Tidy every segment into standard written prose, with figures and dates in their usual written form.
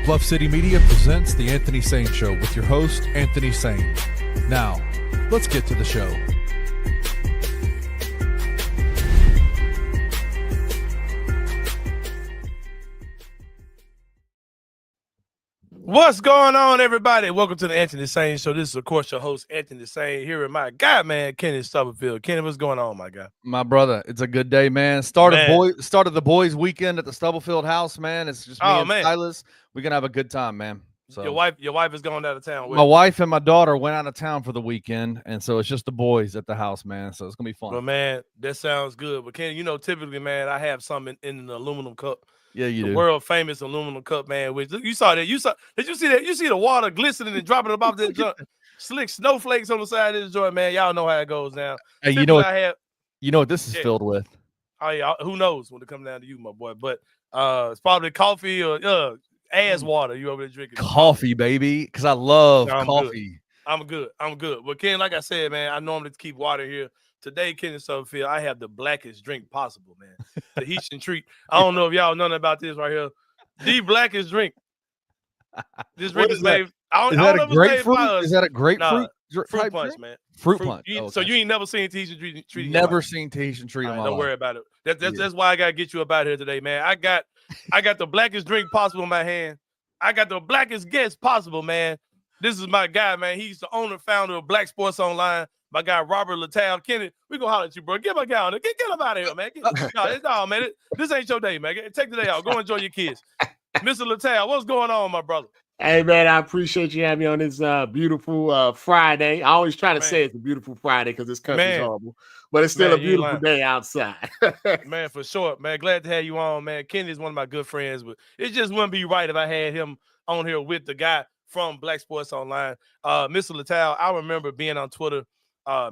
Bluff City Media presents The Anthony Sain Show with your host, Anthony Sain. Now, let's get to the show. What's going on, everybody? Welcome to the Anthony Sain Show. This is, of course, your host, Anthony Sain, here with my guy, man, Kenny Stubblefield. Kenny, what's going on, my guy? My brother, it's a good day, man. Start of the boys' weekend at the Stubblefield house, man. It's just me and Silas. We're gonna have a good time, man. So your wife is going out of town. My wife and my daughter went out of town for the weekend, and so it's just the boys at the house, man. So it's gonna be fun. Well, man, that sounds good. But Kenny, typically, man, I have something in an aluminum cup. Yeah, you do. The world famous aluminum cup, man. Which you saw that. Did you see that? You see the water glistening and dropping above that joint. Slick snowflakes on the side of this joint, man. Y'all know how it goes down. Hey, you know what this is filled with? Oh yeah, who knows when it comes down to you, my boy. But it's probably coffee or ass water you over there drinking. Coffee, baby, because I love coffee. Good. I'm good. But Ken, like I said, man, I normally keep water here. Today, Kenny Stubblefield, I have the blackest drink possible, man. The Tahitian treat. I don't know if y'all know nothing about this right here. The blackest drink. This drink is made. Is that a grapefruit? Is that a grapefruit? Fruit punch, man. Fruit punch. Okay. So you ain't never seen Tahitian treat? Never seen Tahitian treat in my life. Don't worry about it. That's why I gotta get you up out here today, man. I got the blackest drink possible in my hand. I got the blackest guest possible, man. This is my guy, man. He's the owner, founder of Black Sports Online. My guy, Robert Littal. Kenny, we gonna holler at you, bro. Get my guy on there. Get him out of here, man. Man. This ain't your day, man. Take the day out. Go enjoy your kids. Mr. Littal, what's going on, my brother? Hey, man, I appreciate you having me on this beautiful Friday. I always try to say it's a beautiful Friday because this country's horrible, but it's still a beautiful day outside. Man, for sure, man. Glad to have you on, man. Kenny is one of my good friends, but it just wouldn't be right if I had him on here with the guy from Black Sports Online. Mr. Littal, I remember being on Twitter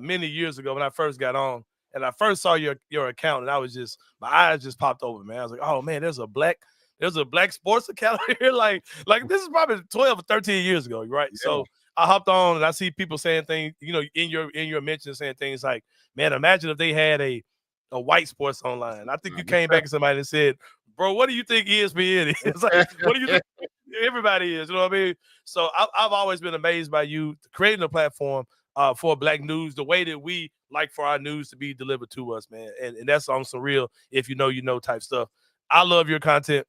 many years ago when I first got on, and I first saw your account, and I was just, my eyes just popped over, man. I was like, oh man, there's a black sports account here. like this is probably 12 or 13 years ago, right? Yeah. So I hopped on and I see people saying things, in your mention saying things like, man, imagine if they had a white sports online. I think you came back to somebody and said, bro, what do you think ESPN is? It's like, what do you think everybody is? You know what I mean? So I've always been amazed by you creating a platform for Black news, the way that we like for our news to be delivered to us, man. And that's on some real, if you know type stuff. I love your content.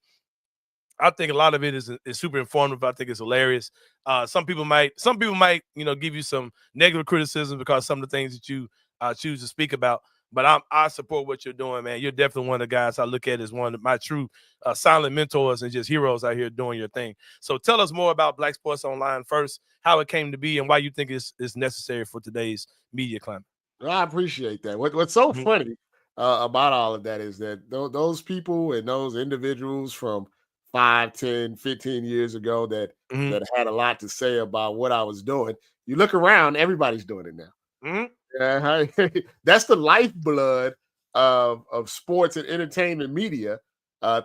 I think a lot of it is super informative. I think it's hilarious. Some people might, give you some negative criticism because some of the things that you choose to speak about. But I support what you're doing, man. You're definitely one of the guys I look at as one of my true silent mentors and just heroes out here doing your thing. So tell us more about Black Sports Online first, how it came to be, and why you think it's necessary for today's media climate. Well, I appreciate that. What's so funny about all of that is that those people and those individuals from 5, 10, 15 years ago that had a lot to say about what I was doing, you look around, everybody's doing it now. That's the lifeblood of sports and entertainment media,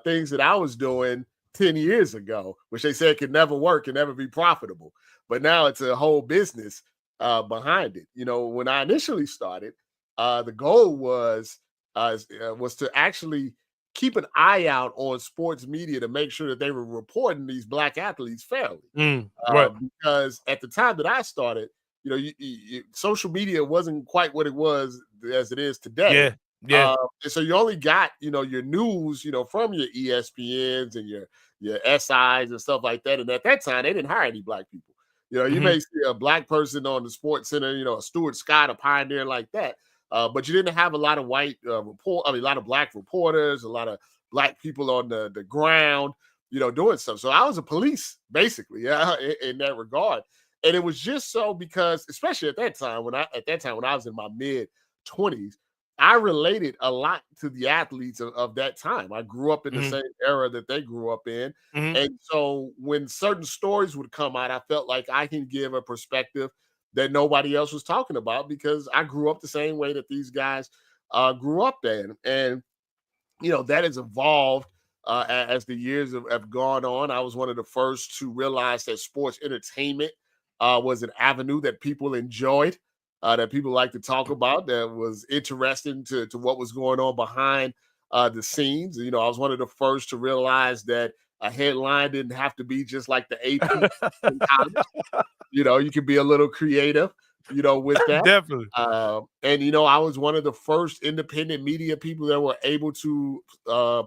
things that I was doing 10 years ago, which they said could never work and never be profitable. But now it's a whole business behind it. When I initially started, the goal was to actually keep an eye out on sports media to make sure that they were reporting these Black athletes fairly. Right. Because at the time that I started, social media wasn't quite what it was as it is today. Yeah. And so you only got, your news, from your ESPNs and your SIs and stuff like that. And at that time, they didn't hire any Black people. You may see a Black person on the Sports Center, a Stuart Scott, a pioneer like that. But you didn't have a lot of a lot of Black reporters, a lot of Black people on the ground, doing stuff. So I was a police, basically, in that regard. And it was just so because, especially at that time when I was in my mid-20s, I related a lot to the athletes of that time. I grew up in the same era that they grew up in. And so when certain stories would come out, I felt like I can give a perspective that nobody else was talking about because I grew up the same way that these guys grew up in. And, that has evolved as the years have gone on. I was one of the first to realize that sports entertainment was an avenue that people enjoyed, that people like to talk about, that was interesting to what was going on behind the scenes. I was one of the first to realize that a headline didn't have to be just like the AP in college. You can be a little creative, with that. Definitely. And I was one of the first independent media people that were able to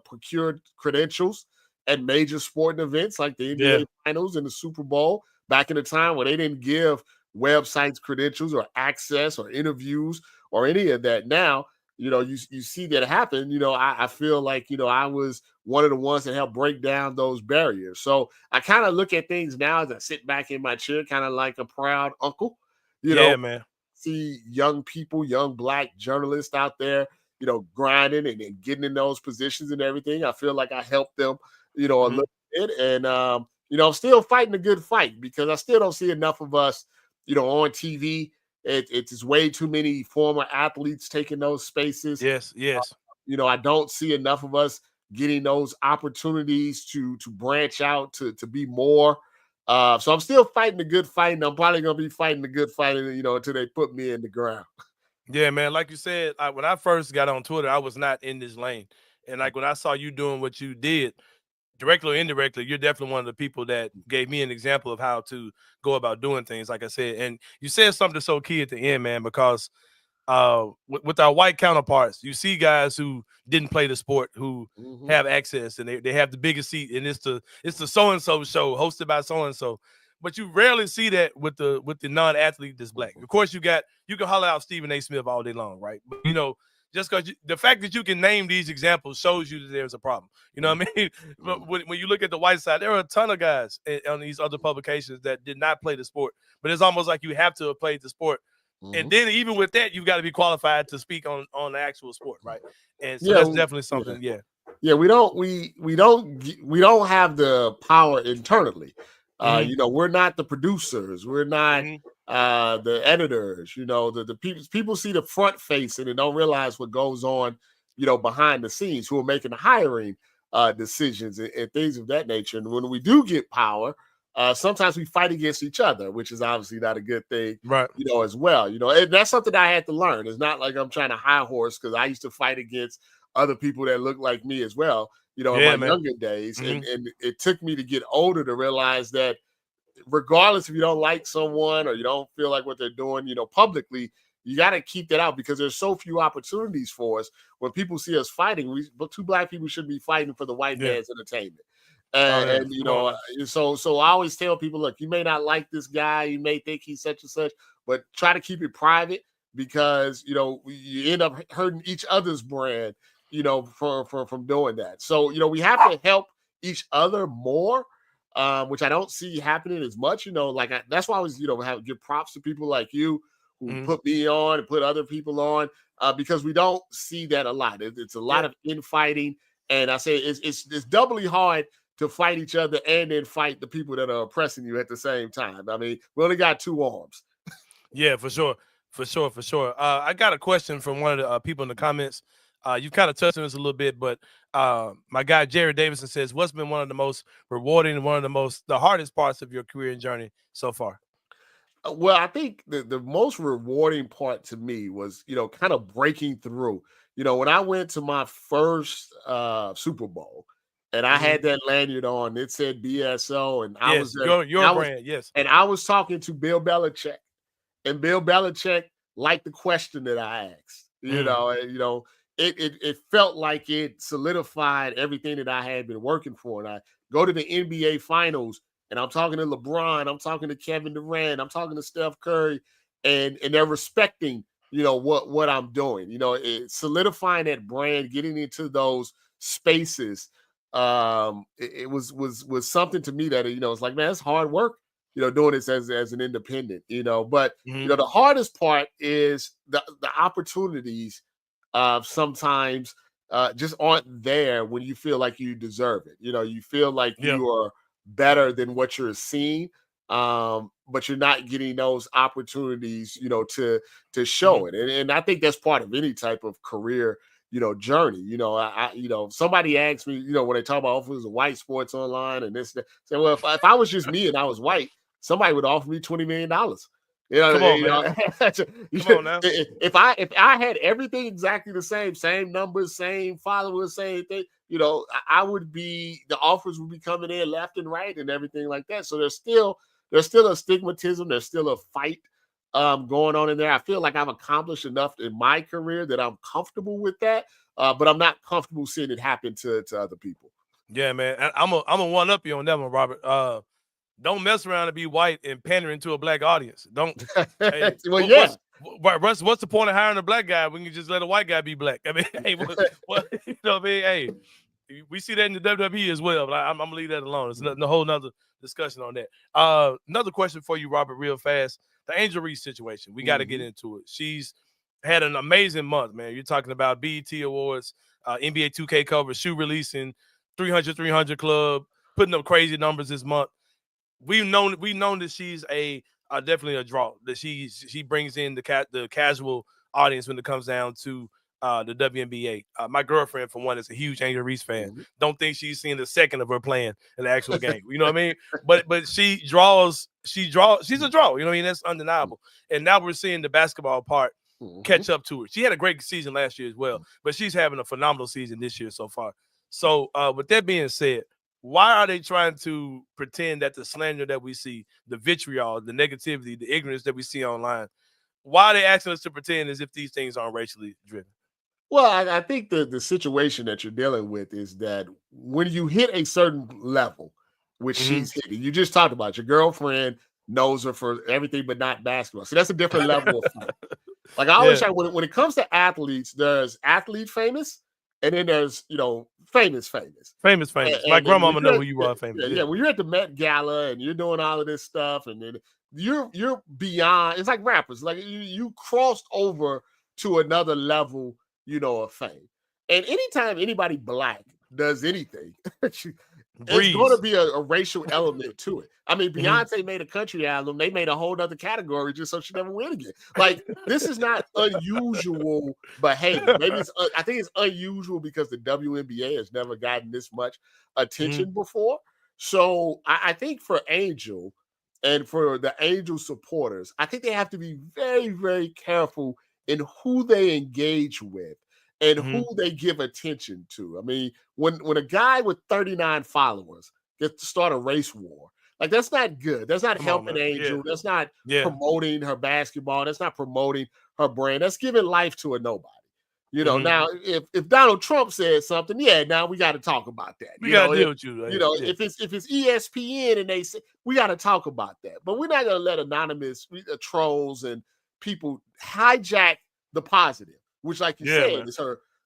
procure credentials at major sporting events like the NBA Finals and the Super Bowl back in the time where they didn't give websites credentials or access or interviews or any of that. Now, you see that happen. I feel like, I was one of the ones that helped break down those barriers. So I kind of look at things now as I sit back in my chair, kind of like a proud uncle, man. See young people, young Black journalists out there, grinding and getting in those positions and everything. I feel like I helped them, a little bit. And, I'm still fighting a good fight because I still don't see enough of us, on TV. It's way too many former athletes taking those spaces. Yes. I don't see enough of us getting those opportunities to branch out, to be more. So I'm still fighting a good fight, and I'm probably going to be fighting a good fight, until they put me in the ground. Yeah, man. Like you said, when I first got on Twitter, I was not in this lane. And like when I saw you doing what you did, directly or indirectly, you're definitely one of the people that gave me an example of how to go about doing things, like I said. And you said something so key at the end, man, because with our white counterparts, you see guys who didn't play the sport who have access and they have the biggest seat, and it's the so-and-so show hosted by so-and-so. But you rarely see that with the non-athlete that's Black. Of course, you can holler out Stephen A. Smith all day long, right? But just because the fact that you can name these examples shows you that there's a problem. You know what I mean? But when you look at the white side, there are a ton of guys on these other publications that did not play the sport. But it's almost like you have to have played the sport. And then even with that, you've got to be qualified to speak on the actual sport, right? And so that's definitely something. Yeah, we don't have the power internally. We're not the producers. We're not the editors. The people see the front face and they don't realize what goes on, behind the scenes, who are making the hiring decisions and things of that nature. And when we do get power, sometimes we fight against each other, which is obviously not a good thing, right? As well. And that's something I had to learn. It's not like I'm trying to high horse, because I used to fight against other people that look like me as well, in my younger days. And it took me to get older to realize that regardless if you don't like someone or you don't feel like what they're doing, publicly, you got to keep that out, because there's so few opportunities for us. When people see us fighting, two Black people should be fighting for the white man's entertainment. So I always tell people, look, you may not like this guy, you may think he's such and such, but try to keep it private, because you end up hurting each other's brand, from doing that. So we have to help each other more, which I don't see happening as much. That's why I always give props to people like you who put me on and put other people on, because we don't see that a lot. It's a lot of infighting, and I say it's doubly hard to fight each other and then fight the people that are oppressing you at the same time. I mean, we only got two arms. Yeah, for sure. I got a question from one of the people in the comments. You kind of touched on this a little bit, but my guy Jerry Davidson says, what's been one of the most rewarding and one of the hardest parts of your career and journey so far? Well, I think the most rewarding part to me was, kind of breaking through. When I went to my first Super Bowl, and I had that lanyard on, it said BSO, and I was your brand, yes. And I was talking to Bill Belichick, and Bill Belichick liked the question that I asked. It felt like it solidified everything that I had been working for. And I go to the NBA Finals, and I'm talking to LeBron, I'm talking to Kevin Durant, I'm talking to Steph Curry, and they're respecting, what I'm doing. It's solidifying that brand, getting into those spaces. It was something to me that it's like, man, it's hard work, doing this as an independent, but the hardest part is the opportunities sometimes just aren't there when you feel like you deserve it. You feel like you are better than what you're seeing, but you're not getting those opportunities, to show it. And I think that's part of any type of career journey. Somebody asked me, when they talk about offers of white sports online and this, say, well, if I was just me and I was white, somebody would offer me $20 million. Come on, man. Come on now. If I had everything exactly the same numbers, same followers, same thing, I would be, the offers would be coming in left and right and everything like that. So there's still a stigmatism. There's still a fight going on in there. I feel like I've accomplished enough in my career that I'm comfortable with that, but I'm not comfortable seeing it happen to other people. Yeah, man. I'm a one up you on that one, Robert. Don't mess around and be white and pandering to a black audience. Don't. Hey, what's the point of hiring a black guy when you just let a white guy be black? I mean, hey, what you know what I mean? Hey, we see that in the WWE as well, but I'm gonna leave that alone. It's a whole nother discussion on that. Another question for you, Robert, real fast. The Angel Reese situation. We got to get into it. She's had an amazing month, man. You're talking about BET Awards, NBA 2K cover, shoe releasing, 300 Club, putting up crazy numbers this month. We've known that she's definitely a draw. That she brings in the casual audience when it comes down to the WNBA. My girlfriend, for one, is a huge Angel Reese fan. Don't think she's seen the second of her playing in the actual game. You know what I mean? But she draws. She's a draw. You know what I mean? That's undeniable. And now we're seeing the basketball part catch up to her. She had a great season last year as well, but she's having a phenomenal season this year so far. So with that being said, why are they trying to pretend that the slander that we see, the vitriol, the negativity, the ignorance that we see online, why are they asking us to pretend as if these things aren't racially driven? Well, I think the situation that you're dealing with is that when you hit a certain level, which she's hitting, you just talked about, your girlfriend knows her for everything but not basketball. So that's a different level of fun. Like I always say, when it comes to athletes, there's athlete famous, and then there's, famous. My grandmama know who you are, famous. Yeah, when you're at the Met Gala and you're doing all of this stuff, and then you're beyond. It's like rappers, like you crossed over to another level, of fame. And anytime anybody black does anything, there's going to be a racial element to it. I mean, Beyonce made a country album. They made a whole other category just so she never win again. Like, this is not unusual behavior. Maybe I think it's unusual because the WNBA has never gotten this much attention before. So I think for Angel and for the Angel supporters, I think they have to be very, very careful in who they engage with and who they give attention to. I mean, when a guy with 39 followers gets to start a race war, like, that's not good. That's not helping Angel. That's not promoting her basketball. That's not promoting her brand. That's giving life to a nobody. Now, if Donald Trump says something, now we got to talk about that. We got to deal with you. If it's ESPN and they say, we got to talk about that. But we're not going to let anonymous trolls and people hijack the positive, which, like you said, is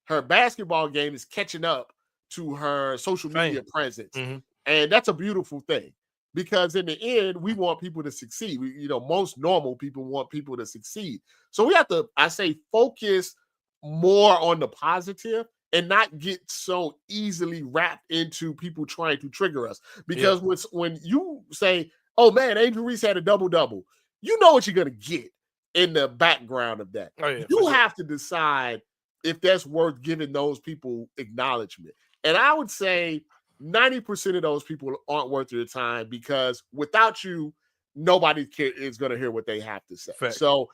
her basketball game is catching up to her social media presence. And that's a beautiful thing, because in the end, we want people to succeed. Most normal people want people to succeed. So we have to, I say, focus more on the positive and not get so easily wrapped into people trying to trigger us. Because when you say, oh man, Angel Reese had a double-double, you know what you're going to get in the background of that. You have to decide if that's worth giving those people acknowledgement. And I would say 90% of those people aren't worth your time, because without you, nobody is going to hear what they have to say. So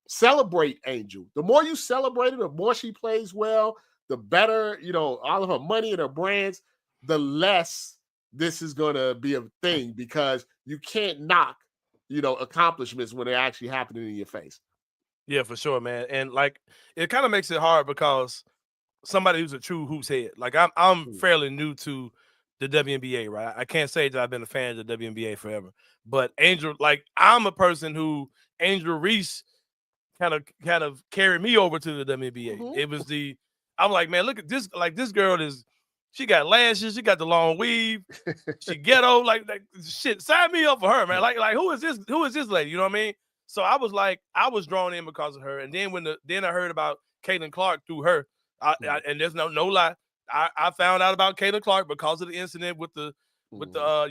celebrate Angel. The more you celebrate her, the more she plays well, the better, all of her money and her brands, the less this is going to be a thing, because you can't knock, accomplishments when they're actually happening in your face. Yeah, for sure, man. And like, it kind of makes it hard because somebody who's a true hoops head, like I'm fairly new to the WNBA, right? I can't say that I've been a fan of the WNBA forever, but Angel, like, I'm a person who Angel Reese kind of carried me over to the WNBA. It was I'm like, man, look at this. Like, this girl she got lashes, she got the long weave, she ghetto, like shit. Sign me up for her, man. Like who is this lady? You know what I mean? So I was drawn in because of her. And then then I heard about Caitlin Clark through her. And there's no lie, I found out about Caitlin Clark because of the incident with the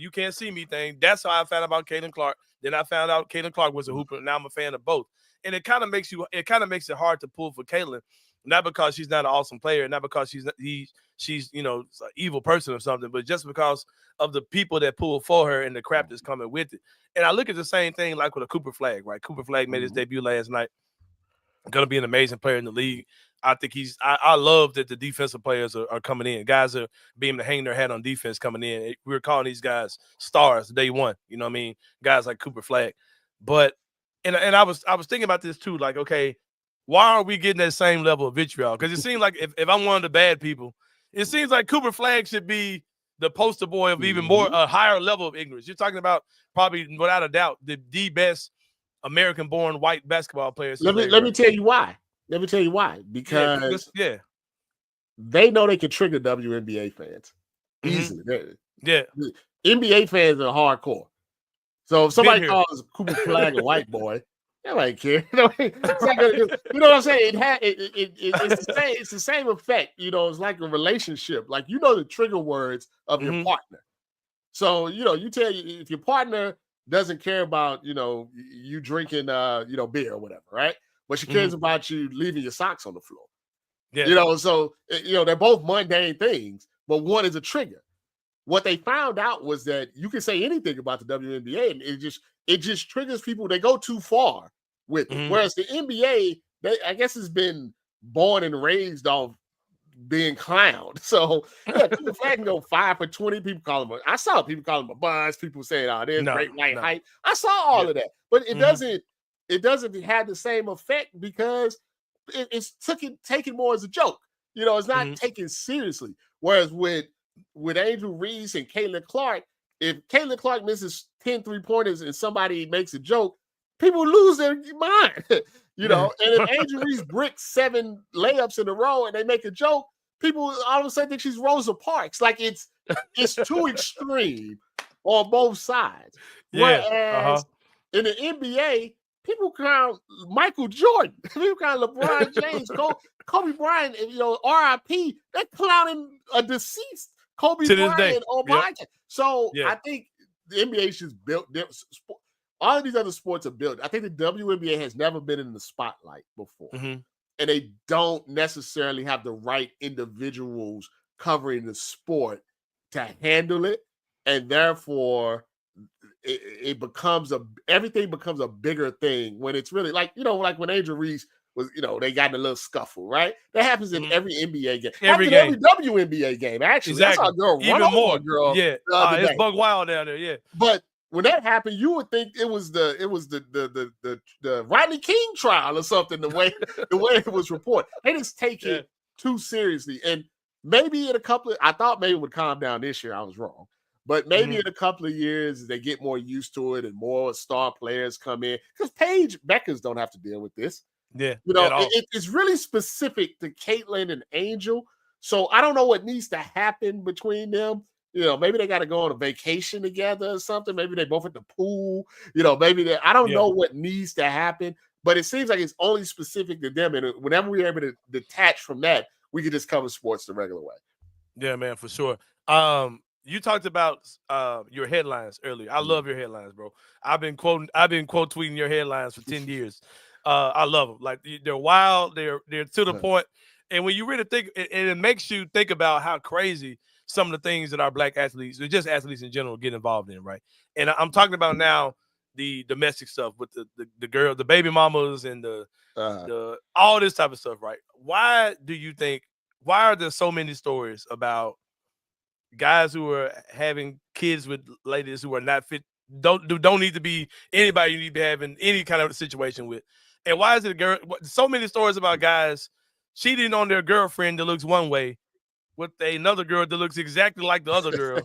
you can't see me thing. That's how I found out about Caitlin Clark. Then I found out Caitlin Clark was a hooper, and now I'm a fan of both. And it kind of makes it hard to pull for Caitlin, not because she's not an awesome player, not because she's an evil person or something, but just because of the people that pull for her and the crap that's coming with it. And I look at the same thing like with a Cooper Flag, right? Cooper Flag made his debut last night. Going to be an amazing player in the league. I think I love that the defensive players are coming in. Guys are being able to hang their hat on defense coming in. We were calling these guys stars day one. You know what I mean? Guys like Cooper Flag. But and I was thinking about this too. Like, okay, why are we getting that same level of vitriol? Because it seems like if I'm one of the bad people, it seems like Cooper Flag should be the poster boy of even more a higher level of ignorance. You're talking about probably without a doubt the best American-born white basketball players. Let me tell you why. Let me tell you why. Because they know they can trigger WNBA fans easily. Yeah. NBA fans are hardcore. So if somebody calls Cooper Flag a white boy, they might care. You know what I'm saying? It's the same effect. You know, it's like a relationship. Like, you know the trigger words of your partner. So, you know, you tell you if your partner doesn't care about, you know, you drinking beer or whatever, right? But she cares about you leaving your socks on the floor. Yeah. You know, so they're both mundane things, but one is a trigger. What they found out was that you can say anything about the WNBA, and it just triggers people. They go too far with it. Whereas the NBA, I guess, has been born and raised off being clowned. So Cooper Flag can go 5 for 20. People call him. I saw people call him a buzz. People saying, "Oh, there's great white hype." I saw all of that, but it doesn't. It doesn't have the same effect because it's taken more as a joke. You know, it's not taken seriously. Whereas with Angel Reese and Caitlin Clark, if Caitlin Clark misses 10 3-pointers and somebody makes a joke, people lose their mind. You know, and if Angel Reese bricks 7 layups in a row and they make a joke, people all of a sudden think she's Rosa Parks. Like it's too extreme on both sides. Whereas in the NBA, people crown Michael Jordan, people crown LeBron James, Kobe Bryant, RIP. They're clowning a deceased Kobe Bryant on my. So I think the NBA should build. All of these other sports are built. I think the WNBA has never been in the spotlight before, and they don't necessarily have the right individuals covering the sport to handle it, and therefore everything becomes a bigger thing when it's really like when Angel Reese was, they got in a little scuffle, right? That happens in every NBA game, every WNBA game. Actually, that's how a girl run over a girl. Yeah, it's bug wild down there. Yeah, but when that happened, you would think it was the Rodney King trial or something. The way it was reported, they just take it too seriously. And maybe in I thought maybe it would calm down this year. I was wrong. But maybe in a couple of years, they get more used to it and more star players come in. Because Paige Beckers don't have to deal with this. Yeah. It's really specific to Caitlin and Angel. So I don't know what needs to happen between them. Maybe they got to go on a vacation together or something. Maybe they both at the pool. Maybe I don't know what needs to happen. But it seems like it's only specific to them. And whenever we're able to detach from that, we can just cover sports the regular way. Yeah, man, for sure. You talked about your headlines earlier. I love your headlines, bro. I've been quote tweeting your headlines for 10 years. I love them. Like, they're wild. They're to the point. And when you really think, it makes you think about how crazy some of the things that our black athletes, or just athletes in general, get involved in, right? And I'm talking about now the domestic stuff with the girl, the baby mamas, and the all this type of stuff, right? Why are there so many stories about guys who are having kids with ladies who are not fit, don't need to be anybody you need to be having any kind of situation with? And why is it so many stories about guys cheating on their girlfriend that looks one way with another girl that looks exactly like the other girl,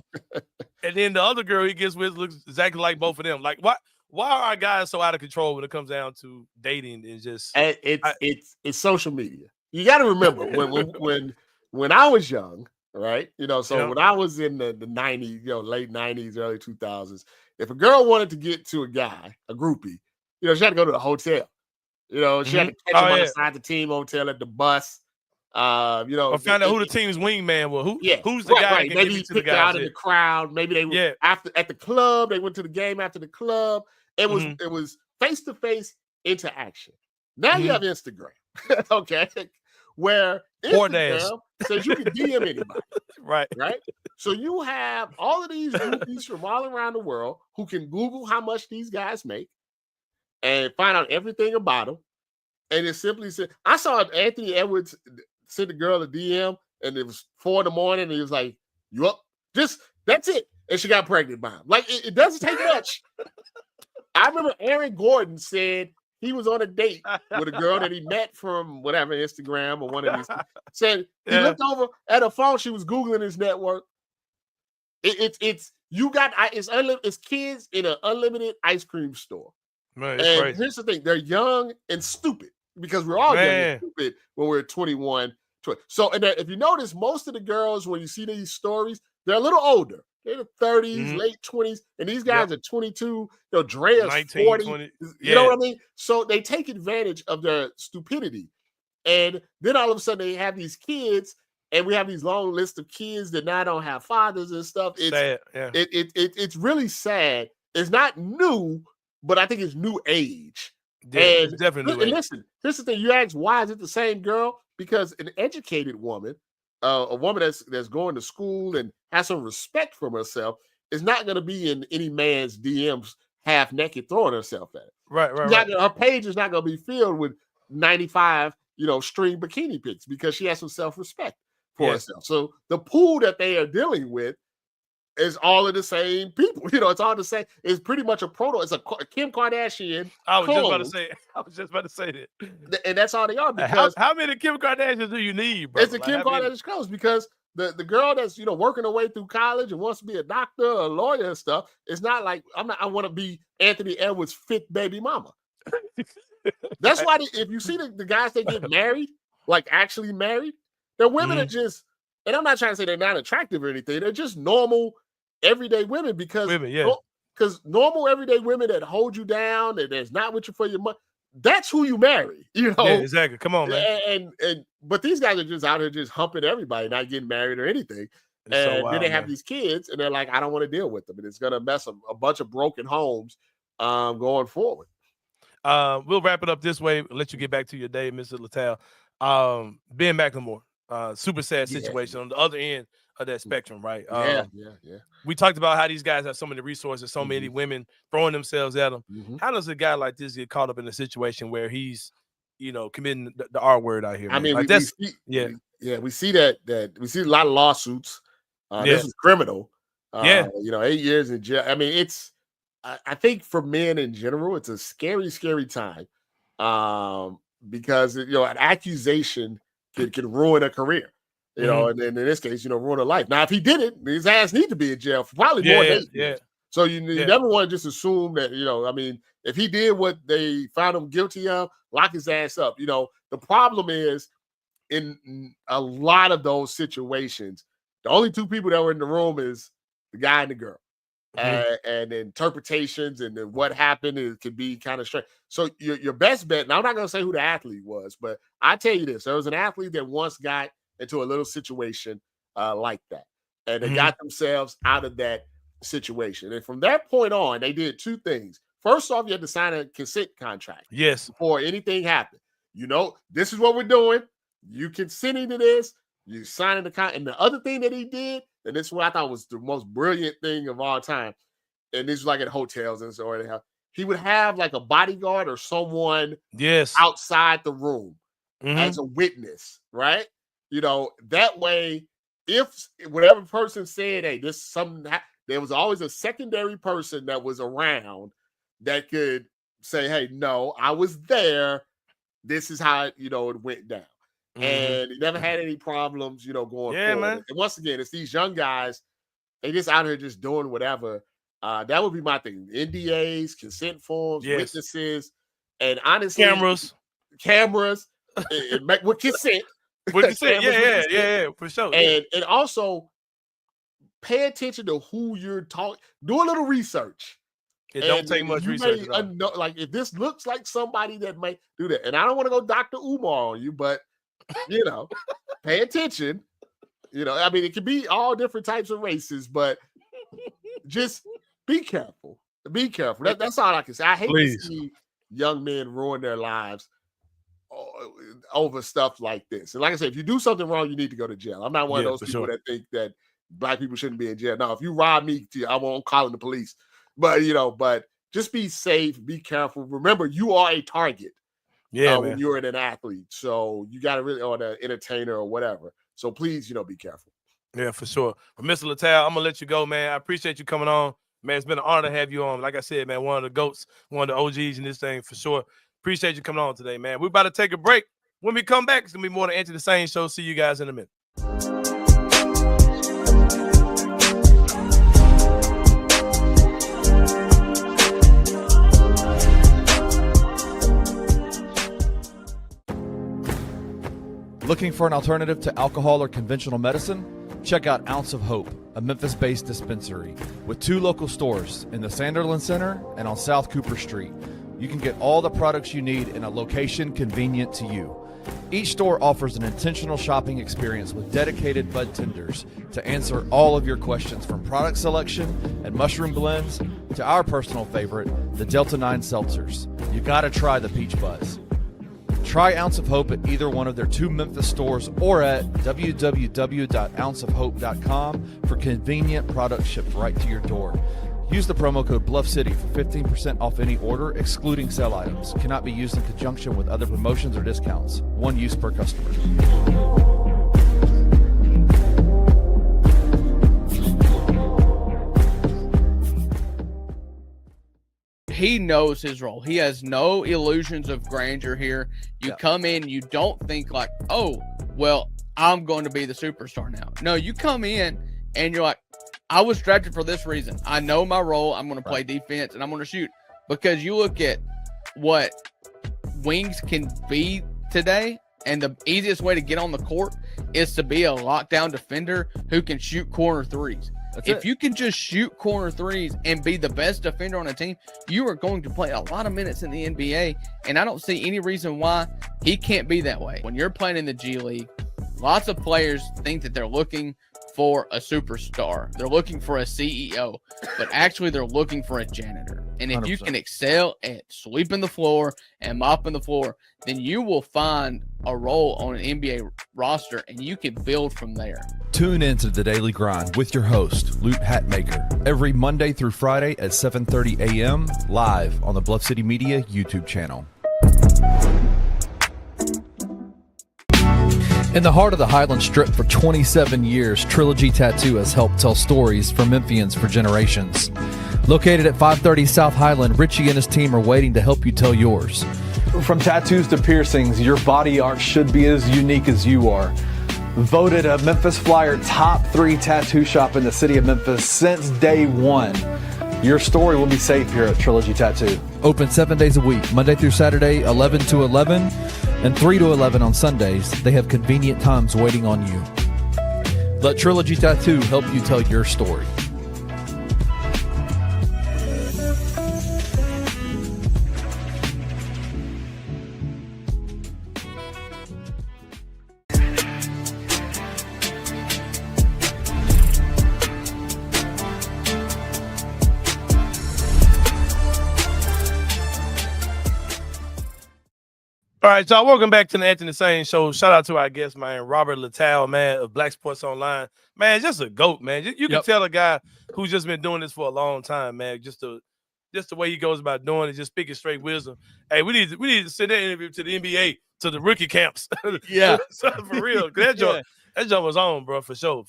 and then the other girl he gets with looks exactly like both of them? Like, why are our guys so out of control when it comes down to dating? And just it's social media. You got to remember when I was young. Right. When I was in the 90s, late 90s, early 2000s, if a girl wanted to get to a guy, a groupie, she had to go to the hotel. She had to catch him outside the team hotel at the bus. Or find out who the team's wingman was. Who's the guy? Right. Maybe he picked out in the crowd. Maybe they were at the club. They went to the game after the club. It was face-to-face interaction. Now you have Instagram. Okay. Where Instagram says you can DM anybody. Right. So you have all of these groupies from all around the world who can Google how much these guys make and find out everything about them. And it simply said, I saw Anthony Edwards send the girl a DM, and it was 4 a.m, and he was like, "You up?" Just that's it. And she got pregnant by him. Like it doesn't take much. I remember Aaron Gordon said he was on a date with a girl that he met from whatever Instagram or one of these. Said he looked over at her phone. She was Googling his network. It's kids in an unlimited ice cream store. Man, and crazy. Here's the thing: they're young and stupid because we're all young and stupid when we're 21. So, and if you notice, most of the girls, when you see these stories, they're a little older. They're in the 30s, late 20s, and these guys are 22. Drea's 19, 40. 20. You know what I mean? So they take advantage of their stupidity, and then all of a sudden they have these kids, and we have these long lists of kids that now don't have fathers and stuff. It's sad. Yeah. It's really sad. It's not new, but I think it's new age. Yeah, and it's definitely new age. Listen, here's the thing: you ask, why is it the same girl? Because an educated woman, a woman that's going to school and has some respect for herself, is not going to be in any man's DMs half naked throwing herself at it. Right. Her page is not going to be filled with 95, string bikini pics because she has some self-respect for herself. So the pool that they are dealing with is all of the same people. It's all the same. It's pretty much a proto. It's a Kim Kardashian. I was just about to say that. And that's all they are. Because how many Kim Kardashians do you need, bro? It's a Kim Kardashian clothes because the girl that's working her way through college and wants to be a doctor or a lawyer and stuff. It's not like I want to be Anthony Edwards' fifth baby mama. That's why if you see the guys that get married, like actually married, the women are just. And I'm not trying to say they're not attractive or anything. They're just normal, everyday women because normal, everyday women that hold you down and that's not with you for your money, that's who you marry, Yeah, exactly. Come on, man. But these guys are just out here just humping everybody, not getting married or anything. Then they have these kids and they're like, I don't want to deal with them. And it's going to mess up a bunch of broken homes going forward. We'll wrap it up this way. Let you get back to your day, Mr. Littal. Ben McLemore. Super sad situation on the other end of that spectrum, right? Yeah. We talked about how these guys have so many resources, so many women throwing themselves at them. How does a guy like this get caught up in a situation where he's, committing the R word out here? I mean, we see that we see a lot of lawsuits. This is criminal. 8 years in jail. I mean, I think for men in general, it's a scary, scary time because an accusation can ruin a career, and in this case, ruin a life. Now, if he did it, his ass need to be in jail for probably more than 8 years. So you never want to just assume that, I mean, if he did what they found him guilty of, lock his ass up. The problem is in a lot of those situations, the only two people that were in the room is the guy and the girl. And interpretations and then what happened, it could be kind of strange. So your best bet, now I'm not going to say who the athlete was, but I tell you this, there was an athlete that once got into a little situation like that. And they got themselves out of that situation. And from that point on, they did two things. First off, you had to sign a consent contract. Yes. Before anything happened. This is what we're doing. You consenting to this. You signing the contract. And the other thing that he did, and this is what I thought was the most brilliant thing of all time. And this was like at hotels and so on. He would have like a bodyguard or someone outside the room as a witness, right? That way, if whatever person said, hey, this something, there was always a secondary person that was around that could say, hey, no, I was there. This is how, it went down. And he never had any problems, going forward. Man. And once again, it's these young guys, they just out here just doing whatever. That would be my thing. NDAs, consent forms, witnesses, and honestly, cameras, with consent. With consent, yeah, for sure. And also pay attention to who you're talking. Do a little research. It don't take much research. Like if this looks like somebody that might do that, and I don't want to go Dr. Umar on you, but pay attention. I mean, it can be all different types of races, but just be careful. Be careful. That's all I can say. I hate to see young men ruin their lives over stuff like this. And like I said, if you do something wrong, you need to go to jail. I'm not one of those people that think that black people shouldn't be in jail. No, if you rob me, I won't call the police. But but just be safe, be careful. Remember, you are a target. when you're an athlete. So you got to really, or an entertainer or whatever. So please, be careful. Yeah, for sure. But Mr. Littal, I'm going to let you go, man. I appreciate you coming on. Man, it's been an honor to have you on. Like I said, man, one of the GOATs, one of the OGs in this thing for sure. Appreciate you coming on today, man. We're about to take a break. When we come back, it's going to be more than Anthony Sain Show. See you guys in a minute. Looking for an alternative to alcohol or conventional medicine? Check out Ounce of Hope, a Memphis-based dispensary with 2 local stores in the Sanderland Center and on South Cooper Street. You can get all the products you need in a location convenient to you. Each store offers an intentional shopping experience with dedicated bud tenders to answer all of your questions, from product selection and mushroom blends to our personal favorite, the Delta 9 seltzers. You gotta try the Peach Buzz. Try Ounce of Hope at either one of their 2 Memphis stores or at www.ounceofhope.com for convenient products shipped right to your door. Use the promo code BluffCity for 15% off any order, excluding sale items. Cannot be used in conjunction with other promotions or discounts. One use per customer. He knows his role. He has no illusions of grandeur here. You come in, you don't think like, oh, well, I'm going to be the superstar now. No, you come in and you're like, I was drafted for this reason. I know my role. I'm going to play defense and I'm going to shoot. Because you look at what wings can be today, and the easiest way to get on the court is to be a lockdown defender who can shoot corner threes. If you can just shoot corner threes and be the best defender on a team, you are going to play a lot of minutes in the NBA, and I don't see any reason why he can't be that way. When you're playing in the G League, lots of players think that they're looking for a superstar. They're looking for a CEO, but actually they're looking for a janitor. And if 100%. You can excel at sweeping the floor and mopping the floor, then you will find a role on an NBA roster and you can build from there. Tune into The Daily Grind with your host, Luke Hatmaker, every Monday through Friday at 7:30 a.m. live on the Bluff City Media YouTube channel. In the heart of the Highland Strip for 27 years, Trilogy Tattoo has helped tell stories for Memphians for generations. Located at 530 South Highland, Richie and his team are waiting to help you tell yours. From tattoos to piercings, your body art should be as unique as you are. Voted a Memphis Flyer top 3 tattoo shop in the city of Memphis since day one. Your story will be safe here at Trilogy Tattoo. Open 7 days a week, Monday through Saturday, 11 to 11, and 3 to 11 on Sundays. They have convenient times waiting on you. Let Trilogy Tattoo help you tell your story. All right, y'all. Welcome back to the Anthony Sain Show. Shout out to our guest, man, Robert Littal, man, of Black Sports Online. Man, just a GOAT, man. You can tell a guy who's just been doing this for a long time, man. Just the way he goes about doing it, just speaking straight wisdom. Hey, we need to send that interview to the NBA, to the rookie camps. Yeah, for real. That job was on, bro, for sure.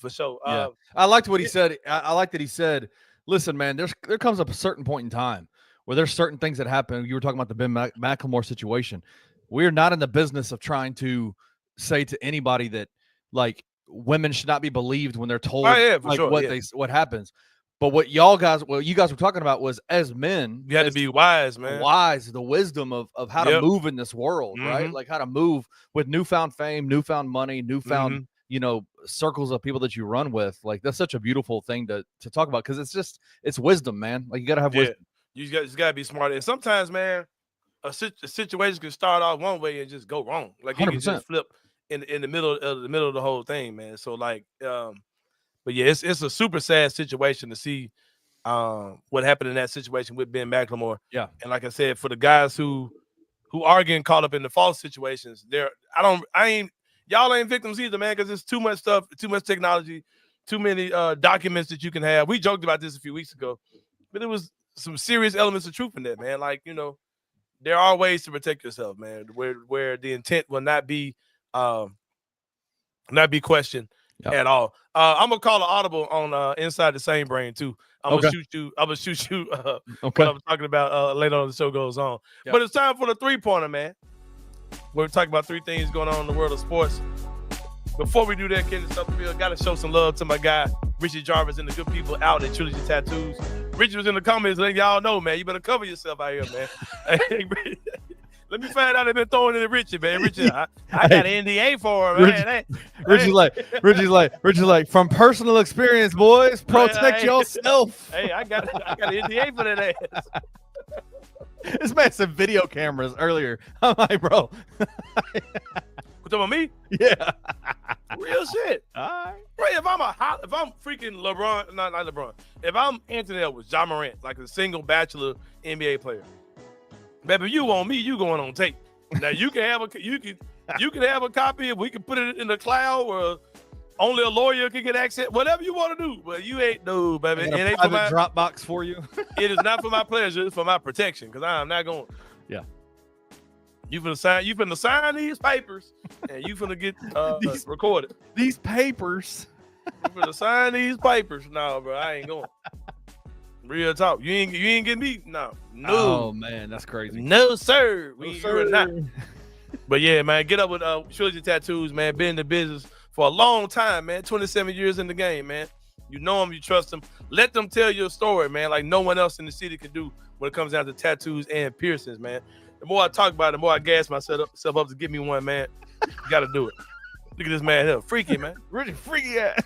Yeah. I liked what he said. I like that he said, "Listen, man, there comes a certain point in time where there's certain things that happen." You were talking about the Ben McLemore situation. We're not in the business of trying to say to anybody that like women should not be believed when they're told what happens. But what you guys were talking about was, as men, you had to be wise, man. Wise, the wisdom of how to move in this world, right? Like how to move with newfound fame, newfound money, newfound circles of people that you run with. Like that's such a beautiful thing to talk about, because it's wisdom, man. Like you gotta have wisdom. You gotta be smart. And sometimes, man, a situation can start off one way and just go wrong. Like you can just flip in the middle of the whole thing, man. So like, but yeah, it's a super sad situation to see what happened in that situation with Ben McLemore. Yeah, and like I said, for the guys who are getting caught up in the false situations, y'all ain't victims either, man, because it's too much stuff, too much technology, too many documents that you can have. We joked about this a few weeks ago, but it was some serious elements of truth in that, man. Like, there are ways to protect yourself, man, where the intent will not be questioned at all. I'm gonna call an audible on Inside the Same Brain too. I'm gonna shoot you what I'm talking about later on the show goes on. Yep. But it's time for the 3-pointer, man. We're talking about 3 things going on in the world of sports. Before we do that, Kenny Sutherfield, got to show some love to my guy, Richie Jarvis, and the good people out at Trilogy Tattoos. Richie was in the comments letting y'all know, man, you better cover yourself out here, man. Let me find out they've been throwing it at Richie, man. Richie, I got an NDA for him, man. Richie's like, from personal experience, boys, protect yourself. Hey, I got an NDA for that ass. This man said video cameras earlier. I'm like, bro. You talking about me? Yeah. Real shit. All right. Bro, if I'm freaking LeBron, not LeBron, if I'm Anthony Edwards, Ja Morant, like a single bachelor NBA player, baby, if you want me, you going on tape. Now you can have a copy. We can put it in the cloud where only a lawyer can get access. Whatever you want to do, but you ain't no, baby. It ain't for my Dropbox for you. It is not for my pleasure. It's for my protection because I'm not going. Yeah. You finna sign these papers, and you finna get recorded. These papers. You finna sign these papers. No, bro, I ain't going. Real talk. You ain't getting me. No. Oh man, that's crazy. No, sir. You're not. But yeah, man, get up with Trilogy Tattoos, man. Been in the business for a long time, man. 27 years in the game, man. You know them, you trust them. Let them tell your story, man, like no one else in the city can do when it comes down to tattoos and piercings, man. The more I talk about it, the more I gas myself up to get me one, man. You got to do it. Look at this man here. Freaky, man. Richie, freaky ass.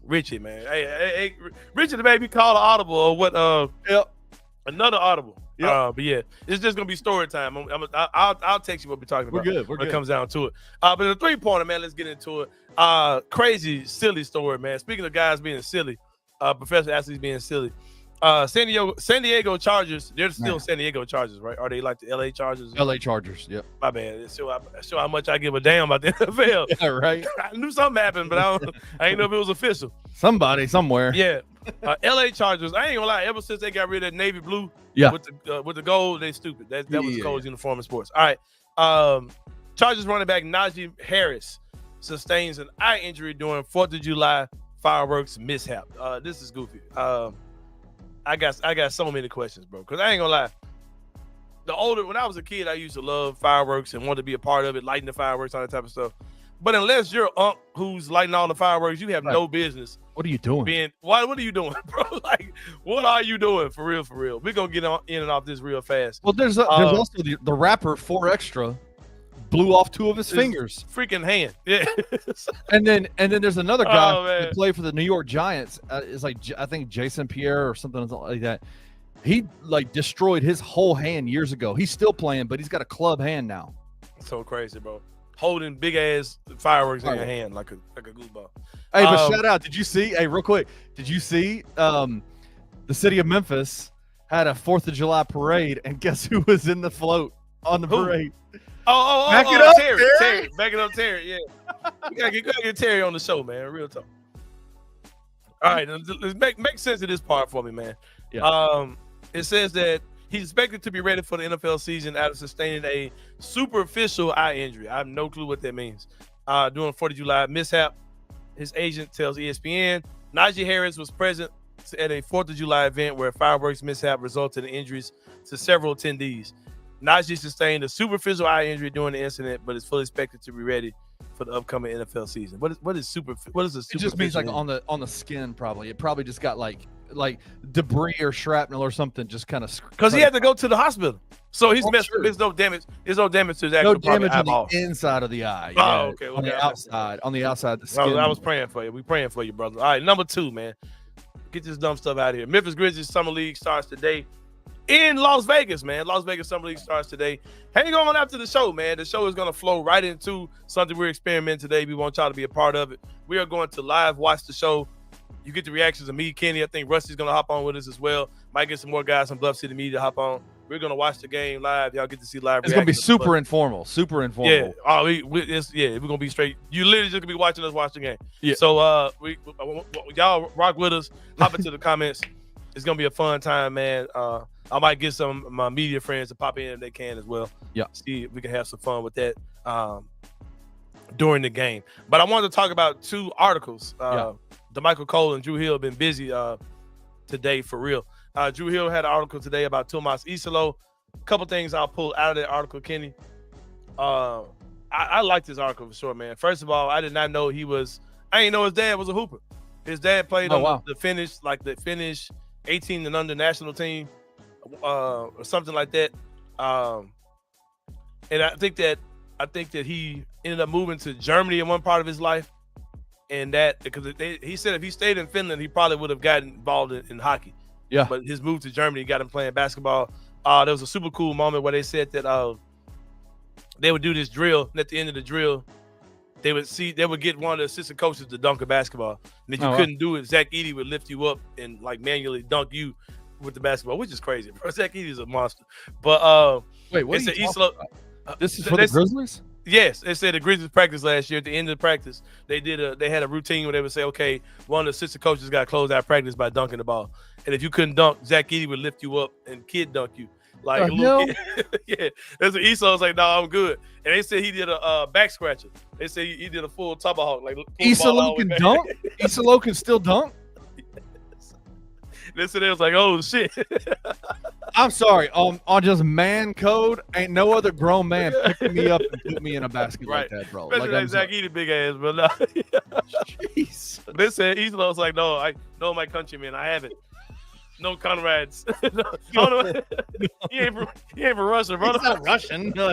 Richie, man. Hey, Richie, the baby called an audible or what? Yep. Another audible. Yep. But yeah, it's just gonna be story time. I'll text you what we're talking about. We're good. When it comes down to it. But the 3-pointer, man, let's get into it. Crazy, silly story, man. Speaking of guys being silly, professional athletes being silly. San Diego Chargers, they're still San Diego Chargers, right? Are they like the LA Chargers? LA Chargers, yep. My bad. Show how much I give a damn about the NFL. Yeah, right. I knew something happened, but I ain't know if it was official. Somebody, somewhere. Yeah. LA Chargers, I ain't gonna lie, ever since they got rid of that navy blue with the gold, they stupid. That was the coldest uniform in sports. All right. Chargers running back Najee Harris sustains an eye injury during 4th of July fireworks mishap. This is goofy. I got so many questions, bro. Because I ain't gonna lie. When I was a kid, I used to love fireworks and wanted to be a part of it, lighting the fireworks, all that type of stuff. But unless you're who's lighting all the fireworks, you have no business. What are you doing? What are you doing, bro? Like, what are you doing for real? For real? We're gonna get in and off this real fast. Well, there's also the rapper 4Extra blew off 2 of his fingers. Freaking hand. Yeah. and then there's another guy that played for the New York Giants. It's like I think Jason Pierre or something like that. He like destroyed his whole hand years ago. He's still playing, but he's got a club hand now. So crazy, bro. Holding big ass fireworks in your hand like a goofball. Hey, but shout out! Did you see? Hey, real quick, did you see? The city of Memphis had a 4th of July parade, and guess who was in the float on the parade? Back it up, Terry. Back it up, Terry. Yeah, we gotta get Terry on the show, man. Real talk. All right, let's make sense of this part for me, man. Yeah. It says that he's expected to be ready for the NFL season after sustaining a superficial eye injury. I have no clue what that means. During 4th of July mishap, his agent tells ESPN Najee Harris was present at a 4th of July event where fireworks mishap resulted in injuries to several attendees. Najee sustained a superficial eye injury during the incident, but is fully expected to be ready for the upcoming NFL season. What is a superficial? It just means like on the skin, probably. It probably just got like debris or shrapnel or something, just kind of because he had to go to the hospital. So he's messed. Sure. There's no damage. There's no damage to his actual damage eyeball. On the inside of the eye. Oh, okay. On the outside of the skin. I was praying for you. We praying for you, brother. All right, number 2, man. Get this dumb stuff out of here. Memphis Grizzlies Summer League starts today in Las Vegas, man. Las Vegas Summer League starts today. Hang on after the show, man. The show is going to flow right into something we're experimenting today. We want y'all to be a part of it. We are going to live watch the show. You get the reactions of me, Kenny. I think Rusty's going to hop on with us as well. Might get some more guys from Bluff City Media to hop on. We're going to watch the game live. Y'all get to see live. It's going to be super informal. Super informal. Yeah. Oh, we're going to be straight. You literally just going to be watching us watch the game. Yeah. So y'all rock with us. Hop into the comments. It's going to be a fun time, man. I I might get some of my media friends to pop in if they can as well. Yeah. See if we can have some fun with that during the game. But I wanted to talk about 2 articles. DeMichael Cole and Drew Hill have been busy today for real. Drew Hill had an article today about Tomas Isolo. A couple things I'll pull out of that article, Kenny. I like this article for sure, man. First of all, I did not know I didn't know his dad was a hooper. His dad played on the Finnish 18 and under national team, or something like that. And I think that he ended up moving to Germany in one part of his life, and that because he said if he stayed in Finland, he probably would have gotten involved in hockey. Yeah. But his move to Germany got him playing basketball. There was a super cool moment where they said that they would do this drill, and at the end of the drill, they would get one of the assistant coaches to dunk a basketball. And if you couldn't do it, Zach Edey would lift you up and like manually dunk you with the basketball, which is crazy, bro. Zach Edey is a monster. But wait, what? This is for the Grizzlies? Yes, they said the Grizzlies practice last year. At the end of the practice, they had a routine where they would say, okay, one of the assistant coaches got to close out practice by dunking the ball. And if you couldn't dunk, Zach Edey would lift you up and kid dunk you. Like a little kid. Yeah. There's an Esau was like, no, I'm good. And they said he did a back scratcher. They said he did a full tomahawk. Like Isolo can dunk? Isolo can still dunk? They said they was like, oh shit. I'm sorry. On just man code, ain't no other grown man picking me up and put me in a basket like that, bro. Especially like Zach Edey big ass, but no. Jeez. They said Isolo was like, no, I know my countrymen. I haven't. No Conrads. He ain't from Russia, bro. He's not Russian. I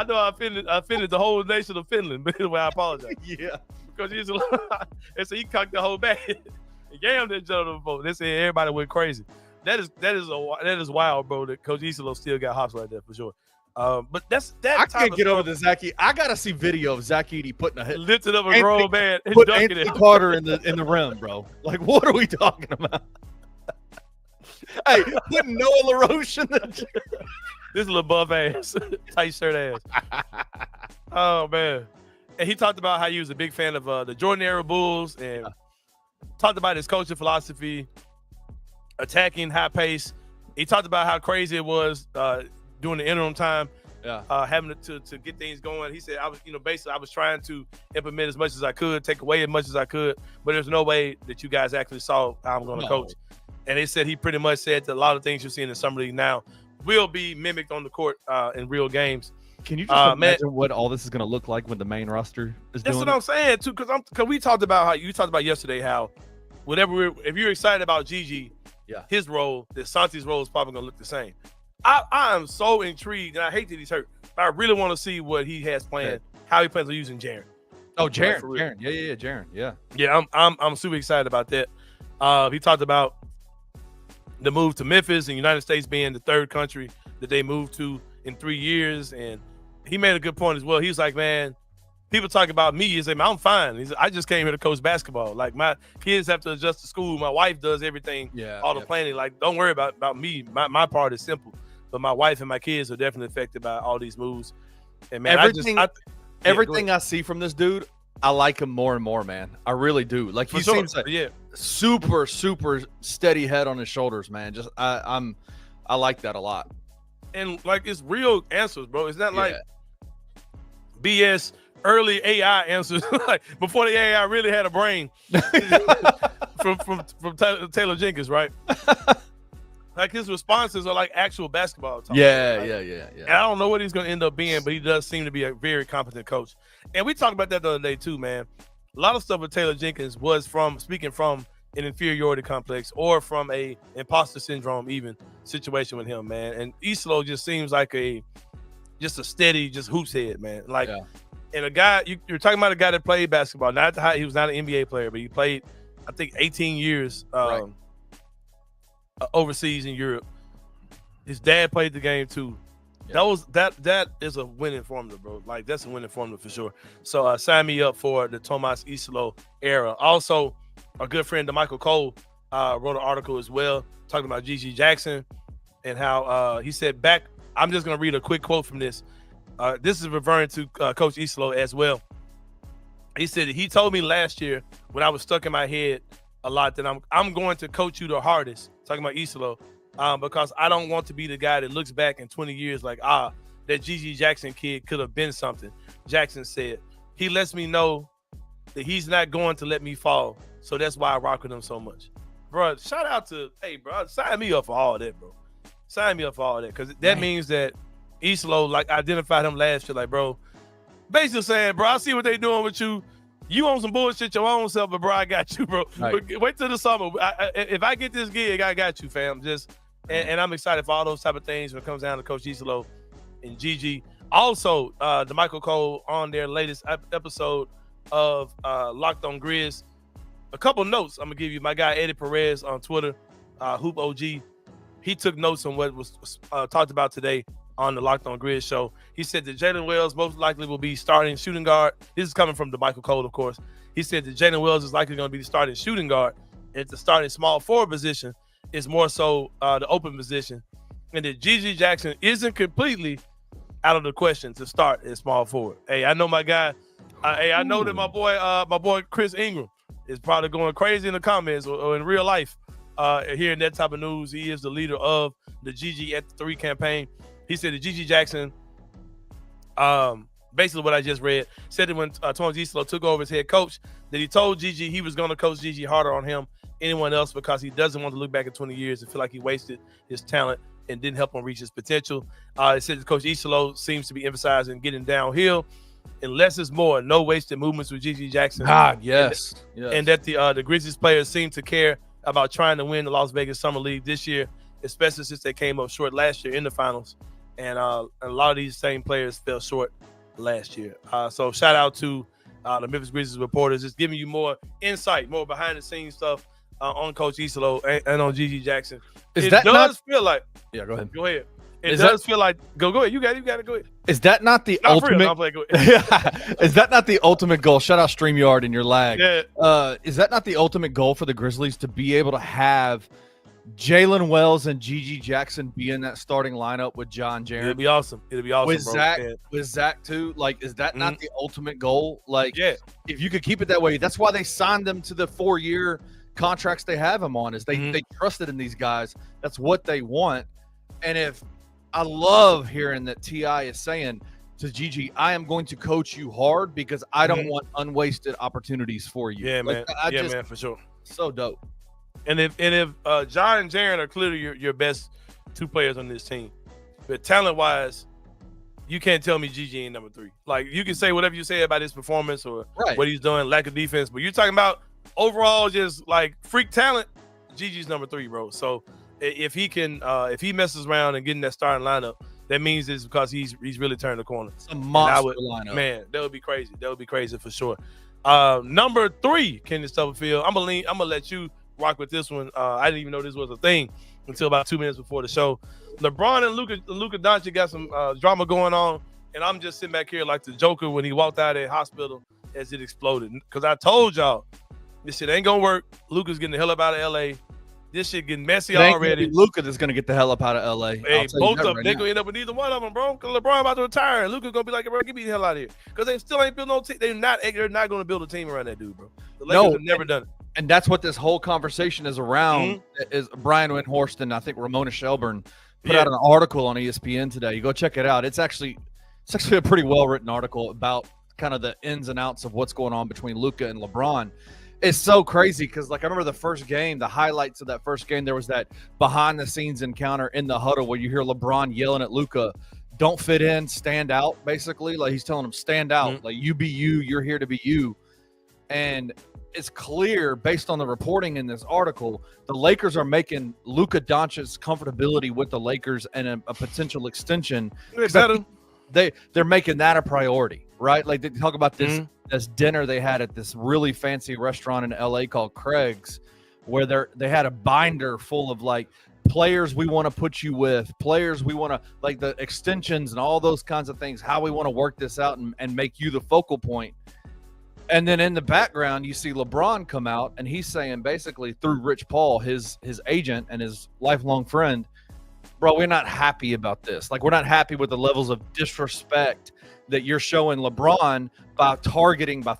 know. I offended the whole nation of Finland, but anyway, I apologize. Yeah, because they said he cocked the whole back. He gave him that gentleman vote. They said everybody went crazy. That is wild, bro. That Coach Isolo still got hops right there for sure. But I can't get over the Zach Edey. I gotta see video of Zach Edey putting a hit, lifting up a grown man and put dunking Anthony it. Carter in the rim, bro. Like, what are we talking about? Hey, putting Noah LaRoche in the this little buff ass, tight shirt ass. Oh man! And he talked about how he was a big fan of the Jordan era Bulls, and talked about his coaching philosophy, attacking high pace. He talked about how crazy it was during the interim time, having to get things going. He said, I was trying to implement as much as I could, take away as much as I could, but there's no way that you guys actually saw how I'm going to coach. And they said he pretty much said that a lot of things you're seeing in Summer League now will be mimicked on the court in real games. Can you just imagine what all this is going to look like when the main roster is That's doing what I'm saying, too, because we talked about how you talked about yesterday how if you're excited about Gigi, his role, that Santi's role is probably going to look the same. I am so intrigued, and I hate that he's hurt, but I really want to see what he has planned, how he plans on using Jaren. Oh, Jaren. Yeah, Jaren. Yeah. Yeah, I'm super excited about that. He talked about the move to Memphis and United States being the third country that they moved to in 3 years. And he made a good point as well. He was like, man, people talk about me. He's like, I'm fine. He's like, I just came here to coach basketball. Like, my kids have to adjust to school. My wife does everything, all the planning. Like, don't worry about me. My part is simple. But my wife and my kids are definitely affected by all these moves. And man, everything I see from this dude, I like him more and more, man. I really do. Like, he seems like super, super steady head on his shoulders, man. Just I like that a lot. And like, it's real answers, bro. It's not like BS early AI answers, like before the AI really had a brain. from Taylor Jenkins, right? Like, his responses are like actual basketball talk. Yeah. And I don't know what he's going to end up being, but he does seem to be a very competent coach. And we talked about that the other day too, man. A lot of stuff with Taylor Jenkins was speaking from an inferiority complex or from a imposter syndrome even situation with him, man. And Isolo just seems like a steady, hoops head, man. Like, and a guy, you're talking about a guy that played basketball. He was not an NBA player, but he played, I think, 18 years overseas in Europe. His dad played the game too. That is a winning formula, bro. Like, that's a winning formula for sure. So sign me up for the Tomas Isolo era. Also, our good friend DeMichael Cole wrote an article as well talking about Gigi Jackson and how he said back. I'm just gonna read a quick quote from this. This is referring to Coach Isolo as well. He said he told me last year when I was stuck in my head a lot that I'm going to coach you the hardest. Talking about Isolo because I don't want to be the guy that looks back in 20 years like, that GG Jackson kid could have been something. Jackson said, he lets me know that he's not going to let me fall. So that's why I rock with him so much. Bro, shout out to, hey, bro, sign me up for all that, bro. Sign me up for all that, because that means that Islo, like, identified him last year, like, bro, basically saying, bro, I see what they doing with you. You on some bullshit your own self, but, bro, I got you, bro. Right. Wait till the summer. If I get this gig, I got you, fam. And I'm excited for all those type of things when it comes down to Coach Islo and Gigi. Also, the Michael Cole on their latest episode of Locked on Grizz. A couple notes I'm going to give you. My guy Eddie Perez on Twitter, Hoop OG, he took notes on what was talked about today on the Locked on Grizz show. He said that Jalen Wells most likely will be starting shooting guard. This is coming from the Michael Cole, of course. He said that Jalen Wells is likely going to be the starting shooting guard. And the starting small forward position is more so the open position. And that GG Jackson isn't completely out of the question to start at small forward. Hey, I know my guy. I know that my boy Chris Ingram is probably going crazy in the comments or in real life hearing that type of news. He is the leader of the GG at the 3 campaign. He said that GG Jackson, basically what I just read, said that when Tony Islo took over as head coach, that he told GG he was going to coach GG harder on him, anyone else, because he doesn't want to look back in 20 years and feel like he wasted his talent and didn't help him reach his potential. It said that Coach Islo seems to be emphasizing getting downhill and less is more. No wasted movements with GG Jackson. Yes. And that the Grizzlies players seem to care about trying to win the Las Vegas Summer League this year, especially since they came up short last year in the finals. And a lot of these same players fell short last year. So shout out to the Memphis Grizzlies reporters, just giving you more insight, more behind-the-scenes stuff on Coach Islo and on GG Jackson. Feel like – yeah, go ahead. Go ahead. It does feel like – go ahead. You got it. Go ahead. Is that not the ultimate – Is that not the ultimate goal? Shout out StreamYard and your lag. Yeah. Is that not the ultimate goal for the Grizzlies, to be able to have – Jalen Wells and GG Jackson be in that starting lineup with John Jaren? It'll be awesome. With bro. With Zach too. Like, is that not the ultimate goal? Like, if you could keep it that way, that's why they signed them to the 4-year contracts they have them on. Is they trusted in these guys. That's what they want. And if I love hearing that T.I. is saying to GG, I am going to coach you hard because I don't want unwasted opportunities for you. Yeah, like, man. Man, for sure. So dope. And if John and Jaren are clearly your best 2 players on this team, but talent-wise, you can't tell me GG ain't number 3. Like, you can say whatever you say about his performance or what he's doing, lack of defense, but you're talking about overall just, like, freak talent, GG's number 3, bro. So if he can if he messes around and get in that starting lineup, that means it's because he's really turned the corner. It's a monster lineup. Man, that would be crazy. That would be crazy for sure. Number 3, Kenny Stubblefield. I'm gonna let you rock with this one. I didn't even know this was a thing until about 2 minutes before the show. LeBron and Luka Doncic got some drama going on, and I'm just sitting back here like the Joker when he walked out of the hospital as it exploded. Because I told y'all, this shit ain't gonna work. Luka's getting the hell up out of LA. This shit getting messy already. Luka is gonna get the hell up out of LA. Hey, both of them, they're gonna end up with neither one of them, bro. Because LeBron about to retire, and Luka's gonna be like, bro, get me the hell out of here. Because they still ain't built no team. They're not gonna build a team around that dude, bro. The Lakers have never done it. And that's what this whole conversation is around. Is Brian Windhorst and I think Ramona Shelburne put out an article on ESPN today. You go check it out. It's actually a pretty well-written article about kind of the ins and outs of what's going on between Luka and LeBron. It's so crazy because, like, I remember the first game, the highlights of that first game, there was that behind-the-scenes encounter in the huddle where you hear LeBron yelling at Luka, don't fit in, stand out, basically. Like, he's telling him, stand out. Like, you be you, you're here to be you. And it's clear, based on the reporting in this article, the Lakers are making Luka Doncic's comfortability with the Lakers and a potential extension. They're making that a priority, right? Like, they talk about this dinner they had at this really fancy restaurant in LA called Craig's, where they had a binder full of, like, players we want to put you with, players we want to, like, the extensions and all those kinds of things, how we want to work this out and make you the focal point. And then in the background, you see LeBron come out, and he's saying basically through Rich Paul, his agent and his lifelong friend, bro, we're not happy about this. Like, we're not happy with the levels of disrespect that you're showing LeBron by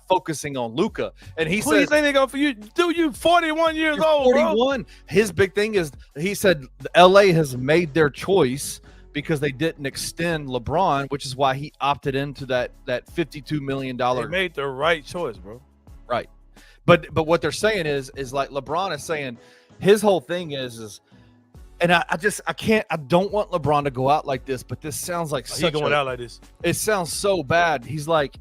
focusing on Luka. And he Who do you says, think they go for you? Dude, you 41 years old, bro. 41. His big thing is, he said LA has made their choice because they didn't extend LeBron, which is why he opted into that $52 million. They made the right choice, bro. Right. But what they're saying is like LeBron is saying his whole thing is and I don't want LeBron to go out like this, but this sounds like He going out like this. It sounds so bad. He's like,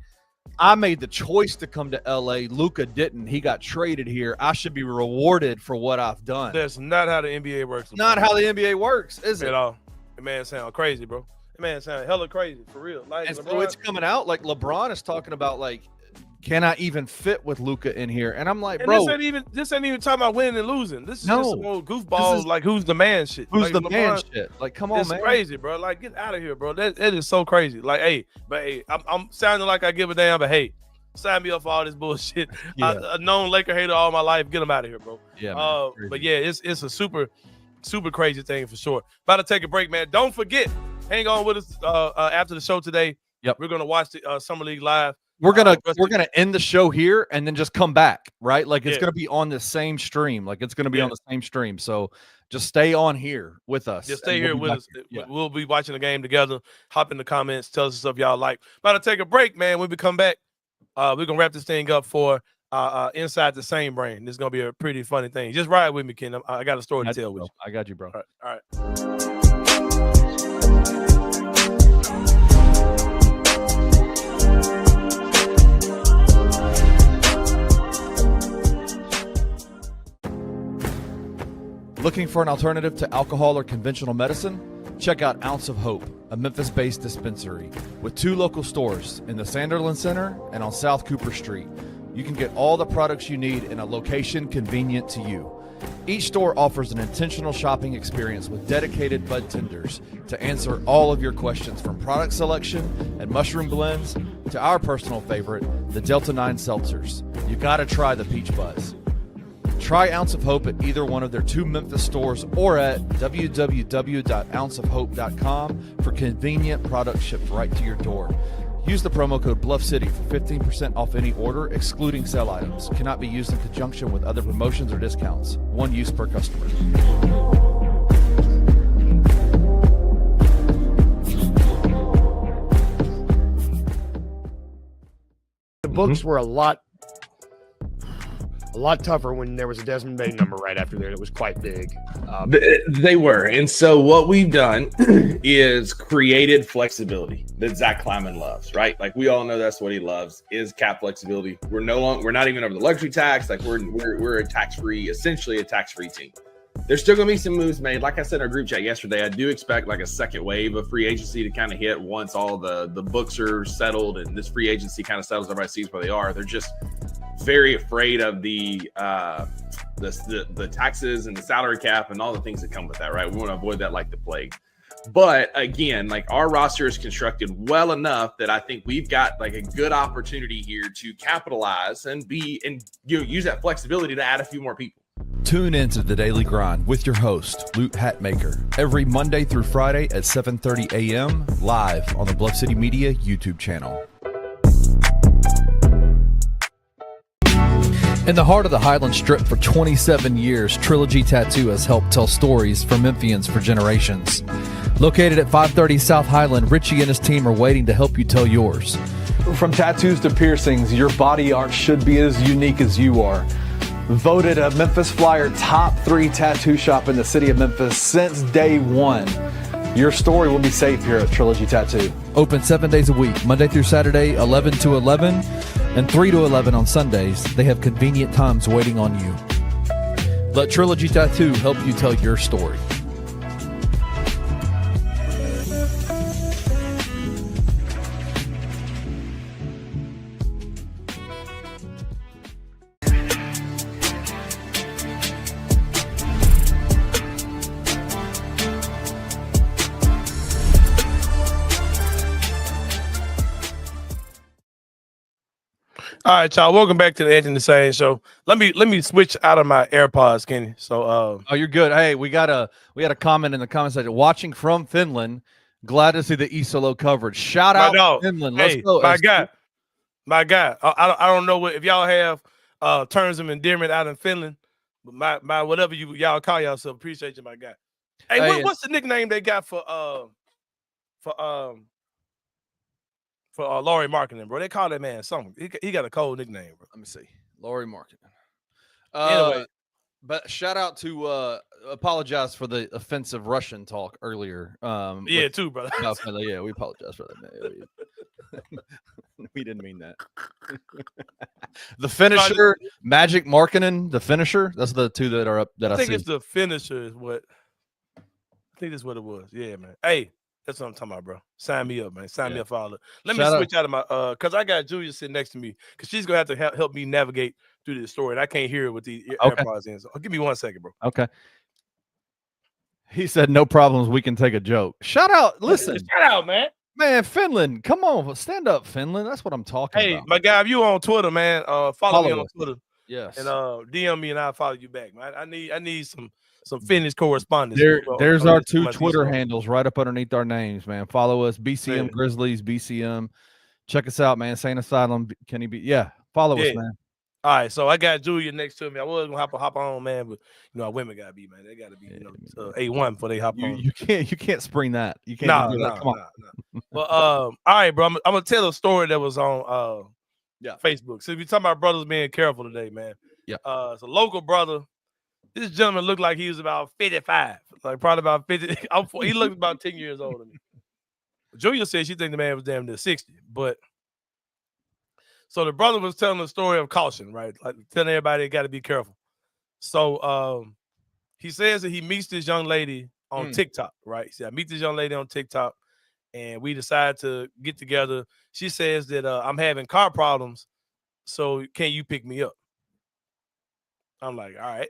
I made the choice to come to LA. Luka didn't. He got traded here. I should be rewarded for what I've done. That's not how the NBA works. Not how the NBA works, is it? At all. The man sound crazy, bro. The man sound hella crazy, for real. Like, And LeBron, so it's coming out like LeBron is talking about, like, can I even fit with Luka in here? And I'm like, and bro, this ain't even talking about winning and losing. This is No. just some old goofballs, like who's the man shit. who's Like, the LeBron, man shit? Like, come on, It's man. crazy, bro. Like, get out of here, bro. That is so crazy. Like, hey, I'm sounding like I give a damn, but hey, sign me up for all this bullshit. Yeah. A known Laker hater all my life. Get him out of here, bro. Yeah, man, But yeah, it's a super crazy thing for sure. About to take a break, man. Don't forget, hang on with us after the show today. Yep. We're gonna watch the Summer League live. We're gonna end the show here and then just come back, right? Like it's Yeah. gonna be on the same stream. Like it's gonna be Yeah. on the same stream. So just stay on here with us. Just stay and here we'll be with back us. here. Yeah. We'll be watching the game together. Hop in the comments. Tell us stuff y'all like. About to take a break, man. When we come back, we're going to wrap this thing up for Inside the Same Brain. This is going to be a pretty funny thing. Just ride with me, Ken. I got a story to tell with you. I got you, bro. All right. Looking for an alternative to alcohol or conventional medicine? Check out Ounce of Hope, a Memphis-based dispensary with 2 local stores in the Sanderland Center and on South Cooper Street. You can get all the products you need in a location convenient to you. Each store offers an intentional shopping experience with dedicated bud tenders to answer all of your questions, from product selection and mushroom blends to our personal favorite, the Delta 9 seltzers. You gotta try the Peach Buzz. Try Ounce of Hope at either one of their 2 Memphis stores or at www.ounceofhope.com for convenient products shipped right to your door. Use the promo code BluffCity for 15% off any order, excluding sale items. Cannot be used in conjunction with other promotions or discounts. One use per customer. The books were a lot tougher when there was a Desmond Bain number right after there. It was quite big. They were. And so what we've done is created flexibility that Zach Kleiman loves, right? Like we all know that's what he loves is cap flexibility. We're not even over the luxury tax. Like we're a tax-free, essentially a tax-free team. There's still going to be some moves made. Like I said in our group chat yesterday, I do expect like a second wave of free agency to kind of hit once all the books are settled and this free agency kind of settles. Everybody sees where they are. They're just very afraid of the taxes and the salary cap and all the things that come with that, right? We want to avoid that like the plague. But again, like our roster is constructed well enough that I think we've got like a good opportunity here to capitalize and use that flexibility to add a few more people. Tune into The Daily Grind with your host, Luke Hatmaker, every Monday through Friday at 7:30 a.m. live on the Bluff City Media YouTube channel. In the heart of the Highland Strip for 27 years, Trilogy Tattoo has helped tell stories for Memphians for generations. Located at 530 South Highland, Richie and his team are waiting to help you tell yours. From tattoos to piercings, your body art should be as unique as you are. Voted a Memphis Flyer top 3 tattoo shop in the city of Memphis since day one. Your story will be safe here at Trilogy Tattoo. Open 7 days a week, Monday through Saturday, 11 to 11, and 3 to 11 on Sundays. They have convenient times waiting on you. Let Trilogy Tattoo help you tell your story. All right, y'all. Welcome back to the Edge and the Sain show. Let me switch out of my AirPods, Kenny. So Oh, you're good. Hey, we had a comment in the comment section. Watching from Finland, Glad to see the ESOLO coverage. Shout My out dog. Finland. Let's Hey, go. my SC. guy. My guy. I don't know if y'all have terms of endearment out in Finland, but my whatever y'all call yourself, appreciate you, my guy. Hey, Hey, what's the nickname they got for Laurie Marketing, bro? They call that man something. He got a cold nickname, bro. Let me see. Laurie Marketing. Anyway. But shout out to apologize for the offensive Russian talk earlier. Yeah, too, brother. Yeah, we apologize for that, man. We didn't mean that. The finisher, Magic Markkinen, the finisher. That's the two that are up that I think see. it's the finisher is what I think that's what it was. Yeah, man. Hey, that's what I'm talking about, bro. Sign me up, man. Sign me up for all that. Let me switch out of my because I got Julia sitting next to me because she's gonna have to help me navigate through this story, and I can't hear it with the AirPods in. So give me 1 second, bro. Okay. He said, "No problems. We can take a joke." Shout out. Listen. Shout out, man. Man, Finland. Come on. Stand up, Finland. That's what I'm talking about. Hey, my guy, if you on Twitter, man, follow me on Twitter. Yes. And DM me and I'll follow you back, man. I need some Finnish correspondence. There's our two Twitter handles right up underneath our names, man. Follow us, BCM Grizzlies, BCM. Check us out, man. Sain Asylum, Kenny B. Yeah, follow us, man. All right, so I got Julia next to me. I was gonna hop on, man, but our women gotta be, man. They gotta be, A1 before they hop on. You can't spring that. You can't do that. Come on. Well, all right, bro. I'm gonna tell a story that was on Facebook. So if you're talking about brothers being careful today, man. Yeah. It's a local brother. This gentleman looked like he was about 55, like probably about 50. He looked about 10 years older than me. Julia said she think the man was damn near 60, but. So the brother was telling a story of caution, right? Like telling everybody they got to be careful. So he says that he meets this young lady on TikTok, right? He said, I meet this young lady on TikTok, and we decide to get together. She says that I'm having car problems, so can you pick me up? I'm like, all right.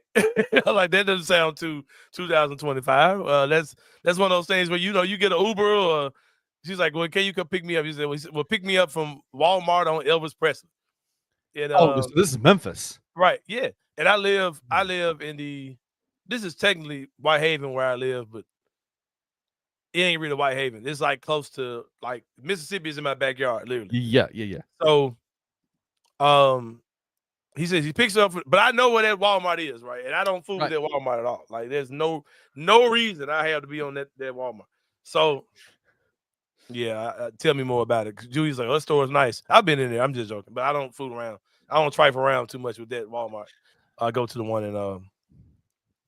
I'm like, that doesn't sound too 2025. That's one of those things where you get an Uber or. She's like, well, can you come pick me up? He said, well, pick me up from Walmart on Elvis Presley. And, so this is Memphis. Right, yeah. And I live in this is technically Whitehaven where I live, but it ain't really Whitehaven. It's like close to, like, Mississippi is in my backyard, literally. Yeah. So, he says he picks up, but I know where that Walmart is, right? And I don't fool with that Walmart at all. Like, there's no reason I have to be on that Walmart. So, yeah, tell me more about it. Because Julie's like, oh, that store is nice. I've been in there. I'm just joking. But I don't fool around. I don't trifle around too much with that Walmart. I go to the one in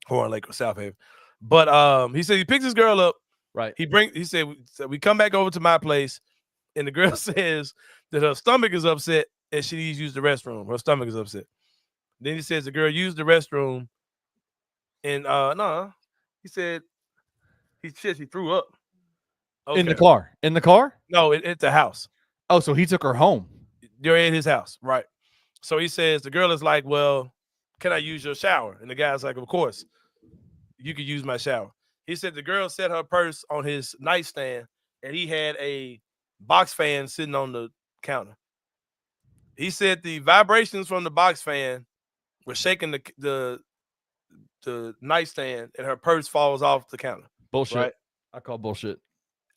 Horn Lake or South Haven. But he said he picks his girl up. Right. He said we come back over to my place, and the girl says that her stomach is upset and she needs to use the restroom. Her stomach is upset. Then he says the girl used the restroom, and he said she threw up. Okay. In the car. In the car? No, at the house. Oh, so he took her home. You're at his house, right? So he says the girl is like, well, can I use your shower? And the guy's like, of course, you can use my shower. He said the girl set her purse on his nightstand, and he had a box fan sitting on the counter. He said the vibrations from the box fan were shaking the nightstand, and her purse falls off the counter. Bullshit. Right? I call bullshit.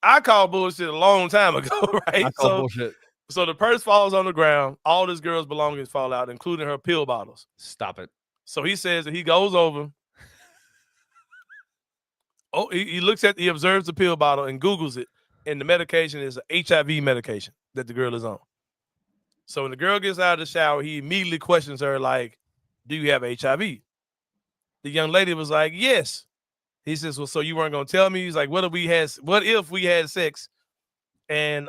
I called bullshit a long time ago, right? I call bullshit. So the purse falls on the ground. All this girl's belongings fall out, including her pill bottles. Stop it. So he says that he goes over. He observes the pill bottle and Googles it. And the medication is an HIV medication that the girl is on. So when the girl gets out of the shower, he immediately questions her like, do you have HIV? The young lady was like, yes. He says, well, so you weren't going to tell me? He's like, what if we had sex and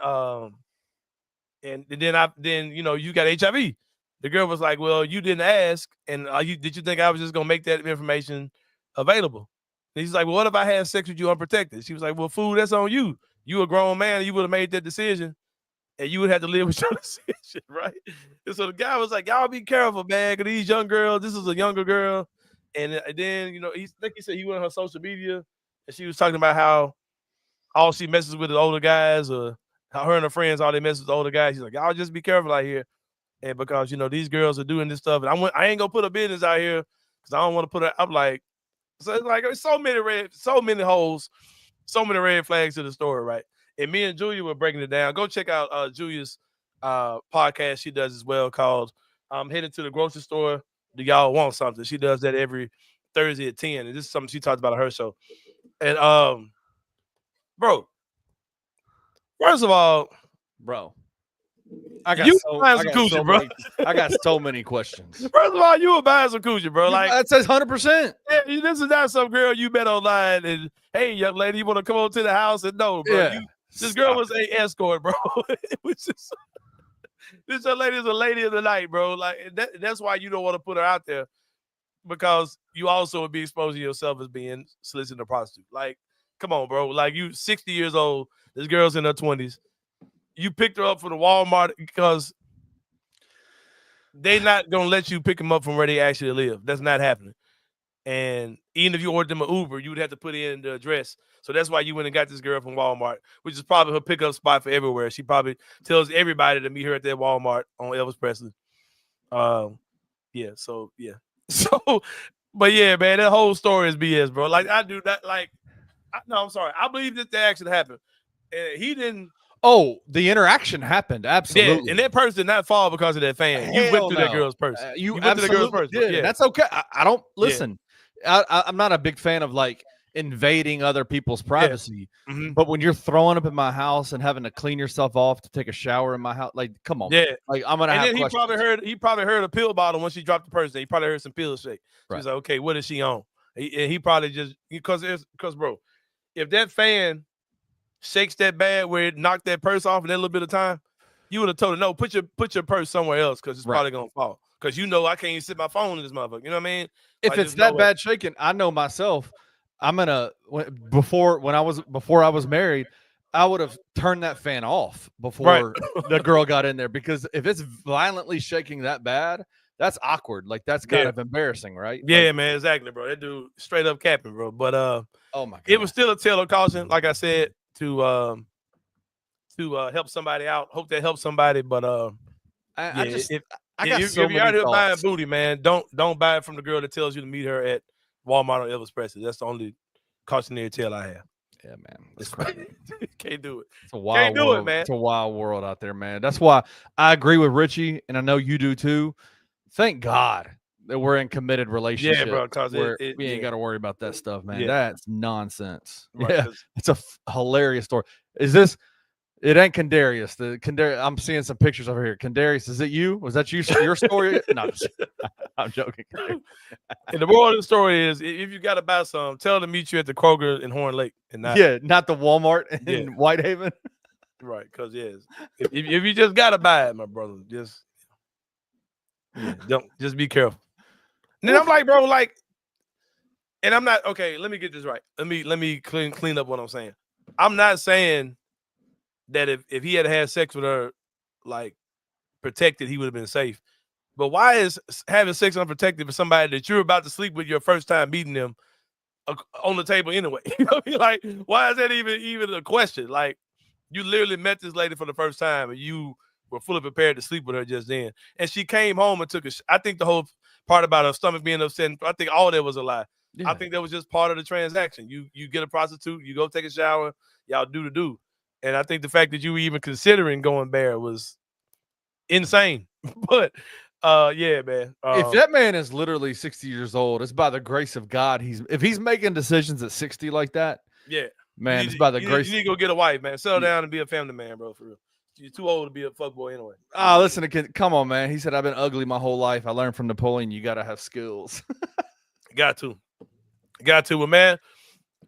then you got HIV? The girl was like, well, you didn't ask. And did you think I was just going to make that information available? And he's like, well, what if I had sex with you unprotected? She was like, well, fool, that's on you. You a grown man. And you would have made that decision and you would have to live with your decision, right? And so the guy was like, y'all be careful, man. Because these young girls, this is a younger girl. And then, he said he went on her social media and she was talking about how all she messes with is older guys or how her and her friends, all they mess with older guys. She's like, y'all just be careful out here. And because, these girls are doing this stuff. And I ain't going to put a business out here because I don't want to put her up like, so it's like, there's so many holes so many red flags to the story, right? And me and Julia were breaking it down. Go check out Julia's podcast she does as well called Headed to the Grocery Store. Do y'all want something? She does that every Thursday at 10. And this is something she talks about on her show. And bro, first of all, bro, I got so many questions. First of all, you were buying some coochie, bro. Like that says 100%. Yeah, this is not some girl you met online and hey, young lady, you want to come over to the house? And no, bro. Yeah. This girl was a escort, bro. It was just this young lady is a lady of the night, bro. Like that's why you don't want to put her out there because you also would be exposing yourself as being soliciting a prostitute. Like, come on, bro. Like you 60 years old. This girl's in her 20s. You picked her up from the Walmart because they're not gonna let you pick them up from where they actually live. That's not happening. And even if you ordered them an Uber, you would have to put in the address. So that's why you went and got this girl from Walmart, which is probably her pickup spot for everywhere. She probably tells everybody to meet her at that Walmart on Elvis Presley. So, but yeah, man, that whole story is BS, bro. Like, I do that. Like, I'm sorry. I believe that actually happened. And he didn't. Oh, the interaction happened. Absolutely. Yeah, and that person did not fall because of that fan. You went through that girl's purse. You went through the girl's purse. Did. Yeah. That's okay. I don't listen. Yeah. I'm not a big fan of like invading other people's privacy. Yeah. Mm-hmm. But when you're throwing up in my house and having to clean yourself off to take a shower in my house, like, come on. Yeah. Like, I'm gonna. And have then he probably heard a pill bottle when she dropped the purse. He probably heard some pills shake. Right. He's like, okay, what is she on? He probably just because bro, if that fan shakes that bad where it knocked that purse off in that little bit of time, you would have told her, no, put your purse somewhere else because it's probably gonna fall. Because I can't even sit my phone in this motherfucker. You know what I mean? If it's that bad shaking, I know myself. I'm gonna before I was married, I would have turned that fan off before the girl got in there because if it's violently shaking that bad, that's awkward. Like that's kind of embarrassing, right? Yeah, like, man, exactly, bro. That dude straight up capping, bro. But oh my God, it was still a tale of caution, like I said, to help somebody out. Hope that helps somebody. But if you're out here buying booty, man, don't buy it from the girl that tells you to meet her at Walmart or Elvis Presley. That's the only cautionary tale I have. Yeah, man. It's crazy. Can't do it. It's a wild world, man. It's a wild world out there, man. That's why I agree with Richie, and I know you do too. Thank God that we're in committed relationship. Yeah, bro, because we ain't got to worry about that stuff, man. Yeah. That's nonsense. Right, yeah, it's a hilarious story. Is this? It ain't Kendarius. I'm seeing some pictures over here. Kendarius, is it you? Was that you? Your story? No, I'm joking. And the moral of the story is, if you got to buy some, tell them to meet you at the Kroger in Horn Lake, and not the Walmart in Whitehaven. Right? Because if you just got to buy it, my brother, just be careful. And then I'm like, bro, and I'm not okay. Let me get this right. Let me clean up what I'm saying. I'm not saying that if he had sex with her, like, protected, he would have been safe. But why is having sex unprotected with somebody that you're about to sleep with your first time meeting them on the table anyway? You know what I mean? Like, why is that even a question? Like, you literally met this lady for the first time and you were fully prepared to sleep with her just then. And she came home and took I think the whole part about her stomach being upset, I think all that was a lie. Yeah. I think that was just part of the transaction. You get a prostitute, you go take a shower, y'all do the do. And I think the fact that you were even considering going bare was insane. But yeah, man. If that man is literally 60 years old, it's by the grace of God. If he's making decisions at 60 like that, yeah, man, it's by the grace. You need to go get a wife, man. Settle down and be a family man, bro. For real. You're too old to be a fuckboy anyway. Oh, listen, come on, man. He said, I've been ugly my whole life. I learned from Napoleon, you got to have skills. Got to. Well, man,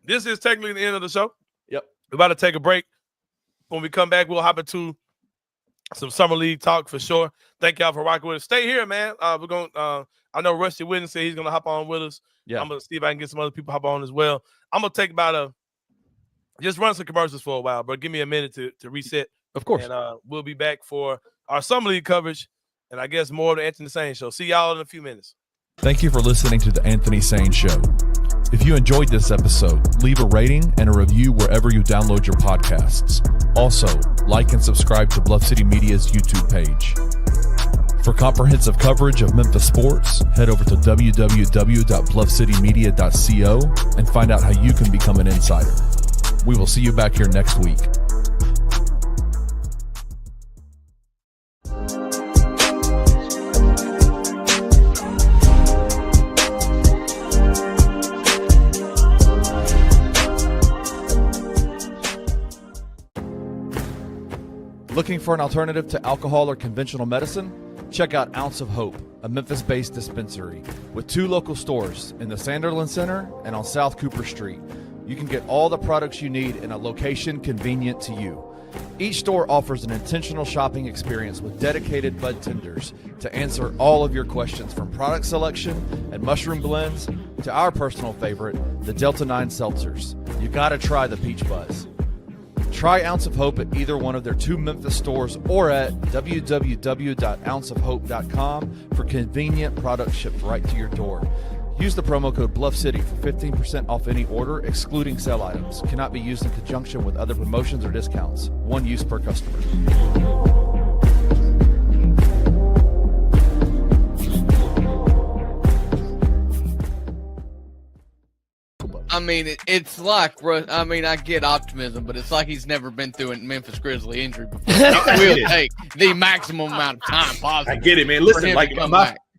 this is technically the end of the show. Yep. We're about to take a break. When we come back, we'll hop into some summer league talk for sure. Thank y'all for rocking with us. Stay here, man. We're going I know Rusty Whitten said he's gonna hop on with us. Yeah. I'm gonna see if I can get some other people hop on as well. I'm gonna take just run some commercials for a while, but give me a minute to reset. Of course. And we'll be back for our summer league coverage and I guess more of the Anthony Sain Show. See y'all in a few minutes. Thank you for listening to the Anthony Sain Show. If you enjoyed this episode, leave a rating and a review wherever you download your podcasts. Also, like and subscribe to Bluff City Media's YouTube page. For comprehensive coverage of Memphis sports, head over to www.bluffcitymedia.co and find out how you can become an insider. We will see you back here next week. Looking for an alternative to alcohol or conventional medicine? Check out Ounce of Hope, a Memphis-based dispensary with 2 local stores in the Sanderlin Center and on South Cooper Street. You can get all the products you need in a location convenient to you. Each store offers an intentional shopping experience with dedicated bud tenders to answer all of your questions, from product selection and mushroom blends to our personal favorite, the Delta 9 seltzers. You gotta try the Peach Buzz. Try Ounce of Hope at either one of their 2 Memphis stores or at www.ounceofhope.com for convenient products shipped right to your door. Use the promo code BluffCity for 15% off any order, excluding sale items. Cannot be used in conjunction with other promotions or discounts. One use per customer. I mean, it's like, I mean, I get optimism, but it's like he's never been through a Memphis Grizzly injury before. It will take the maximum amount of time possible. I get it, man. Listen, like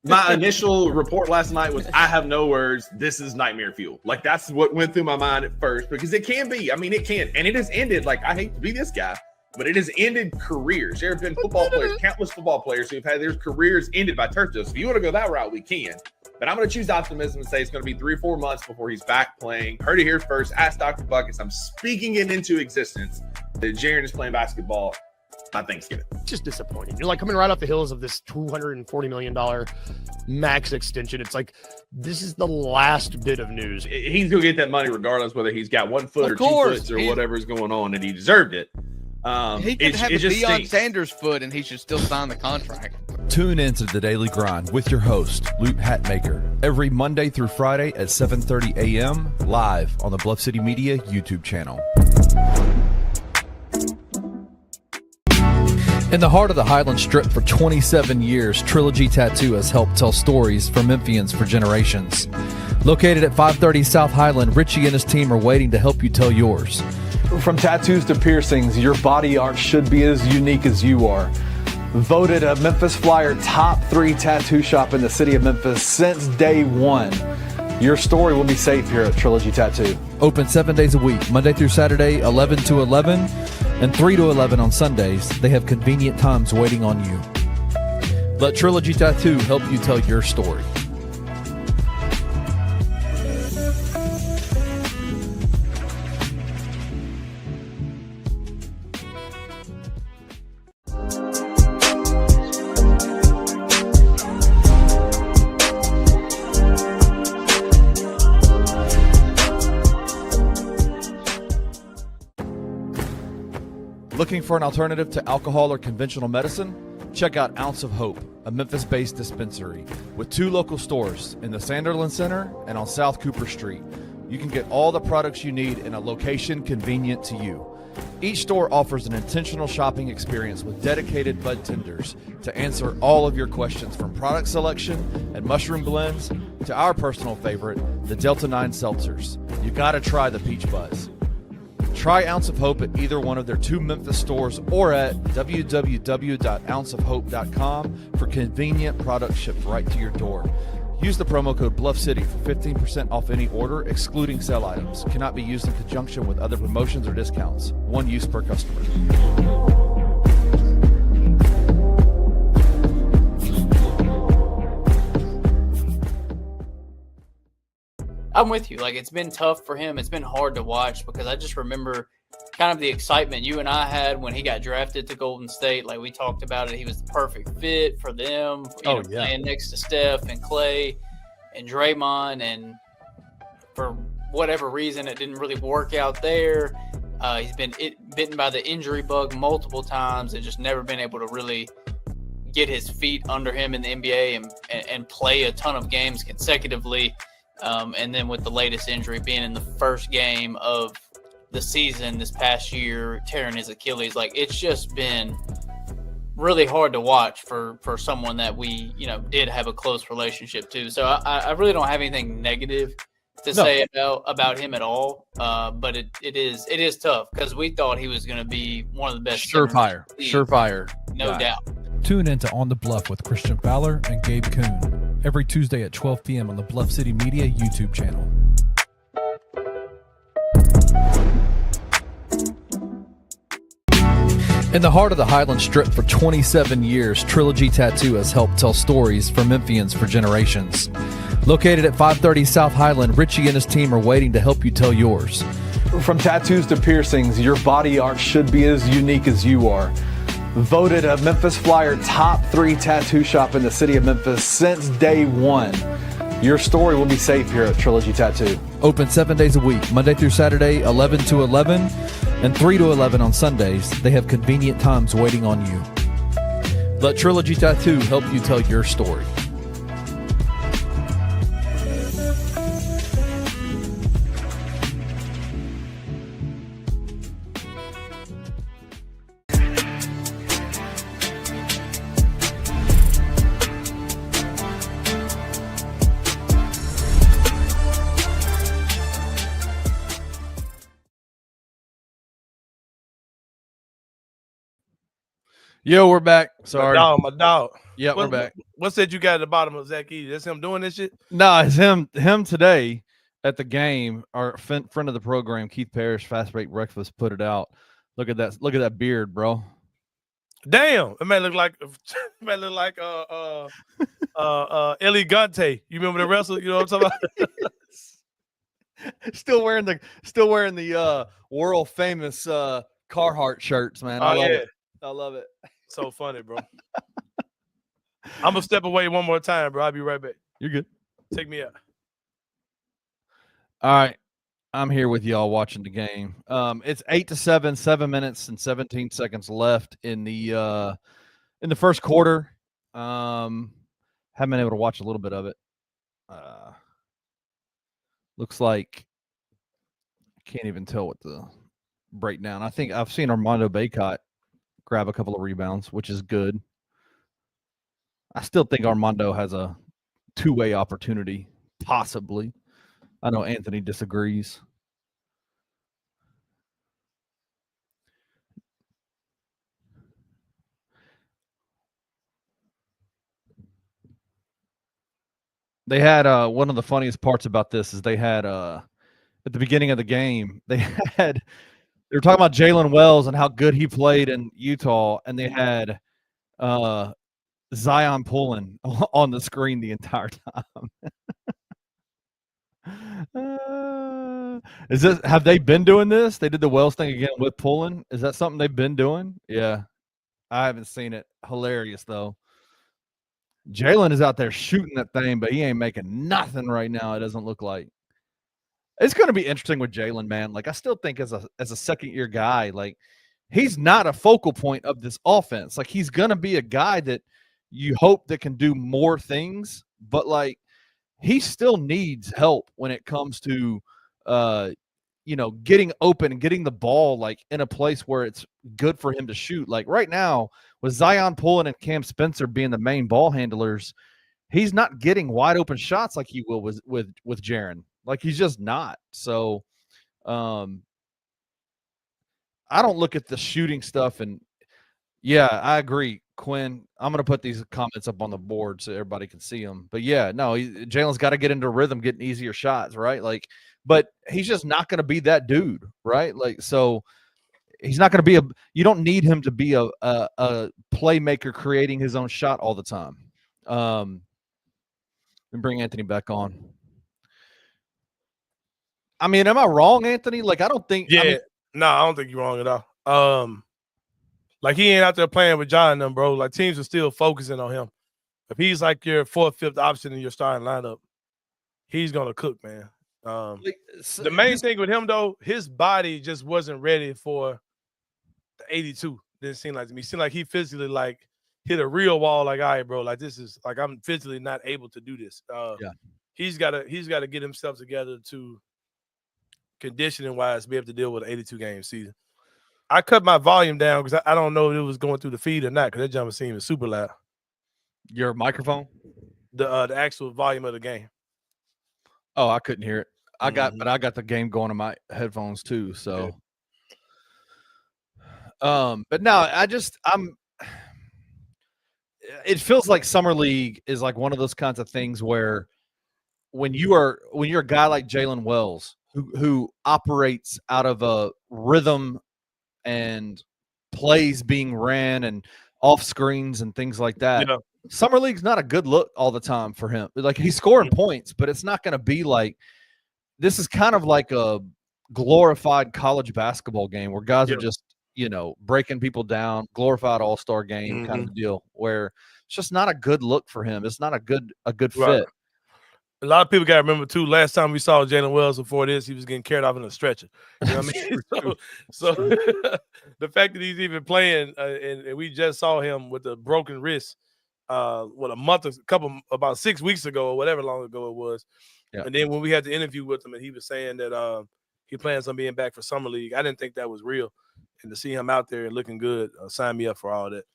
my initial report last night was, I have no words. This is nightmare fuel. Like, that's what went through my mind at first, because it can be. I mean, it can. And it has ended, like, I hate to be this guy, but it has ended careers. There have been football players, countless football players who have had their careers ended by turf toe. So if you want to go that route, we can. But I'm going to choose optimism and say it's going to be 3 or 4 months before he's back playing. Heard it here first. Ask Dr. Buckets. I'm speaking it into existence that Jaren is playing basketball on Thanksgiving. It's just disappointing. You're like coming right off the heels of this $240 million max extension. It's like, this is the last bit of news. He's going to get that money regardless whether he's got 1 foot or 2 foot or whatever is going on, and he deserved it. He could have a Deion Sanders foot, and he should still sign the contract. Tune in to The Daily Grind with your host, Luke Hatmaker, every Monday through Friday at 7:30 a.m. live on the Bluff City Media YouTube channel. In the heart of the Highland Strip for 27 years, Trilogy Tattoo has helped tell stories for Memphians for generations. Located at 530 South Highland, Richie and his team are waiting to help you tell yours. From tattoos to piercings, your body art should be as unique as you are. Voted a Memphis Flyer top 3 tattoo shop in the city of Memphis since day one. Your story will be safe here at Trilogy Tattoo. Open 7 days a week, Monday through Saturday, 11 to 11, and 3 to 11 on Sundays. They have convenient times waiting on you. Let Trilogy Tattoo help you tell your story. Looking for an alternative to alcohol or conventional medicine? Check out Ounce of Hope, a Memphis-based dispensary with 2 local stores in the Sanderlin Center and on South Cooper Street. You can get all the products you need in a location convenient to you. Each store offers an intentional shopping experience with dedicated bud tenders to answer all of your questions, from product selection and mushroom blends to our personal favorite, the Delta 9 seltzers. You gotta try the Peach Buzz. Try Ounce of Hope at either one of their 2 Memphis stores or at www.ounceofhope.com for convenient products shipped right to your door. Use the promo code BluffCity for 15% off any order, excluding sale items. Cannot be used in conjunction with other promotions or discounts. One use per customer. I'm with you. Like, it's been tough for him. It's been hard to watch because I just remember kind of the excitement you and I had when he got drafted to Golden State. Like, we talked about it. He was the perfect fit for them. Playing next to Steph and Clay and Draymond. And for whatever reason, it didn't really work out there. He's been bitten by the injury bug multiple times and just never been able to really get his feet under him in the NBA and play a ton of games consecutively. And then with the latest injury being in the first game of the season this past year, tearing his Achilles, like, it's just been really hard to watch for someone that we, did have a close relationship to. So I really don't have anything negative to say about him at all. But it is tough because we thought he was going to be one of the best. Surefire. No doubt. Tune in to On the Bluff with Christian Fowler and Gabe Kuhn every Tuesday at 12 p.m. on the Bluff City Media YouTube channel. In the heart of the Highland Strip for 27 years, Trilogy Tattoo has helped tell stories for Memphians for generations. Located at 530 South Highland, Richie and his team are waiting to help you tell yours. From tattoos to piercings, your body art should be as unique as you are. Voted a Memphis Flyer top 3 tattoo shop in the city of Memphis since day one. Your story will be safe here at Trilogy Tattoo. Open 7 days a week, Monday through Saturday, 11 to 11, and 3 to 11 on Sundays. They have convenient times waiting on you. Let Trilogy Tattoo help you tell your story. Yo, we're back. Sorry. My dog. Yeah, we're back. What said you got at the bottom of Zach Edey? That's him doing this shit? No, it's him today at the game. Our friend of the program, Keith Parrish, Fast Break Breakfast, put it out. Look at that beard, bro. Damn, it may look like Elegante. You remember the wrestler? You know what I'm talking about? Still wearing the world famous Carhartt shirts, man. I love it. So funny, bro. I'm gonna step away one more time, bro. I'll be right back. You're good. Take me out. All right. I'm here with y'all watching the game. It's 8-7, 7 minutes and 17 seconds left in the first quarter. Haven't been able to watch a little bit of it. Looks like I can't even tell what the breakdown. I think I've seen Armando Bacot grab a couple of rebounds, which is good. I still think Armando has a two-way opportunity, possibly. I know Anthony disagrees. They had one of the funniest parts about this is they had at the beginning of the game, they were talking about Jalen Wells and how good he played in Utah, and they had Zion Pullen on the screen the entire time. Have they been doing this? They did the Wells thing again with Pullen. Is that something they've been doing? Yeah. I haven't seen it. Hilarious, though. Jalen is out there shooting that thing, but he ain't making nothing right now, it doesn't look like. It's going to be interesting with Jalen, man. Like, I still think as a second-year guy, like, he's not a focal point of this offense. Like, he's going to be a guy that you hope that can do more things, but, like, he still needs help when it comes to, getting open and getting the ball, like, in a place where it's good for him to shoot. Like, right now, with Zion Pullen and Cam Spencer being the main ball handlers, he's not getting wide-open shots like he will with Jaren. Like, he's just not. So, I don't look at the shooting stuff. And, yeah, I agree, Quinn. I'm going to put these comments up on the board so everybody can see them. But, yeah, no, Jalen's got to get into a rhythm, getting easier shots, right? Like, but he's just not going to be that dude, right? Like, so he's not going to be you don't need him to be a playmaker creating his own shot all the time. And bring Anthony back on. I mean, am I wrong, Anthony? Like, I don't think. Yeah, I don't think you're wrong at all. Like, he ain't out there playing with John and them, bro. Like, teams are still focusing on him. If he's like your fourth, fifth option in your starting lineup, he's gonna cook, man. The main thing with him, though, his body just wasn't ready for the 82. Didn't seem like to me. It seemed like he physically like hit a real wall. Like, all right, bro, like this is like I'm physically not able to do this. He's gotta get himself together to conditioning wise be able to deal with an 82 game season. I cut my volume down because I don't know if it was going through the feed or not because that jumper seemed super loud. Your microphone? The actual volume of the game. Oh, I couldn't hear it. I got the game going on my headphones too. So, but no, it feels like summer league is like one of those kinds of things where when you're a guy like Jalen Wells who operates out of a rhythm and plays being ran and off screens and things like that. Summer league's not a good look all the time for him. Like he's scoring points, but it's not going to be like this is kind of like a glorified college basketball game where guys are just, breaking people down, glorified all-star game kind of deal where it's just not a good look for him. It's not a good fit. A lot of people got to remember too. Last time we saw Jalen Wells before this, he was getting carried off in a stretcher. You know what I mean? So the fact that he's even playing, and we just saw him with a broken wrist, about 6 weeks ago or whatever long ago it was. Yeah. And then when we had the interview with him, and he was saying that he plans on being back for summer league. I didn't think that was real, and to see him out there looking good, sign me up for all that.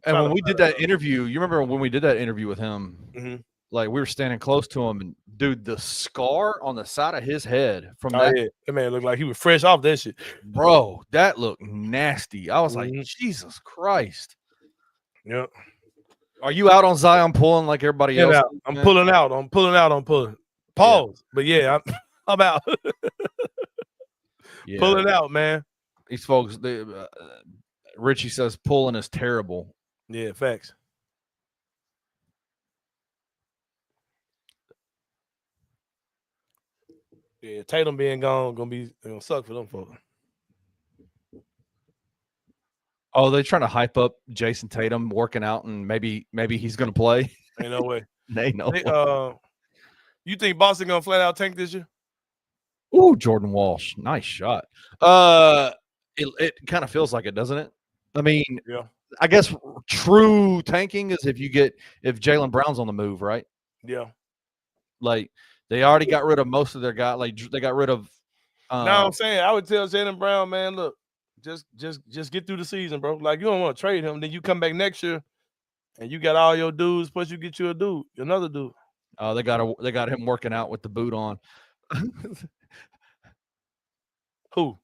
And when we did that interview, you remember when we did that interview with him? Like we were standing close to him, and dude, the scar on the side of his head from that man looked like he was fresh off that shit, bro. That looked nasty. I was like, Jesus Christ. Yeah. Are you out on Zion pulling like everybody else? I'm pulling out. I'm pulling. Pause. But I'm out. Pulling out, man. These folks, Richie says pulling is terrible. Yeah, facts. Yeah, Tatum being gone gonna suck for them folks. Oh, they're trying to hype up Jason Tatum working out, and maybe he's gonna play. Ain't no way. way. You think Boston gonna flat out tank this year? Ooh, Jordan Walsh, nice shot. It kind of feels like it, doesn't it? I mean, I guess true tanking is if Jaylen Brown's on the move, right? Yeah. Like they already got rid of most of their guys. Like they got rid of. No, I'm saying I would tell Jaylen Brown, man, look, just get through the season, bro. Like you don't want to trade him, then you come back next year, and you got all your dudes. Plus you get you another dude. Oh, they got him working out with the boot on. Who?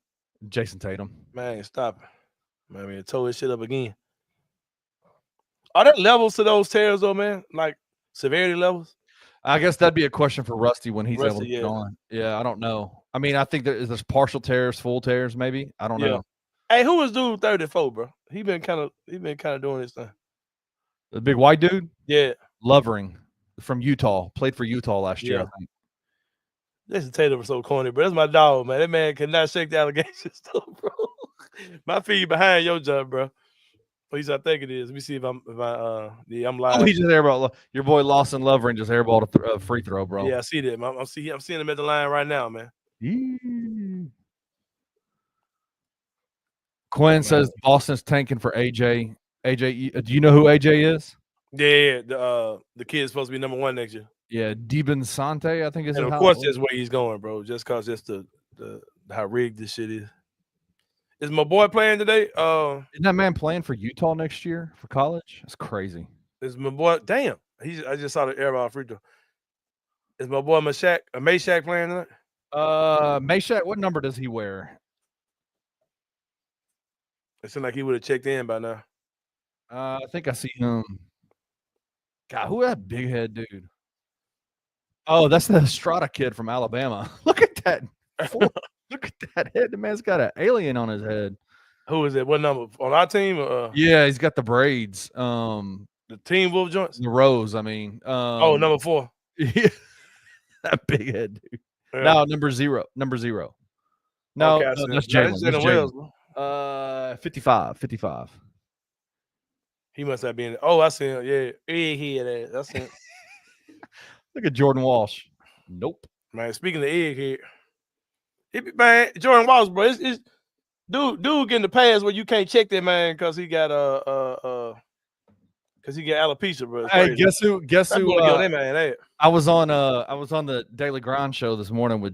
Jason Tatum. Man, stop it. Man, tore his shit up again. Are there levels to those tears, though, man? Like severity levels? I guess that'd be a question for Rusty when he's able to get on. Yeah, I don't know. I mean, I think there's partial tears, full tears, maybe. I don't know. Hey, who was dude 34, bro? He been kind of doing his thing. The big white dude? Yeah. Lovering from Utah. Played for Utah last year, I think. Jason Tatum was so corny, bro. That's my dog, man. That man could not shake the allegations, though, bro. My feet behind your job, bro. At least I think it is. Let me see if I'm live. Oh, he just airball. Your boy Lawson Lovering just airballed a free throw, bro. Yeah, I see that. I'm seeing him at the line right now, man. Quinn says Boston's tanking for AJ. AJ, do you know who AJ is? Yeah, the kid's supposed to be number 1 next year. Yeah, Deben Sante, I think is. And of course, that's where he's going, bro. Just because it's the how rigged this shit is. Is my boy playing today? Isn't that man playing for Utah next year for college? That's crazy. Is my boy? Damn, I just saw the airball free throw. Is my boy Meshack playing tonight? Meshack, what number does he wear? It seemed like he would have checked in by now. I think I see him. God, who that big head dude? Oh, that's the Estrada kid from Alabama. Look at that. Look at that head. The man's got an alien on his head. Who is it? What number? On our team? Yeah, he's got the braids. The Team Wolf joints? The Rose, I mean. Number 4. Yeah. That big head, dude. Yeah. No, number zero. No, okay, that's Jalen. 55. He must have been. Oh, I see him. Yeah. Egghead ass. That's him. Look at Jordan Walsh. Nope. Man, speaking of egghead, man, Jordan Walsh, bro, it's dude getting the pass where you can't check that man because he got alopecia, bro. Hey, guess who? That man, I was on the Daily Grind show this morning with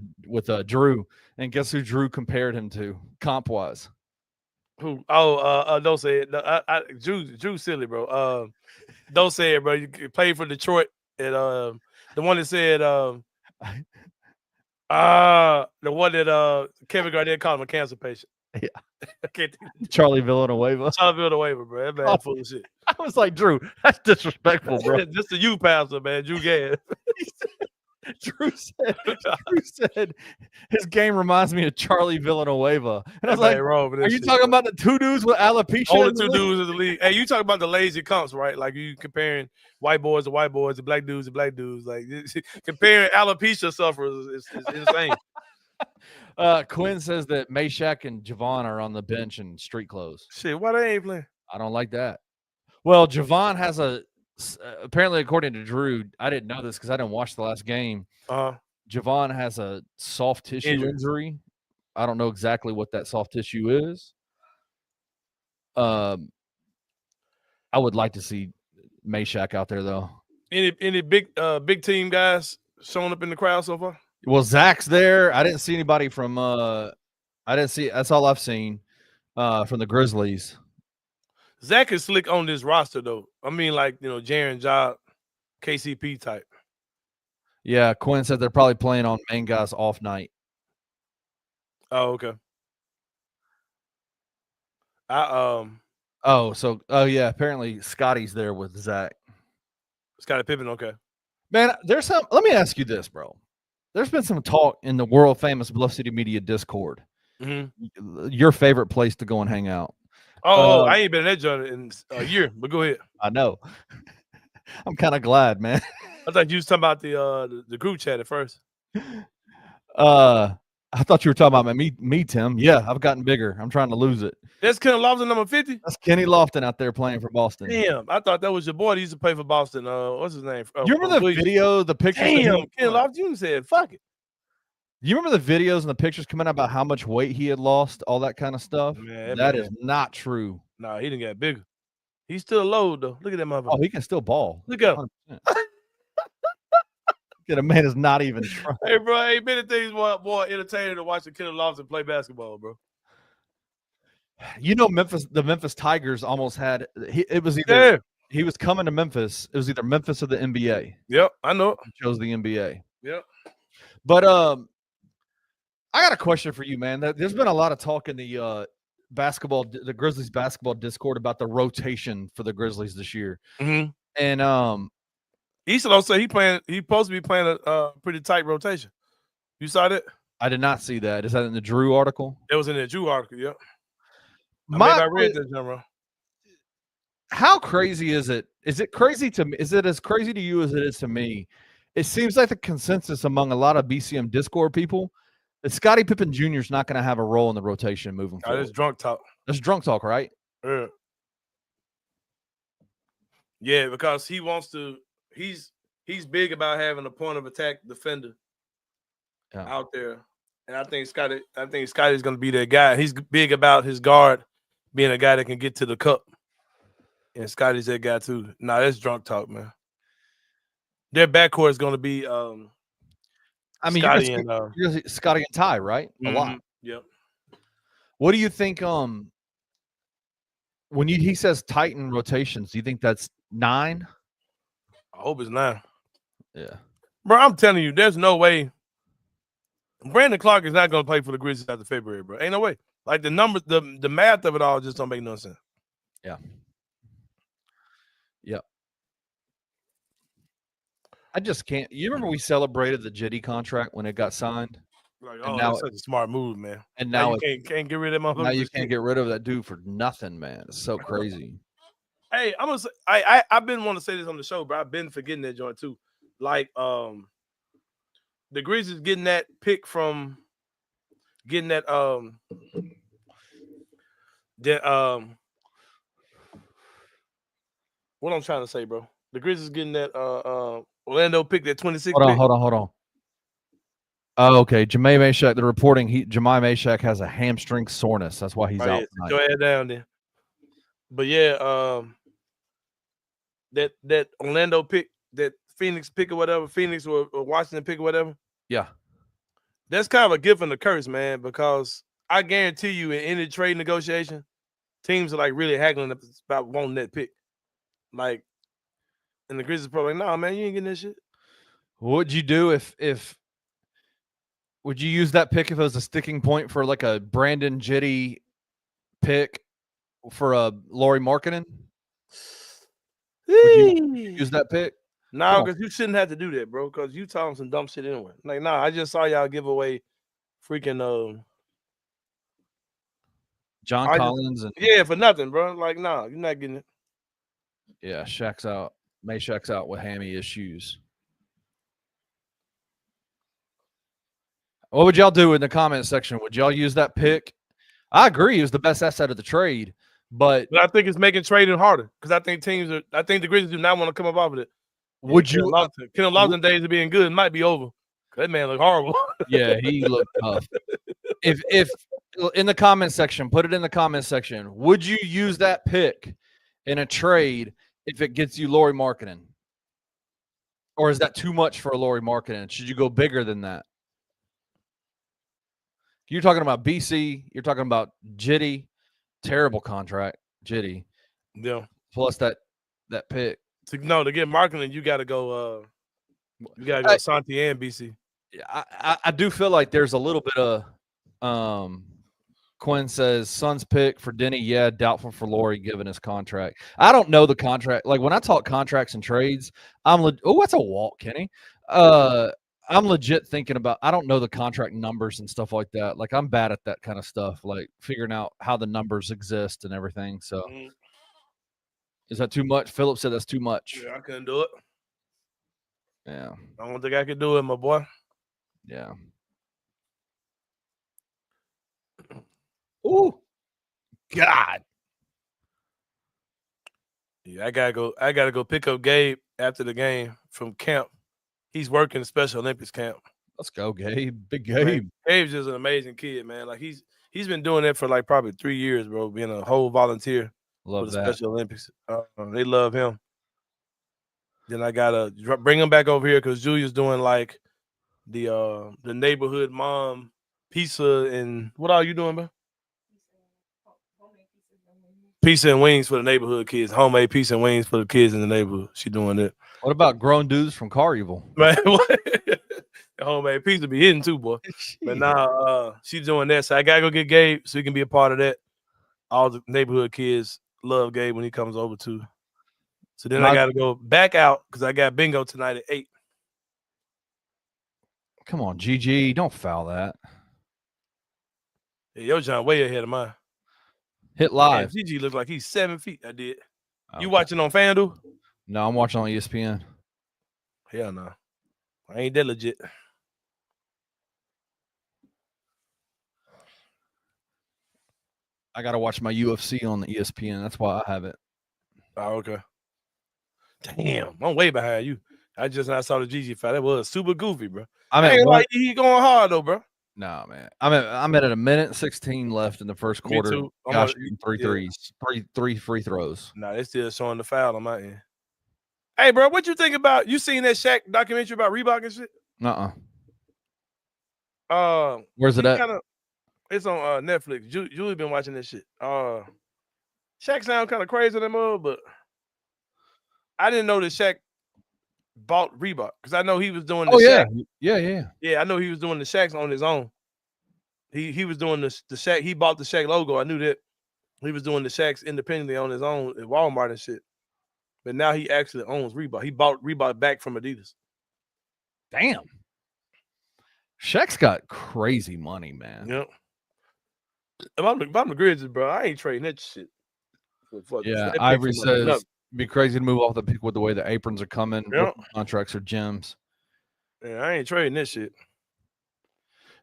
Drew, and guess who Drew compared him to comp wise? Who? Oh, don't say it. Drew silly, bro. Don't say it, bro. You played for Detroit, and the one that said, The one that Kevin Garnett called him a cancer patient. Yeah. I can't think Charlie Villanueva. Charlie Villanueva, bro. That man full of shit. I was like, Drew, that's disrespectful, bro. Just the youth pastor, man. Drew Gad. Drew said his game reminds me of Charlie Villanueva. And I was like, are you talking about the two dudes with alopecia? Only two dudes in the league. Hey, you talking about the lazy comps, right? Like you comparing white boys to white boys and black dudes to black dudes. Like comparing alopecia sufferers is insane. Quinn says that Meshack and Javon are on the bench in street clothes. Shit, why they ain't playing? I don't like that. Well, Javon has apparently, according to Drew, I didn't know this because I didn't watch the last game. Javon has a soft tissue injury. I don't know exactly what that soft tissue is. I would like to see Meshack out there, though. Any big team guys showing up in the crowd so far? Well, Zach's there. I didn't see anybody from that's all I've seen from the Grizzlies. Zach is slick on this roster, though. I mean, like, Jaren Job, KCP type. Yeah, Quinn said they're probably playing on main guy's off night. Oh, okay. Yeah, apparently Scotty's there with Zach. Scottie Pippen, okay. Man, let me ask you this, bro. There's been some talk in the world famous Bluff City Media Discord. Mm-hmm. Your favorite place to go and hang out. I ain't been in that joint in a year, but go ahead. I know. I'm kind of glad, man. I thought you was talking about the group chat at first. I thought you were talking about me, Tim. Yeah, I've gotten bigger. I'm trying to lose it. That's Kenny Lofton, number 50? That's Kenny Lofton out there playing for Boston. Damn, I thought that was your boy. He used to play for Boston. What's his name? You remember the video, the pictures? Damn, Kenny Lofton, you said, fuck it. You remember the videos and the pictures coming out about how much weight he had lost, all that kind of stuff? Man, that is not true. Nah, he didn't get bigger. He's still low, though. Look at that motherfucker. Oh, he can still ball. Look up. Look at a man is not even trying. Hey, bro, ain't many things more entertaining than watching Kenny Lofton play basketball, bro. You know, the Memphis Tigers almost had he was coming to Memphis. It was either Memphis or the NBA. Yep, I know. He chose the NBA. Yep. But I got a question for you, man. There's been a lot of talk in the the Grizzlies basketball Discord about the rotation for the Grizzlies this year. Mm-hmm. And Easton also he supposed to be playing a pretty tight rotation. You saw that? I did not see that. Is that in the Drew article? It was in the Drew article, yep. I read that, General. How crazy is it? Is it crazy to me? Is it as crazy to you as it is to me? It seems like the consensus among a lot of BCM Discord people that Scottie Pippen Jr. is not going to have a role in the rotation moving forward. That's drunk talk. That's drunk talk, right? Yeah. Yeah, because he wants to. He's big about having a point of attack defender out there, and I think Scotty's going to be that guy. He's big about his guard being a guy that can get to the cup, and Scotty's that guy too. Nah, that's drunk talk, man. Their backcourt is going to be. I mean, you're Scotty and Ty, right? A lot. Yep. What do you think? When he says Titan rotations, do you think that's 9? I hope it's 9. Yeah, bro. I'm telling you, there's no way. Brandon Clark is not going to play for the Grizzlies after February, bro. Ain't no way. Like the numbers, the math of it all just don't make no sense. Yeah. Yep. I just can't. You remember we celebrated the Jitty contract when it got signed? Like, that's such a smart move, man. And now you can't get rid of that motherfucker. Now you can't get rid of that dude for nothing, man. It's so crazy. Hey, I'm gonna say, I've been wanting to say this on the show, but I've been forgetting that joint too. Like, the Grizzlies getting that pick from getting that what I'm trying to say, bro. The Grizzlies getting that Orlando pick, that 26. Hold on. Oh, okay. Jemai Meshack, the reporting, Jemai Meshack has a hamstring soreness. That's why he's out. Go ahead down there. But yeah, that Orlando pick, that Phoenix pick or whatever, Phoenix or Washington pick or whatever. Yeah. That's kind of a gift and a curse, man, because I guarantee you in any trade negotiation, teams are like really haggling about wanting that pick. Like, and the Grizzlies probably like, nah, man, you ain't getting that shit. What would you do if Would you use that pick if it was a sticking point for like a Brandon Jitty pick for a Lauri Markkanen? Would you use that pick? No, because you shouldn't have to do that, bro. Because you talking some dumb shit anyway. Like, nah, I just saw y'all give away freaking John Collins yeah, for nothing, bro. Like, nah, you're not getting it. Yeah, Shaq's out. Shaq's out with hammy issues. What would y'all do in the comment section? Would y'all use that pick? I agree, it was the best asset of the trade, but I think it's making trading harder because I think the Grizzlies do not want to come up off of it. Would you? Kenneth Lofton days of being good might be over. That man look horrible. Yeah, he looked tough. If in the comment section, put it in the comment section. Would you use that pick in a trade if it gets you Lauri Markkanen? Or is that too much for a Lauri Markkanen? Should you go bigger than that? You're talking about BC. You're talking about Jitty. Terrible contract, Jitty. Yeah. Plus that pick. To get Markkanen, you got to go. You got to go Santi and BC. I do feel like there's a little bit of Quinn says Suns pick for Denny. Yeah, doubtful for Lauri given his contract. I don't know the contract. Like when I talk contracts and trades, that's a walk, Kenny. I'm legit thinking about. I don't know the contract numbers and stuff like that. Like I'm bad at that kind of stuff, like figuring out how the numbers exist and everything. So, is that too much? Philip said that's too much. Yeah, I couldn't do it. Yeah, I don't think I could do it, my boy. Yeah. Ooh, God. Yeah, I gotta go pick up Gabe after the game from camp. He's working the Special Olympics camp. Let's go, Gabe. Big Gabe. Man, Gabe's just an amazing kid, man. Like he's been doing that for like probably 3 years, bro. Being a whole volunteer for the Special Olympics. They love him. Then I gotta bring him back over here because Julia's doing like the neighborhood mom pizza and what are you doing, bro? Pizza and wings for the neighborhood kids. Homemade pizza and wings for the kids in the neighborhood. She doing it. What about grown dudes from Car Evil? Man, homemade pizza be hitting too, boy. But now she's doing that. So I gotta go get Gabe so he can be a part of that. All the neighborhood kids love Gabe when he comes over too. So then I gotta go back out because I got bingo tonight at 8. Come on, GG. Don't foul that. Yeah, your John way ahead of mine. Hit live. Man, GG looks like he's 7 feet. I did. Okay. You watching on FanDuel? No, I'm watching on ESPN. Hell no. I ain't that legit. I got to watch my UFC on the ESPN. That's why I have it. Oh, okay. Damn, I'm way behind you. I saw the GG fight. That was super goofy, bro. Like he going hard though, bro. No, man. I'm at a minute 16 left in the first quarter. Me too. Gosh, three free throws. Nah, they still showing the foul on my end. Hey, bro, what you think about? You seen that Shaq documentary about Reebok and shit? Where's it at? It's on Netflix. Julie been watching this shit. Shaq sound kind of crazy in that mode, but I didn't know that Shaq bought Reebok because I know he was doing the Shaq. Yeah. I know he was doing the Shaqs on his own. He was doing the Shaq. He bought the Shaq logo. I knew that he was doing the Shaqs independently on his own at Walmart and shit. But now he actually owns Reebok. He bought Reebok back from Adidas. Damn. Shaq's got crazy money, man. Yep. If I'm the Grizzlies, bro, I ain't trading that shit. Yeah, Ivory says it'd be crazy to move off the pick with the way the aprons are coming. Yep. Contracts are gems. Yeah, I ain't trading this shit.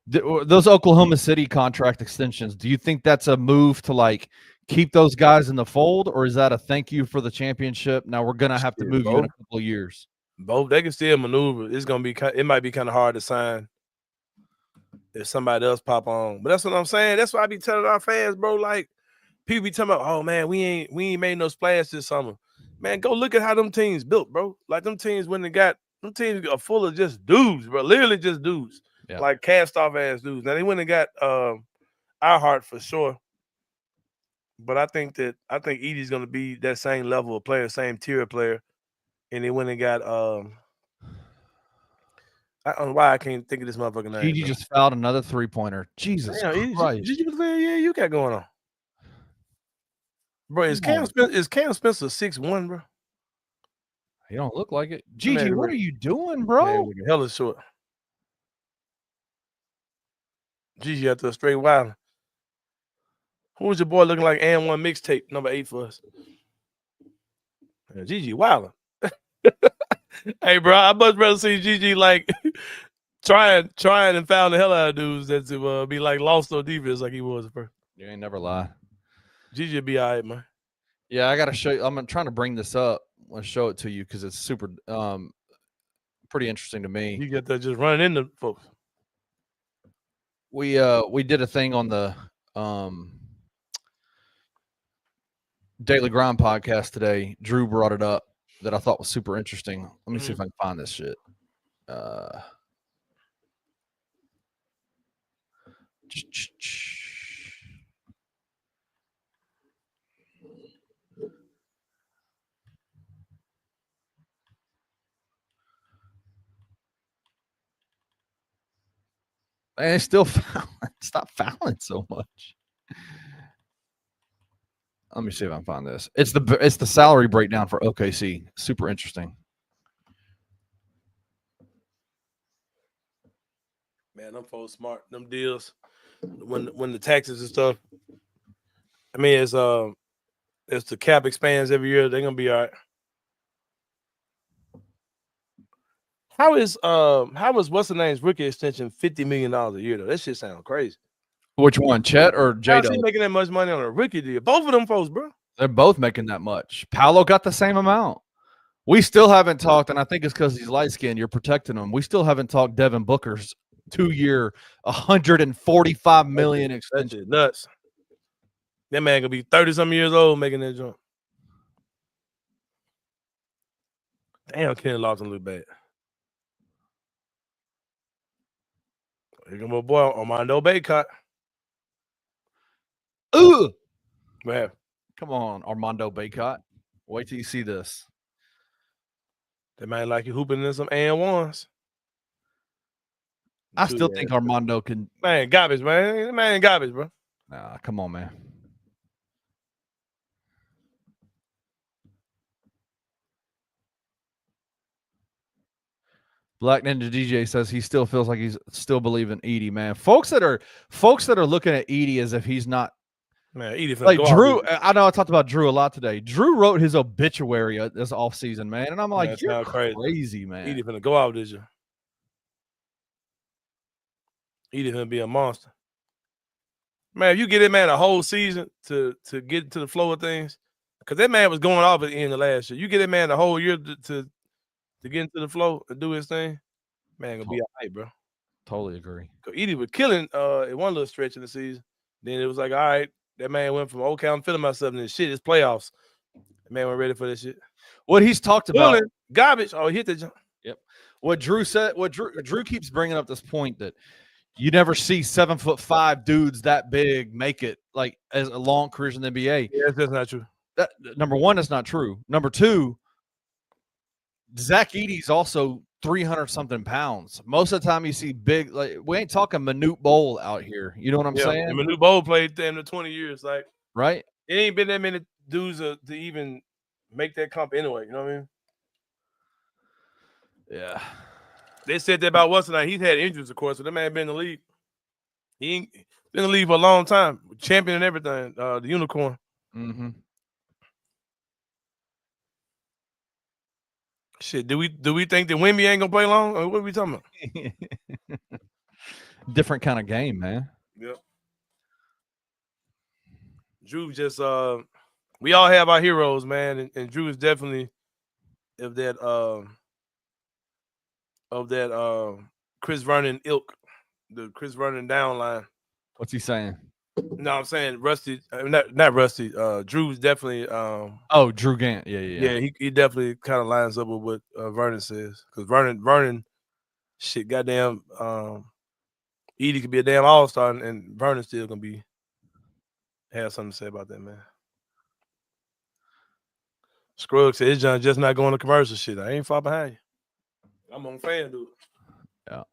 Those Oklahoma City contract extensions, do you think that's a move to like keep those guys in the fold, or is that a thank you for the championship? Now we're gonna have to move you in a couple of years. Both. They can still maneuver. It might be kind of hard to sign if somebody else pop on. But that's what I'm saying. That's why I be telling our fans, bro. Like people be talking about, oh man, we ain't made no splash this summer. Man, go look at how them teams built, bro. Like them teams them teams are full of just dudes, bro. Literally just dudes. Yeah. Like cast off ass dudes. Now they went and got our heart for sure. But I think Edie's gonna be that same level of player, same tier of player. And they went and got I don't know why I can't think of this motherfucking name. Gigi just fouled another 3-pointer. Jesus Christ. Gigi, what the hell you got going on? Bro, is Cam Spencer 6'1", bro? He don't look like it. Gigi, what are you doing, bro? Man, looking hella short. Gigi out there straight wild. Who was your boy looking like and one mixtape number 8 for us? Yeah, Gigi wilding. Hey, bro, I much rather see Gigi like trying and found the hell out of dudes than to be like lost on defense like he was at first. You ain't never lie. Gigi will be all right, man. Yeah, I gotta show you. I'm trying to bring this up. I'll show it to you because it's super pretty interesting to me. You get that just running into folks. We did a thing on the Daily Grind podcast today. Drew brought it up that I thought was super interesting. Let me see if I can find this shit. And it's still fouling. Stop fouling so much. Let me see if I can find this. It's the salary breakdown for OKC. Super interesting. Man, them folks smart. Them deals when the taxes and stuff. I mean, as the cap expands every year, they're gonna be all right. How is what's the name's rookie extension $50 million a year though? That shit sounds crazy. Which one, Chet or How's J-Dub? he making that much money on a rookie deal? Both of them folks, bro. They're both making that much. Paolo got the same amount. We still haven't talked, and I think it's because he's light skinned. You're protecting him. We still haven't talked Devin Booker's 2-year, $145 million extension. That shit nuts. That man gonna be 30-something years old making that jump. Damn, Kenny Lawson look bad. Here come my boy Armando Baycott. Ooh, Man, come on, Armando Baycott. Wait till you see this. that man like you hooping in some and ones. I still think Armando can. Man, garbage, man. That man garbage, bro. Nah, come on, man. Black Ninja DJ says he still feels like he's still believing Edie, man. Folks that are looking at Edie as if he's not. Man, Edie finna Like go Drew, out, I know I talked about Drew a lot today. Drew wrote his obituary this offseason, man. And I'm like, That's you're not crazy, man. Edie finna go out this year. Edie finna be a monster. Man, if you get that man a whole season to get to the flow of things, because that man was going off at the end of last year. You get that man the whole year to get into the flow and do his thing, man, gonna be all right, bro. Totally agree. Because Edie was killing in one little stretch of the season. Then it was like, all right, that man went from, okay, I'm feeling myself, and this shit is playoffs. That man went ready for this shit. What he's talked about. Pulling, garbage. Oh, he hit the jump. Yep. What Drew said, Drew keeps bringing up this point that you never see 7'5" dudes that big make it like as a long careers in the NBA. Yeah, that's not true. That number one, that's not true. Number two, Zach Edey's also 300-something pounds. Most of the time you see big, like we ain't talking Manute Bol out here. You know what I'm saying? And Manute Bol played them to 20 years. Like, right? It ain't been that many dudes to even make that comp anyway. You know what I mean? Yeah. They said that about what's tonight. He's had injuries, of course, but that man been in the league. He ain't been in the league for a long time, champion and everything. The unicorn. Mm-hmm. Shit, do we think that Wemby ain't gonna play long? Or what are we talking about? Different kind of game, man. Yep. Drew just we all have our heroes, man, and Drew is definitely of that Chris Vernon ilk, the Chris Vernon down line. What's he saying? No, I'm saying Rusty, not Rusty. Drew's definitely. Drew Gant. Yeah. He definitely kind of lines up with what Vernon says, because Vernon, shit, goddamn, Edie could be a damn all-star, and Vernon still gonna have something to say about that, man. Scruggs said his John just not going to commercial shit. I ain't far behind you. I'm on fan, dude. Yeah.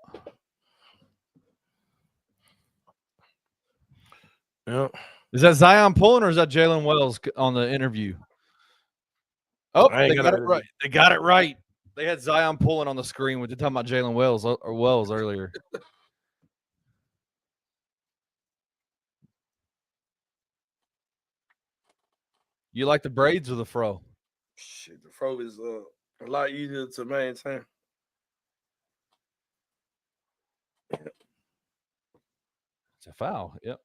Yeah. Is that Zion pulling or is that Jalen Wells on the interview? Oh, I ain't they got got no it right. They got it right. They had Zion pulling on the screen when they're talking about Jalen Wells or Wells earlier. You like the braids or the fro? Shit, the fro is a lot easier to maintain. It's a foul. Yep.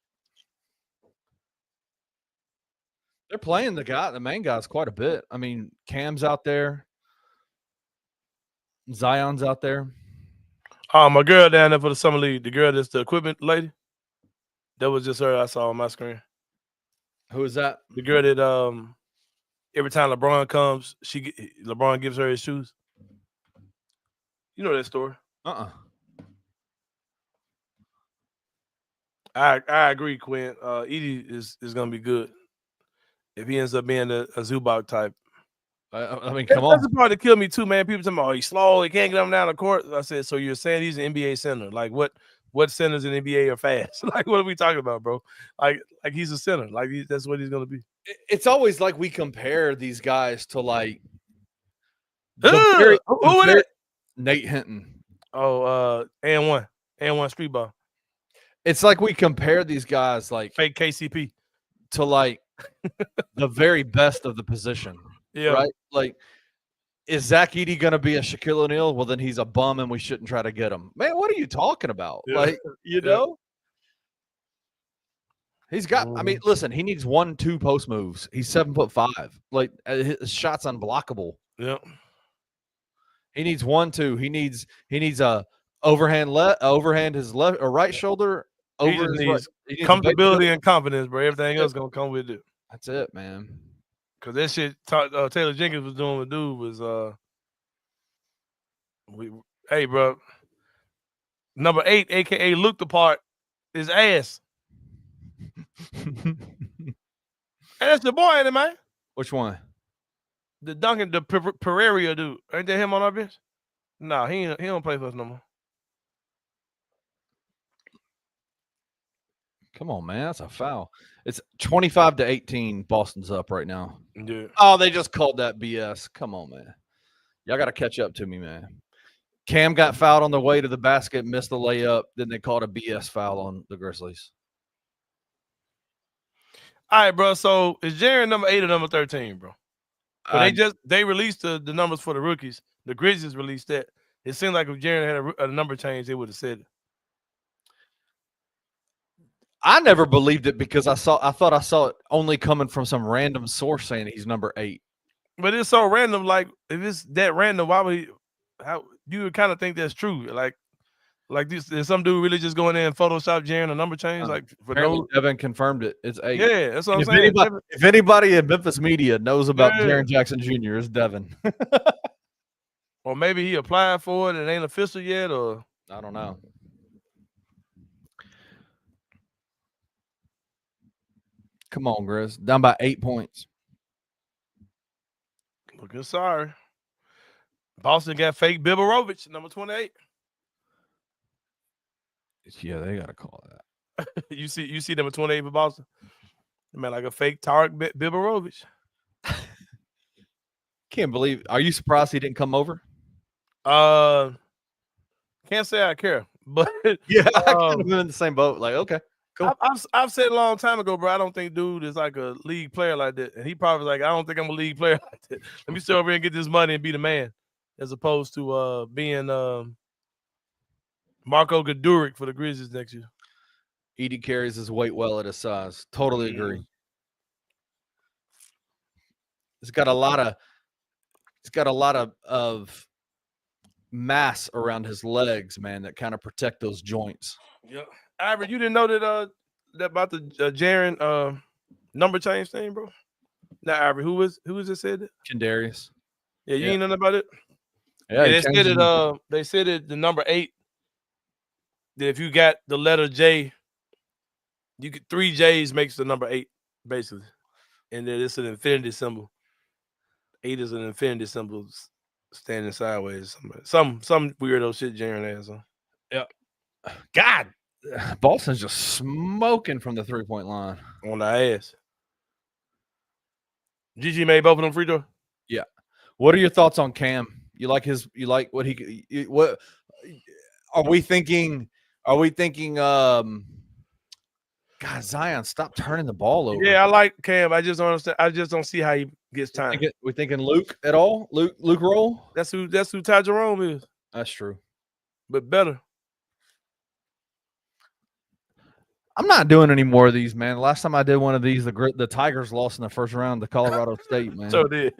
They're playing the main guys quite a bit. I mean, Cam's out there. Zion's out there. My girl down there for the summer league, the girl that's the equipment lady, that was just her I saw on my screen. Who is that? The girl that every time LeBron comes, LeBron gives her his shoes. You know that story. I agree, Quinn. Edie is gonna be good if he ends up being a Zubac type. I mean, come on. That's the part that killed me too, man. People talking about, he's slow, he can't get him down the court. I said, so you're saying he's an NBA center? Like what centers in the NBA are fast? Like what are we talking about, bro? Like he's a center. Like that's what he's gonna be. It's always like we compare these guys to like who is it? Nate Hinton. Oh, and one street ball. It's like we compare these guys like fake KCP to like the very best of the position. Yeah. Right? Like, is Zach Edey going to be a Shaquille O'Neal? Well, then he's a bum and we shouldn't try to get him. Man, what are you talking about? Yeah. Like, you know? He's got, I mean, listen, he needs 1-2 post moves. He's 7'5". Like, his shot's unblockable. Yeah. He needs 1-2. He needs a overhand his left or right shoulder over his right. He needs comfortability and confidence, bro. Everything else gonna come with it. That's it, man. Cause that shit Taylor Jenkins was doing with dude was hey bro, number 8, aka Luke the part, is ass. Hey, that's the boy, ain't it, man? Which one? The Duncan, the Pereira dude. Ain't that him on our bench? No, he don't play for us no more. Come on, man. That's a foul. It's 25-18. Boston's up right now. Yeah. Oh, they just called that BS. Come on, man. Y'all got to catch up to me, man. Cam got fouled on the way to the basket, missed the layup. Then they called a BS foul on the Grizzlies. All right, bro. So is Jaren number 8 or number 13, bro? They released the numbers for the rookies. The Grizzlies released that. It seemed like if Jaren had a number change, they would have said it. I never believed it because I thought I saw it only coming from some random source saying he's number 8. But it's so random. Like if it's that random, why would how you would kind of think that's true? Like this, is some dude really just going in and Photoshop Jaren a number change? Like for no, Devin confirmed it. It's 8. Yeah, that's what I'm saying. If anybody in Memphis media knows about Jaren Jackson Jr., it's Devin. Or maybe he applied for it and it ain't official yet, or I don't know. Come on, Grizz. Down by 8 points. Looking sorry. Boston got fake Biberovich, number 28. Yeah, they got to call that. you see number 28 for Boston? Man, like a fake Tarek Biberovich. Can't believe. Are you surprised he didn't come over? Can't say I care, but yeah, I kind of been in the same boat. Like, okay, cool. I've said a long time ago, bro. I don't think dude is like a league player like that, and he probably like, I don't think I'm a league player like that. Let me stay over here and get this money and be the man, as opposed to being Marco Gaduric for the Grizzlies next year. Edey carries his weight well at his size. Totally agree. He's got a lot of mass around his legs, man, that kind of protect those joints. Yeah. Ivory, you didn't know that about the Jaren number change thing, bro? Now, Ivory, who was it said that? Kendarius. Yeah, you ain't know about it? Yeah, they said it the number 8. That if you got the letter J, you get 3 J's makes the number 8, basically. And then it's an infinity symbol. 8 is an infinity symbol standing sideways. Some weirdo shit Jaren has on. Yeah. God, Boston's just smoking from the 3-point line. On the ass. GG made both of them free throws? Yeah. What are your thoughts on Cam? You like what he what are we thinking God, Zion, stop turning the ball over. Yeah, I like Cam. I just don't understand. I just don't see how he gets time. We thinking Luke at all? Luke roll? That's who Ty Jerome is. That's true. But better. I'm not doing any more of these, man. The last time I did one of these, the Tigers lost in the first round to Colorado State, man. So did.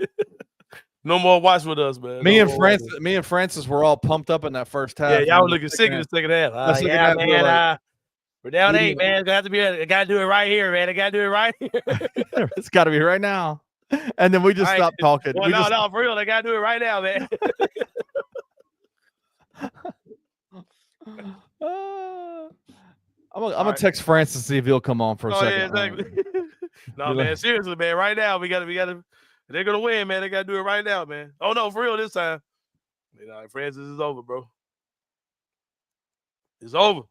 No more watch with us, man. Me and Francis were all pumped up in that first half. Yeah, y'all were looking sick in the second half. Yeah, man. We're down 8, man. I gotta do it right here, man. I gotta do it right here. It's got to be right now. And then we just stopped talking. Well, no, for real. I gotta do it right now, man. I'm gonna text Francis to see if he'll come on for a second. Yeah, exactly. No, man. Seriously, man. Right now, we gotta. They're gonna win, man. They gotta do it right now, man. Oh no, for real this time. Francis is over, bro. It's over.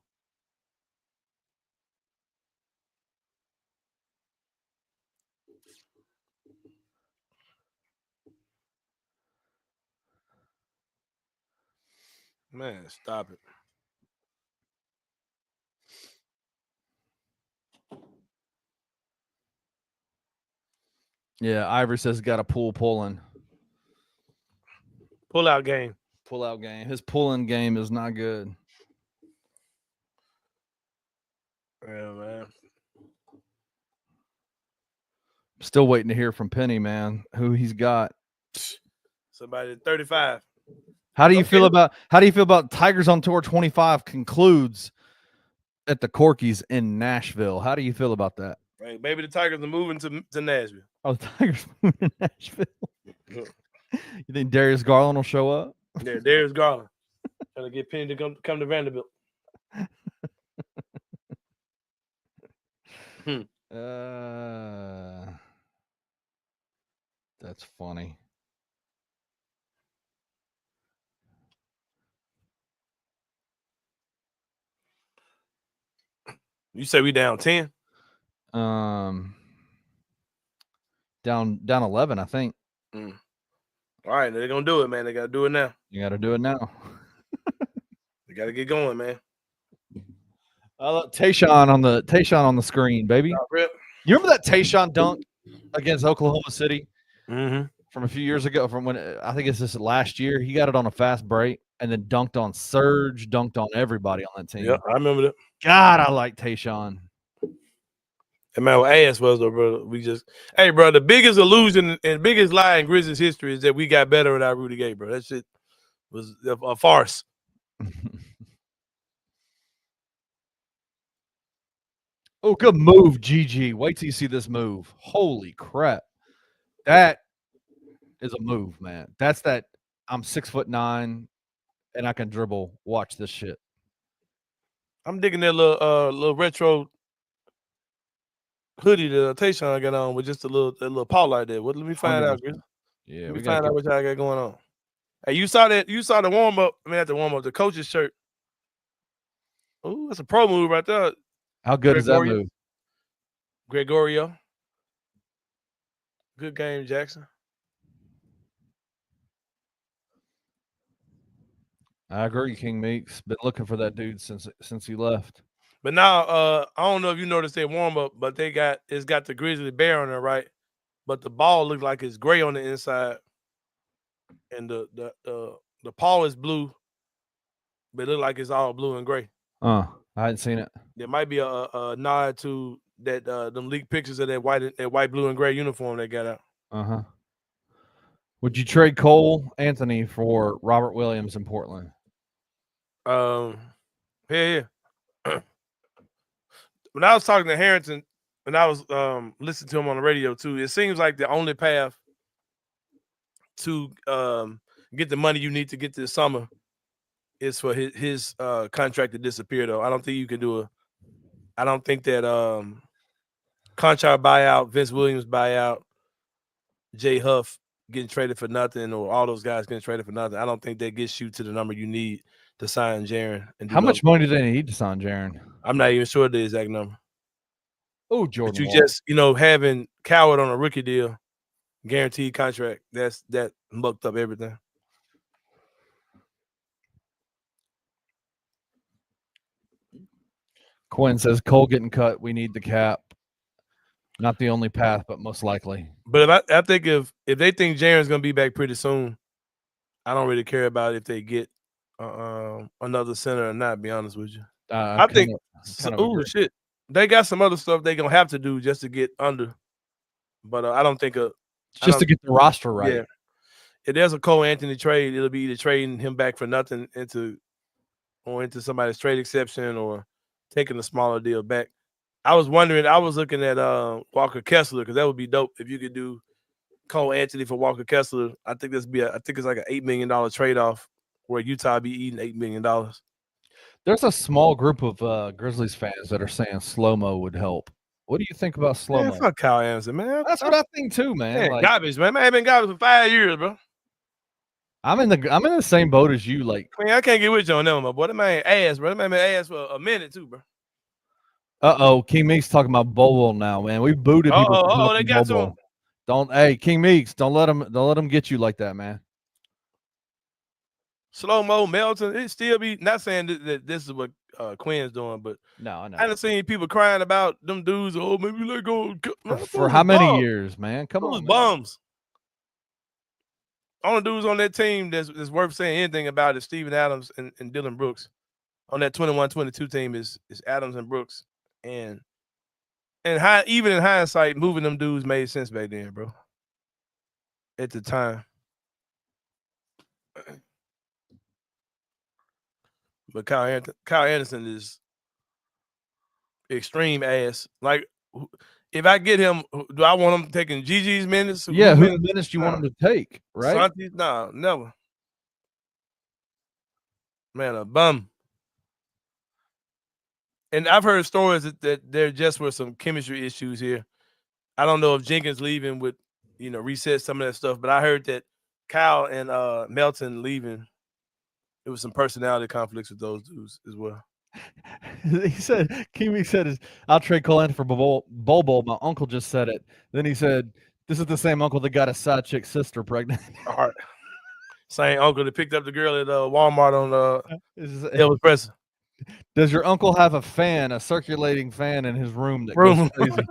Man, stop it. Yeah, Ivory says got a pulling. Pull out game. His pulling game is not good. Yeah, man. Still waiting to hear from Penny, man, who he's got. Somebody at 35. How do you feel about Tigers on Tour 25 concludes at the Corkies in Nashville? How do you feel about that? Right, maybe the Tigers are moving to Nashville. Oh, the Tigers moving to Nashville. You think Darius Garland will show up? Yeah, Darius Garland. Trying to get Penny to come to Vanderbilt. That's funny. You say we down 10? Down 11, I think. All right, they're gonna do it, man. They gotta do it now. You gotta do it now. They gotta get going, man. Tayshaun on the screen, baby. You remember that Tayshaun dunk against Oklahoma City from a few years ago? From when I think it's this last year, he got it on a fast break and then dunked on Serge, dunked on everybody on that team. Yeah, I remember that. God, I like Tayshaun. And man, what ass was though, bro. Hey, bro, the biggest illusion and biggest lie in Grizzlies history is that we got better without Rudy Gay, bro. That shit was a farce. Oh, good move, GG. Wait till you see this move. Holy crap. That is a move, man. That's that I'm 6'9" and I can dribble. Watch this shit. I'm digging that little retro hoodie that Tayshaun got on with just a little paw like that. Let me find out, Chris. Yeah, let me find out what y'all got going on. Hey, you saw the warm up. I mean, at the warm up, the coach's shirt. Oh, that's a pro move right there. How good is that move? Gregorio. Good game, Jackson. I agree, King Meeks. Been looking for that dude since he left. But now, I don't know if you noticed that warm up, but it's got the Grizzly bear on there, right? But the ball looks like it's gray on the inside, and the paw is blue, but it looks like it's all blue and gray. I hadn't seen it. There might be a nod to that them leaked pictures of that white, blue, and gray uniform they got out. Would you trade Cole Anthony for Robert Williams in Portland? Yeah. When I was talking to Harrington, and I was listening to him on the radio too, it seems like the only path to get the money you need to get this summer is for his contract to disappear. Though I don't think you can do I don't think that Conchar buyout, Vince Williams buyout, Jay Huff getting traded for nothing, or all those guys getting traded for nothing. I don't think that gets you to the number you need to sign Jaren. And How much money do they need to sign Jaren? I'm not even sure the exact number. Oh, Jordan. But you Wall. just, having Coward on a rookie deal, guaranteed contract, that mucked up everything. Quinn says Cole getting cut. We need the cap. Not the only path, but most likely. But I think if they think Jaren's gonna be back pretty soon, I don't really care about if they get another center or not. To be honest with you, I think. Oh shit, they got some other stuff they gonna have to do just to get under. But I don't think just to get the roster right. Yeah. If there's a Cole Anthony trade, it'll be either trading him back for nothing into somebody's trade exception or taking a smaller deal back. I was looking at Walker Kessler because that would be dope if you could do Cole Anthony for Walker Kessler. I think it's like an $8 million trade-off where Utah be eating $8 million. There's a small group of Grizzlies fans that are saying slow-mo would help. What do you think about slow-mo? Man, fuck Kyle Anderson, man. That's what I think too, man. Like, garbage, man. Man, I've been garbage for 5 years, bro. I'm in the same boat as you. Like, I mean, I can't get with you on them, my boy. That man ass, bro. That man been ass for a minute too, bro. King Meeks talking about Bowl now, man. We booted people. They got some. King Meeks, don't let them get you like that, man. Slow-mo, Melton, it still be not saying that this is what Quinn's doing, but no, I know. I done seen people crying about them dudes. Oh, maybe let go. For how many years, man? Come on, bums. Only dudes on that team that's worth saying anything about is Steven Adams and Dylan Brooks. On that 21-22 team is Adams and Brooks. And even in hindsight, moving them dudes made sense back then, bro. At the time. But Kyle Anderson is extreme ass. Like, if I get him, do I want him taking Gigi's minutes? Yeah, whose minutes do you want him to take, right? Santi's? No, never. Man, a bum. And I've heard stories that there just were some chemistry issues here. I don't know if Jenkins leaving would, reset some of that stuff, but I heard that Kyle and Melton leaving, there was some personality conflicts with those dudes as well. He said, Kimi said, I'll trade Cole Anthony for Bobo. My uncle just said it. Then he said, this is the same uncle that got a side chick sister pregnant. All right. Same uncle that picked up the girl at Walmart on Elvis Presley. Does your uncle have a circulating fan in his room that goes crazy?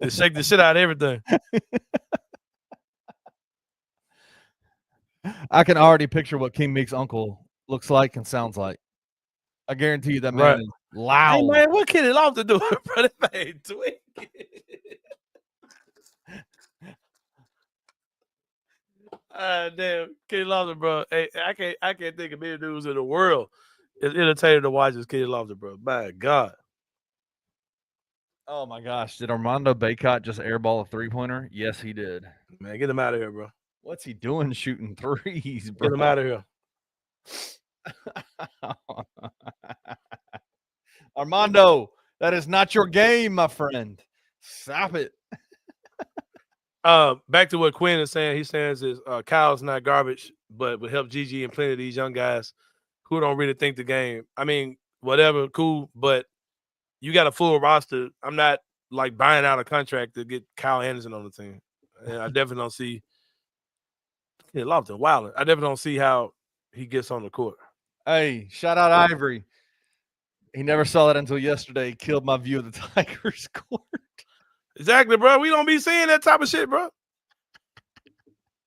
They shake the shit out of everything. I can already picture what King Meek's uncle looks like and sounds like. I guarantee you that man is loud. Hey man, what Kenny Lofton doing, bro? That man tweak. Damn, Kenny Lofton, bro. Hey, I can't think of many dudes in the world. It's entertaining to watch this Kenny Lofton, bro. My God. Oh my gosh. Did Armando Bacot just airball a 3-pointer? Yes, he did. Man, get him out of here, bro. What's he doing shooting threes, bro? Get him out of here. Armando, that is not your game, my friend. Stop it. Back to what Quinn is saying. He says is Kyle's not garbage, but would help Gigi and plenty of these young guys who don't really think the game. I mean, whatever, cool, but you got a full roster. I'm not like buying out a contract to get Kyle Anderson on the team. And I definitely don't see Lofton wilding. I definitely don't see how he gets on the court. Hey, shout out Ivory. He never saw that until yesterday. Killed my view of the Tigers court. Exactly, bro. We don't be seeing that type of shit, bro.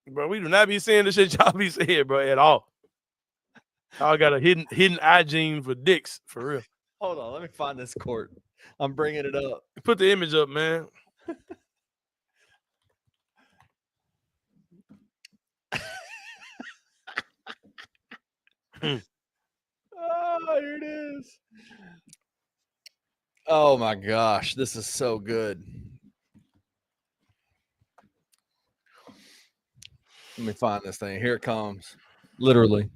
Bro, we do not be seeing the shit y'all be seeing, bro, at all. Y'all got a hidden eye gene for dicks, for real. Hold on, let me find this court. I'm bringing it up. Put the image up, man. Oh, here it is. Oh my gosh, this is so good. Let me find this thing. Here it comes. Literally.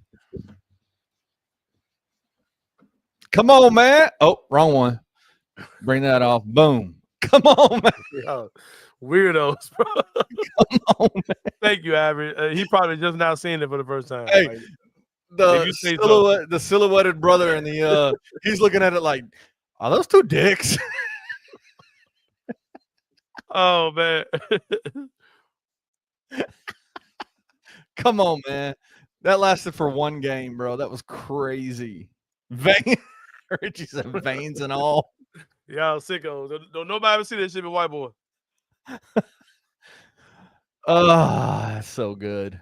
Come on, man. Oh, wrong one. Bring that off. Boom. Come on, man. Yo, weirdos, bro. Come on, man. Thank you, Ivory. He probably just now seeing it for the first time. Hey, If you say so. the silhouetted brother and the he's looking at it like, are those two dicks? Oh man. Come on, man. That lasted for one game, bro. That was crazy. Vein Richie said veins and all. Y'all sickos. Don't nobody ever see that shit with white boy. Oh, that's so good.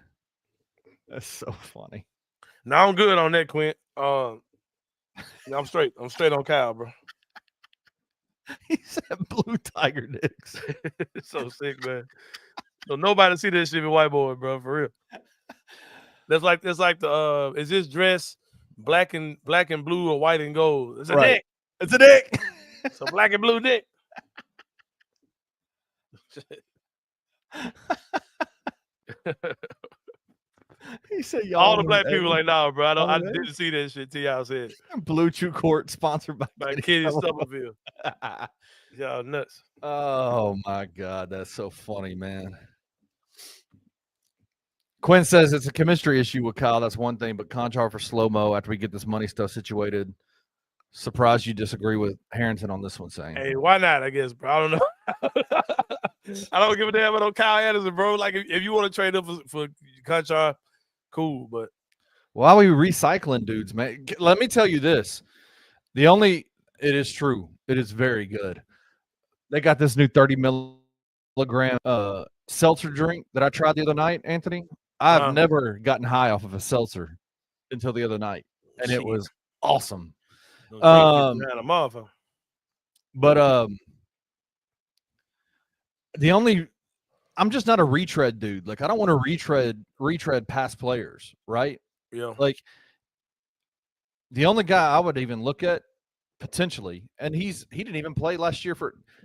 That's so funny. Now I'm good on that, Quint. I'm straight. I'm straight on Kyle, bro. He said blue tiger dicks. It's so sick, man. Don't nobody see that shit with white boy, bro, for real. That's like the is this dress black and blue or white and gold? It's a dick. It's a dick. It's a black and blue dick. He said all the black people like, nah, bro. I didn't see that shit till y'all said. Blue Chew Court sponsored by Kitty Stubberfield. Y'all nuts. Oh my God, that's so funny, man. Quinn says it's a chemistry issue with Kyle. That's one thing, but contract for slow-mo after we get this money stuff situated. Surprised you disagree with Harrington on this one, saying. Hey, why not? I guess, bro. I don't know. I don't give a damn about no Kyle Anderson, bro. Like, if you want to trade up for contract, cool. But why are we recycling dudes, man? Let me tell you this. It is true. It is very good. They got this new 30 milligram seltzer drink that I tried the other night, Anthony. I've never gotten high off of a seltzer until the other night, and it was awesome. But I'm just not a retread dude. Like, I don't want to retread past players, right? Yeah. Like, the only guy I would even look at potentially, and he didn't even play last year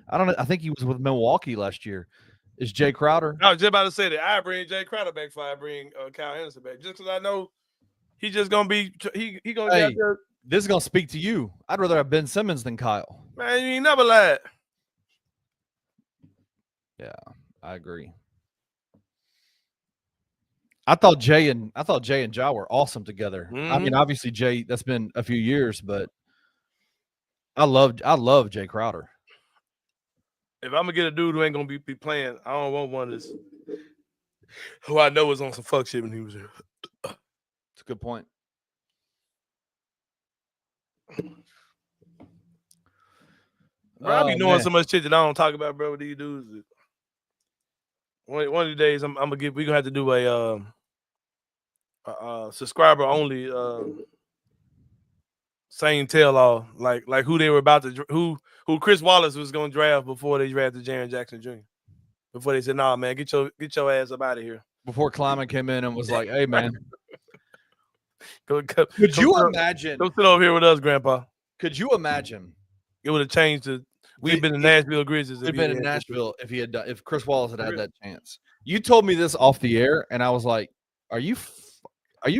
I think he was with Milwaukee last year, is Jay Crowder. I was just about to say that I bring Jay Crowder back before I bring Kyle Anderson back, just because I know he's just gonna be he gonna get out there. This is gonna speak to you. I'd rather have Ben Simmons than Kyle. Man, you ain't never lied. Yeah, I agree. I thought Jay and Ja were awesome together. Mm-hmm. I mean, obviously Jay, that's been a few years, but I love Jay Crowder. If I'm gonna get a dude who ain't gonna be playing, I don't want one that's who I know was on some fuck shit when he was here. It's a good point. Bro, I be knowing so much shit that I don't talk about, bro, with these dudes. One of these days, we're gonna have to do a subscriber only Sain tell all, like who they were about to who Chris Wallace was gonna draft before they drafted Jaren Jackson Jr. Before they said, nah, man, get your ass up out of here. Before Kleiman came in and was like, hey, man. Could you imagine? Don't sit over here with us, Grandpa. Could you imagine? It would have changed we've been in Nashville Grizzlies. We've been in Nashville if Chris Wallace had that chance. You told me this off the air, and I was like, are you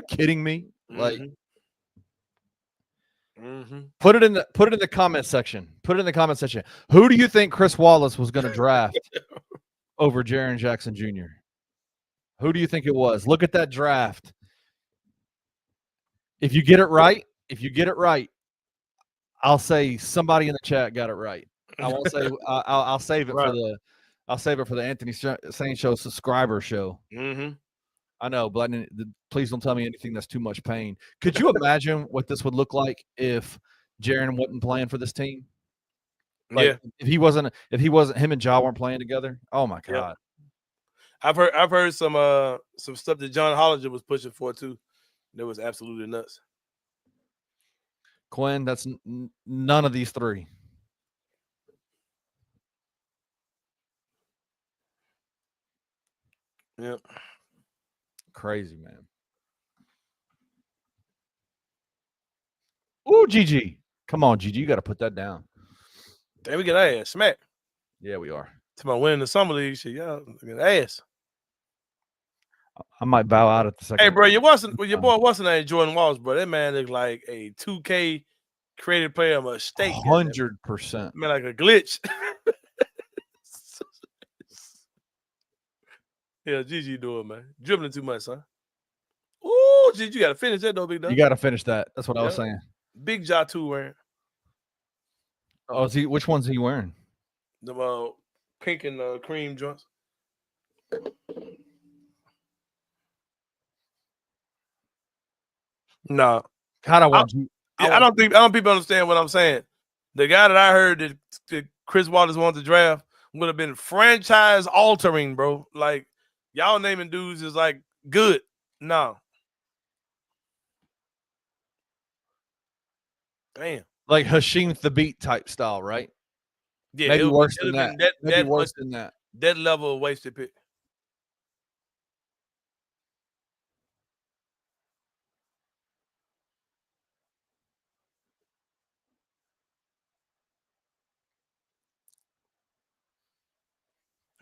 kidding me? Mm-hmm. Like, put it in the comment section. Put it in the comment section. Who do you think Chris Wallace was going to draft over Jaren Jackson Jr.? Who do you think it was? Look at that draft. If you get it right, I'll say somebody in the chat got it right. I won't say I'll save it for the Anthony Sain Show subscriber show. Mm-hmm. I know, but please don't tell me anything that's too much pain. Could you imagine what this would look like if Jaren wasn't playing for this team? Like, yeah. If he wasn't, him and Ja weren't playing together. Oh my God. Yeah. I've heard some stuff that John Hollinger was pushing for too. That was absolutely nuts. Quinn, that's none of these three. Yep. Crazy, man. Ooh, GG. Come on, GG. You got to put that down. Damn, we get ass smack. Yeah, we are. To my winning the summer league shit, y'all get ass. I might bow out at the second. Hey, bro, your boy, what's the name? Jordan Walsh, bro. That man looked like a 2K creative player mistake. 100%. Man, like a glitch. Yeah, GG doing, man. Dribbling too much, huh? Ooh, Gigi, you got to finish that though, big dog. You got to finish that. That's what I was Yeah. saying. Big Ja 2 wearing Oh, is he? Which one's he wearing? the pink and cream joints. No, Kind of want you. I don't think people understand what I'm saying. The guy that I heard that Chris Waters wanted to draft would have been franchise altering, bro. Like y'all naming dudes is like good. No. Damn. Like Hashim Thabit type style, right? Yeah, Maybe worse than been that. Maybe that worse than that. That level of wasted pick.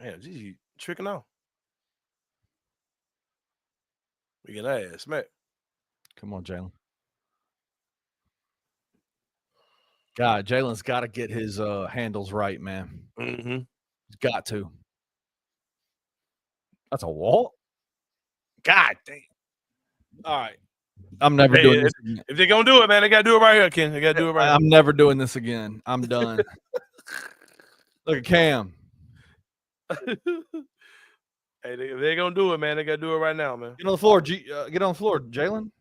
Damn, Gigi tricking out. We get that ass smack. Come on, Jalen. God, Jalen's got to get his handles right, man. Mm-hmm. He's got to. That's a wall. God damn. All right. I'm never doing this again. If they're gonna do it, man, they gotta do it right here, Ken. They gotta do it right here. I'm never doing this again. I'm done. Look at Cam. Hey, if they're gonna do it, man, they gotta do it right now, man. Get on the floor. Get on the floor, Jalen.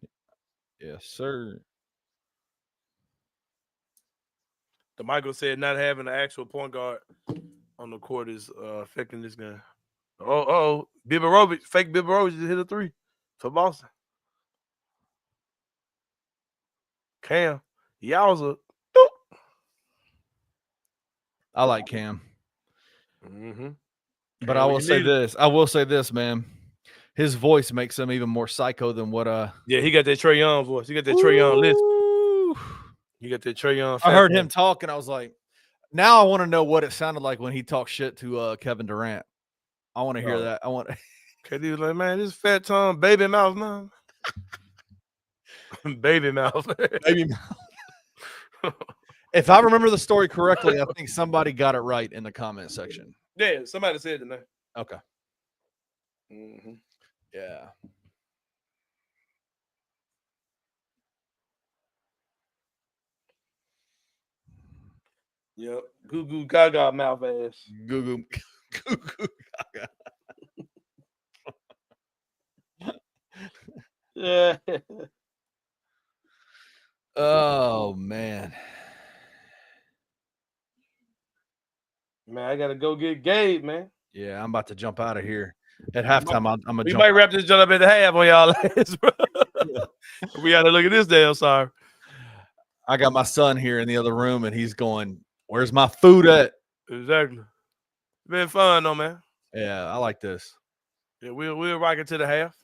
Yes, sir. DeMichael said not having an actual point guard on the court is affecting this game. Oh, fake Biberovic just hit a 3 for Boston. Cam, Yowza. I like Cam. Mm-hmm. But I will say this. I will say this, man. His voice makes him even more psycho than what Yeah, he got that Trae Young voice. He got that Trae Young list. You got that Trae Young. I heard him talk, and I was like, now I want to know what it sounded like when he talked shit to Kevin Durant. I want to hear that. I want. KD was like, man, this fat tongue, baby mouth, man. Baby mouth. Baby mouth. If I remember the story correctly, I think somebody got it right in the comment section. Yeah, somebody said the name. Okay. Mm-hmm. Yeah. Yep. Goo goo gaga mouth ass. Goo goo gaga. Yeah. Oh man. Man, I gotta go get Gabe, man. Yeah, I'm about to jump out of here. At halftime, I'm gonna We jump. might wrap this joint up at the half on y'all ass, bro. We gotta look at this damn sorry. I got my son here in the other room, and he's going, "Where's my food at?" Exactly. Been fun though, man. Yeah, I like this. Yeah, we'll rock it to the half.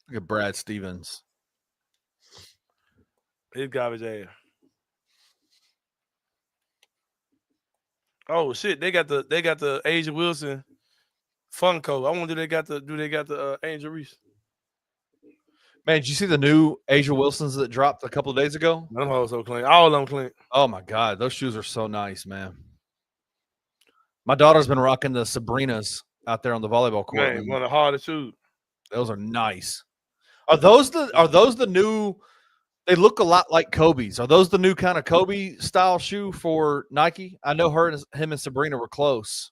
Look at Brad Stevens. His garbage ass. Oh shit! They got the Asia Wilson Funko. I wonder do they got the Angel Reese. Man, did you see the new Asia Wilsons that dropped a couple of days ago? Them hoes so clean. All of them clean. Oh my God, those shoes are so nice, man. My daughter's been rocking the Sabrinas out there on the volleyball court. Man, one of the hardest shoes. Those are nice. Are those the new? They look a lot like Kobe's. Are those the new kind of Kobe style shoe for Nike? I know him and Sabrina were close.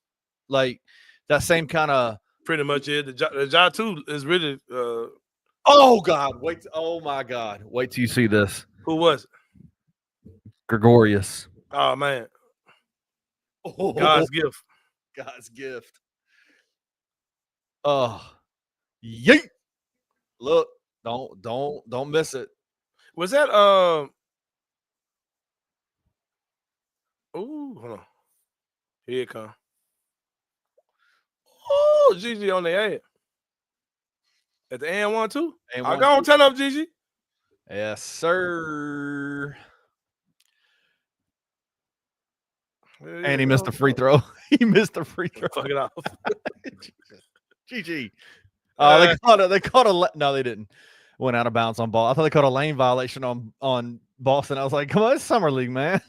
Like that same kind of. Pretty much it. The Ja 2 is really. Oh God! Oh my God! Wait till you see this. Who was it? Gregorius. Oh man. Oh, God's gift. God's gift. Oh, yeet! Look, don't miss it. Was that ooh, hold on. Here it come. Oh, Gigi on the ad. At the and 1-2. I go on, turn up, Gigi. Yes, sir. And he missed the free throw. He missed the free throw. Fuck it off. GG. They caught a no, they didn't. Went out of bounds on ball. I thought they caught a lane violation on Boston. I was like, come on, it's summer league, man.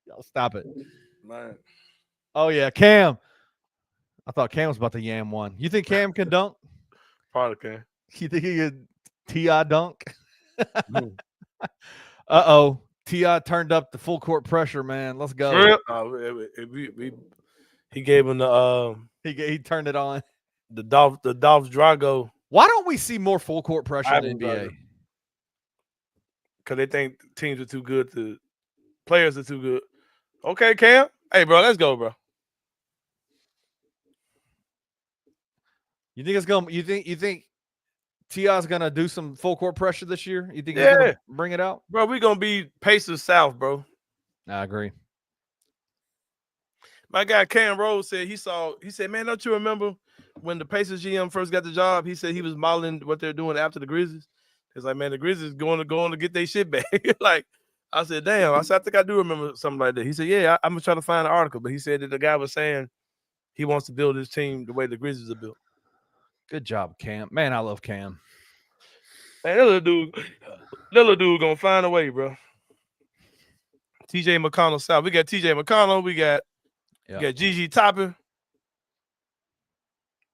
Y'all stop it. Man. Oh yeah, Cam. I thought Cam was about to yam one. You think Cam can dunk? Probably can. You think he could T.I. dunk? No. T.I. turned up the full court pressure, man. Let's go. For real? He gave him the He turned it on. the Dolph Drago Why don't we see more full court pressure in the NBA? because they think teams are too good players are too good. Okay, Cam. Hey, bro, let's go, bro. You think it's going? You think T.I.'s gonna do some full court pressure this year? You think he's Yeah. gonna bring it out? Bro, we gonna be Pacers South, bro. I agree. My guy Cam Rose said he said, man, don't you remember when the Pacers GM first got the job? He said he was modeling what they're doing after the Grizzlies. It's like, man, the Grizzlies going to get their shit back. Like, I said, damn. I said, I think I do remember something like that. He said, yeah, I'm gonna try to find an article, but he said that the guy was saying he wants to build his team the way the Grizzlies are built. Good job, Cam. Man, I love Cam. Man, that little dude gonna find a way, bro. TJ McConnell South. We got TJ McConnell. We got Gigi Toppin.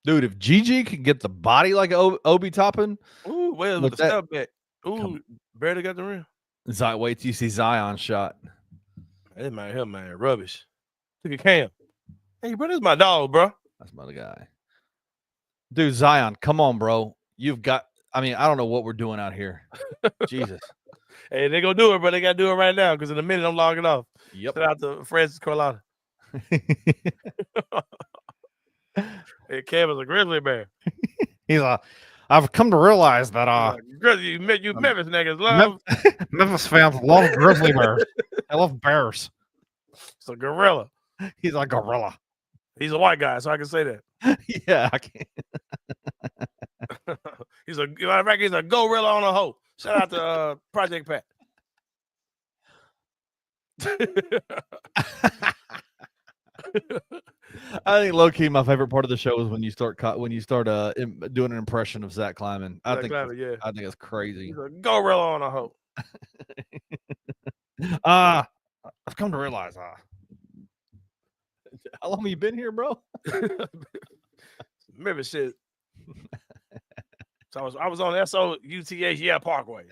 Dude, if Gigi can get the body like Obi Toppin, Ooh, well, with the step back. Ooh, barely got the rim. Wait till you see Zion shot. That man, rubbish. Look at Cam. Hey, bro, this is my dog, bro. That's my guy. Dude, Zion, come on, bro. You've got. I mean, I don't know what we're doing out here. Jesus. Hey, they gonna do it, bro. They gotta do it right now because in a minute I'm logging off. Yep. Shout out to Francis Carolina. Hey, Cam is a grizzly bear. He's I've come to realize that You Memphis niggas love Memphis fans love grizzly bears. I love bears. It's a gorilla. He's a gorilla. He's a white guy, so I can say that. Yeah, I can. He's a gorilla on a hoe. Shout out to Project Pat. I think low key my favorite part of the show is when you start doing an impression of Zach Kleiman. I think it's crazy. He's a gorilla on a hoe. I've come to realize. How long have you been here, bro? Remember shit. So I was on SOUTH Parkway.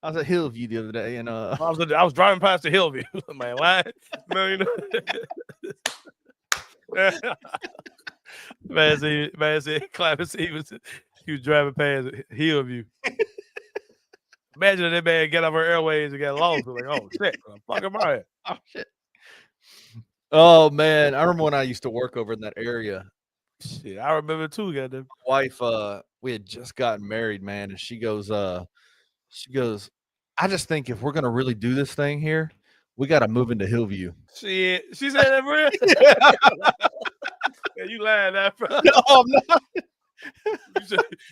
I was at Hillview the other day, and I was driving past the Hillview. Man, why? Man, Climate he was driving past Hillview. Imagine if that man get over airways and get lost. Like, oh shit, fuck am I at? Oh shit. Oh man, I remember when I used to work over in that area. Shit, I remember too, goddamn. My wife, we had just gotten married, man, and she goes, I just think if we're gonna really do this thing here, we gotta move into Hillview. Shit, she said that for real? Yeah, you lying that, bro. No, I'm not.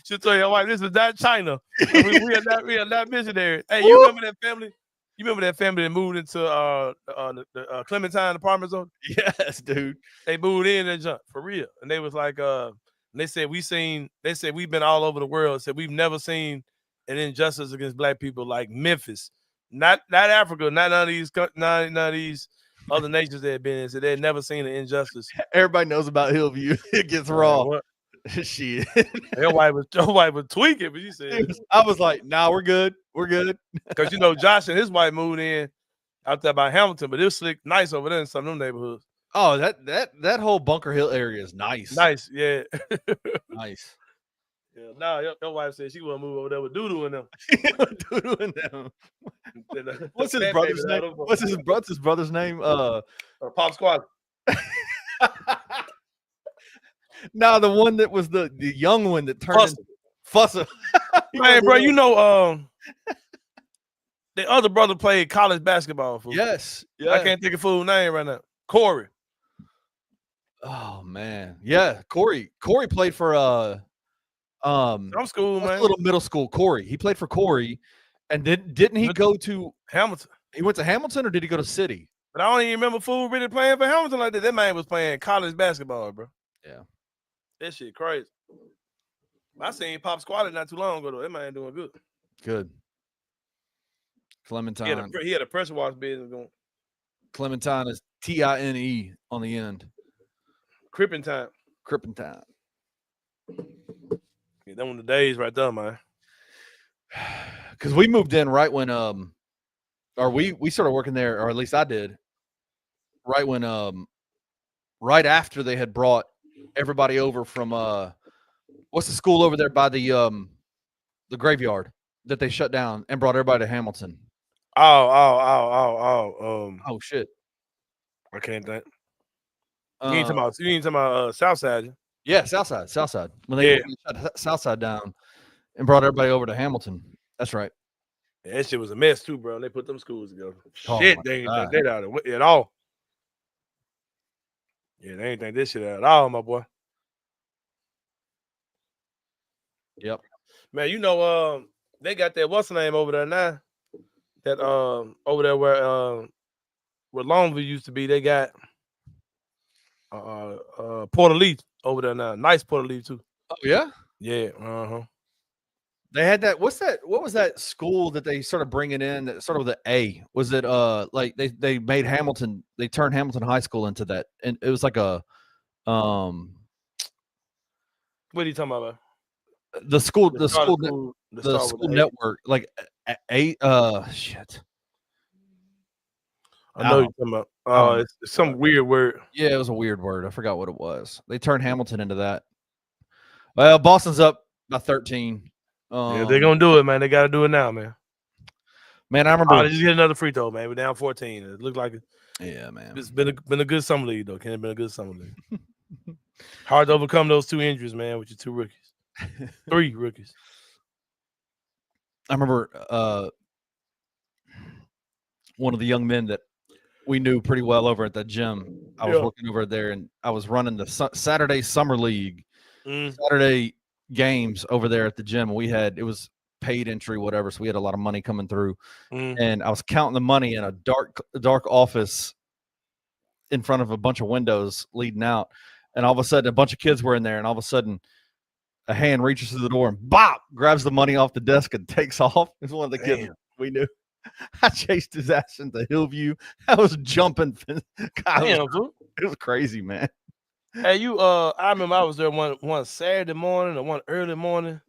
She'll tell your wife, this is not China. We are not missionaries. Hey, you remember that family? You remember that family that moved into the Clementine apartment zone? Yes, dude. They moved in and jumped for real. And they was like, they said we've been all over the world. Said we've never seen an injustice against black people like Memphis. Not Africa, not none of these other nations that had been in. So they had never seen an injustice. Everybody knows about Hillview. It gets raw. What? Shit. Your wife was tweaking, but she said, I was like, nah, we're good. We're good. Because Josh and his wife moved in out there by Hamilton, but it was slick, nice over there in some of them neighborhoods. Oh, that whole Bunker Hill area is nice. Nice, yeah. Nice. Yeah, no, your wife said she want to move over there with Doodoo and them. Doodoo and them. What's his brother's name? What's his brother's name? Pop Squad. No, the one that was the young one that turned Fusser. Man, bro, the other brother played college basketball. Fool. Yes. Yeah. I can't think of fool's name right now. Corey. Oh man. Yeah, Corey. Corey played for some school, man. Little middle school. Corey. He played for Corey. And didn't he go to Hamilton? He went to Hamilton, or did he go to City? But I don't even remember fool really playing for Hamilton like that. That man was playing college basketball, bro. Yeah. That shit crazy. I seen Pop Squad not too long ago though. That man doing good. Good. Clementine. He had a pressure wash business going. Clementine is Tine on the end. Crippin' time. Crippin' Yeah, that one of the days right there, man. Because we moved in right when or we started working there, or at least I did, right when right after they had brought everybody over from what's the school over there by the graveyard that they shut down and brought everybody to Hamilton. Oh, shit. I can't think. You ain't talking about Southside. Yeah, Southside. When they shut Southside down and brought everybody over to Hamilton. That's right. Yeah, that shit was a mess too, bro. They put them schools together. Oh, Shit, they ain't think that out of it at all. Yeah, they ain't think this shit out at all, my boy. Yep. Man, you know, they got that what's the name over there now? That over there where Longview used to be, they got Port of Leaf over there now. Nice Port of Leaf too. Oh yeah? Yeah, They had that. What was that school that they started bringing in that started with an A? Was it like they made Hamilton? They turned Hamilton High School into that, and it was like a What are you talking about? the school school network, like shit. I know you're talking about. Oh, it's some weird word. Yeah, it was a weird word. I forgot what it was. They turned Hamilton into that. Well, Boston's up by 13. Yeah, they're gonna do it, man. They gotta do it now, man. Man, I remember they just get another free throw, man. We're down 14. It looked like it. Yeah, man. It's been a good summer league, though. Can it been a good summer league? Hard to overcome those 2 injuries, man, with your 2 rookies. 3 rookies. I remember one of the young men that we knew pretty well over at that gym. I was working over there, and I was running the Saturday Summer League, Saturday games over there at the gym. It was paid entry, whatever, so we had a lot of money coming through. And I was counting the money in a dark office in front of a bunch of windows leading out. And all of a sudden, a bunch of kids were in there, and all of a sudden, a hand reaches through the door and bop, grabs the money off the desk and takes off. It's one of the kids we knew. I chased his ass into Hillview. I was jumping. It was crazy, man. Hey, I remember I was there one Saturday morning or one early morning.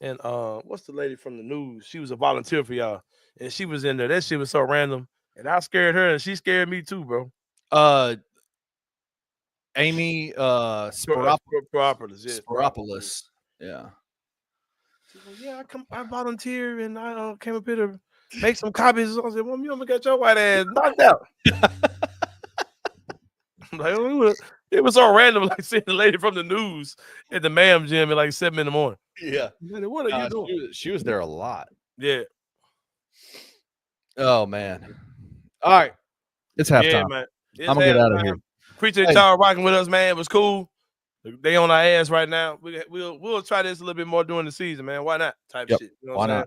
And what's the lady from the news? She was a volunteer for y'all. And she was in there. That shit was so random. And I scared her, and she scared me too, bro. Amy Spiropoulos. Yeah. Yeah, I volunteer, and I came up here to make some copies. I said, "Mom, you don't got your white ass knocked out." Like, it was so random, like seeing the lady from the news at the ma'am gym at like 7 in the morning. Yeah. What are you doing? She was there a lot. Yeah. Oh man. All right. It's halftime. Yeah, man. I'm gonna get out of here. Appreciate y'all rocking with us, man. It was cool. They on our ass right now. We'll try this a little bit more during the season, man. Why not? Type shit. You know what I'm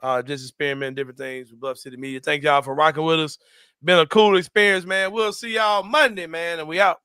saying? Just experimenting different things with Bluff City Media. Thank y'all for rocking with us. Been a cool experience, man. We'll see y'all Monday, man, and we out.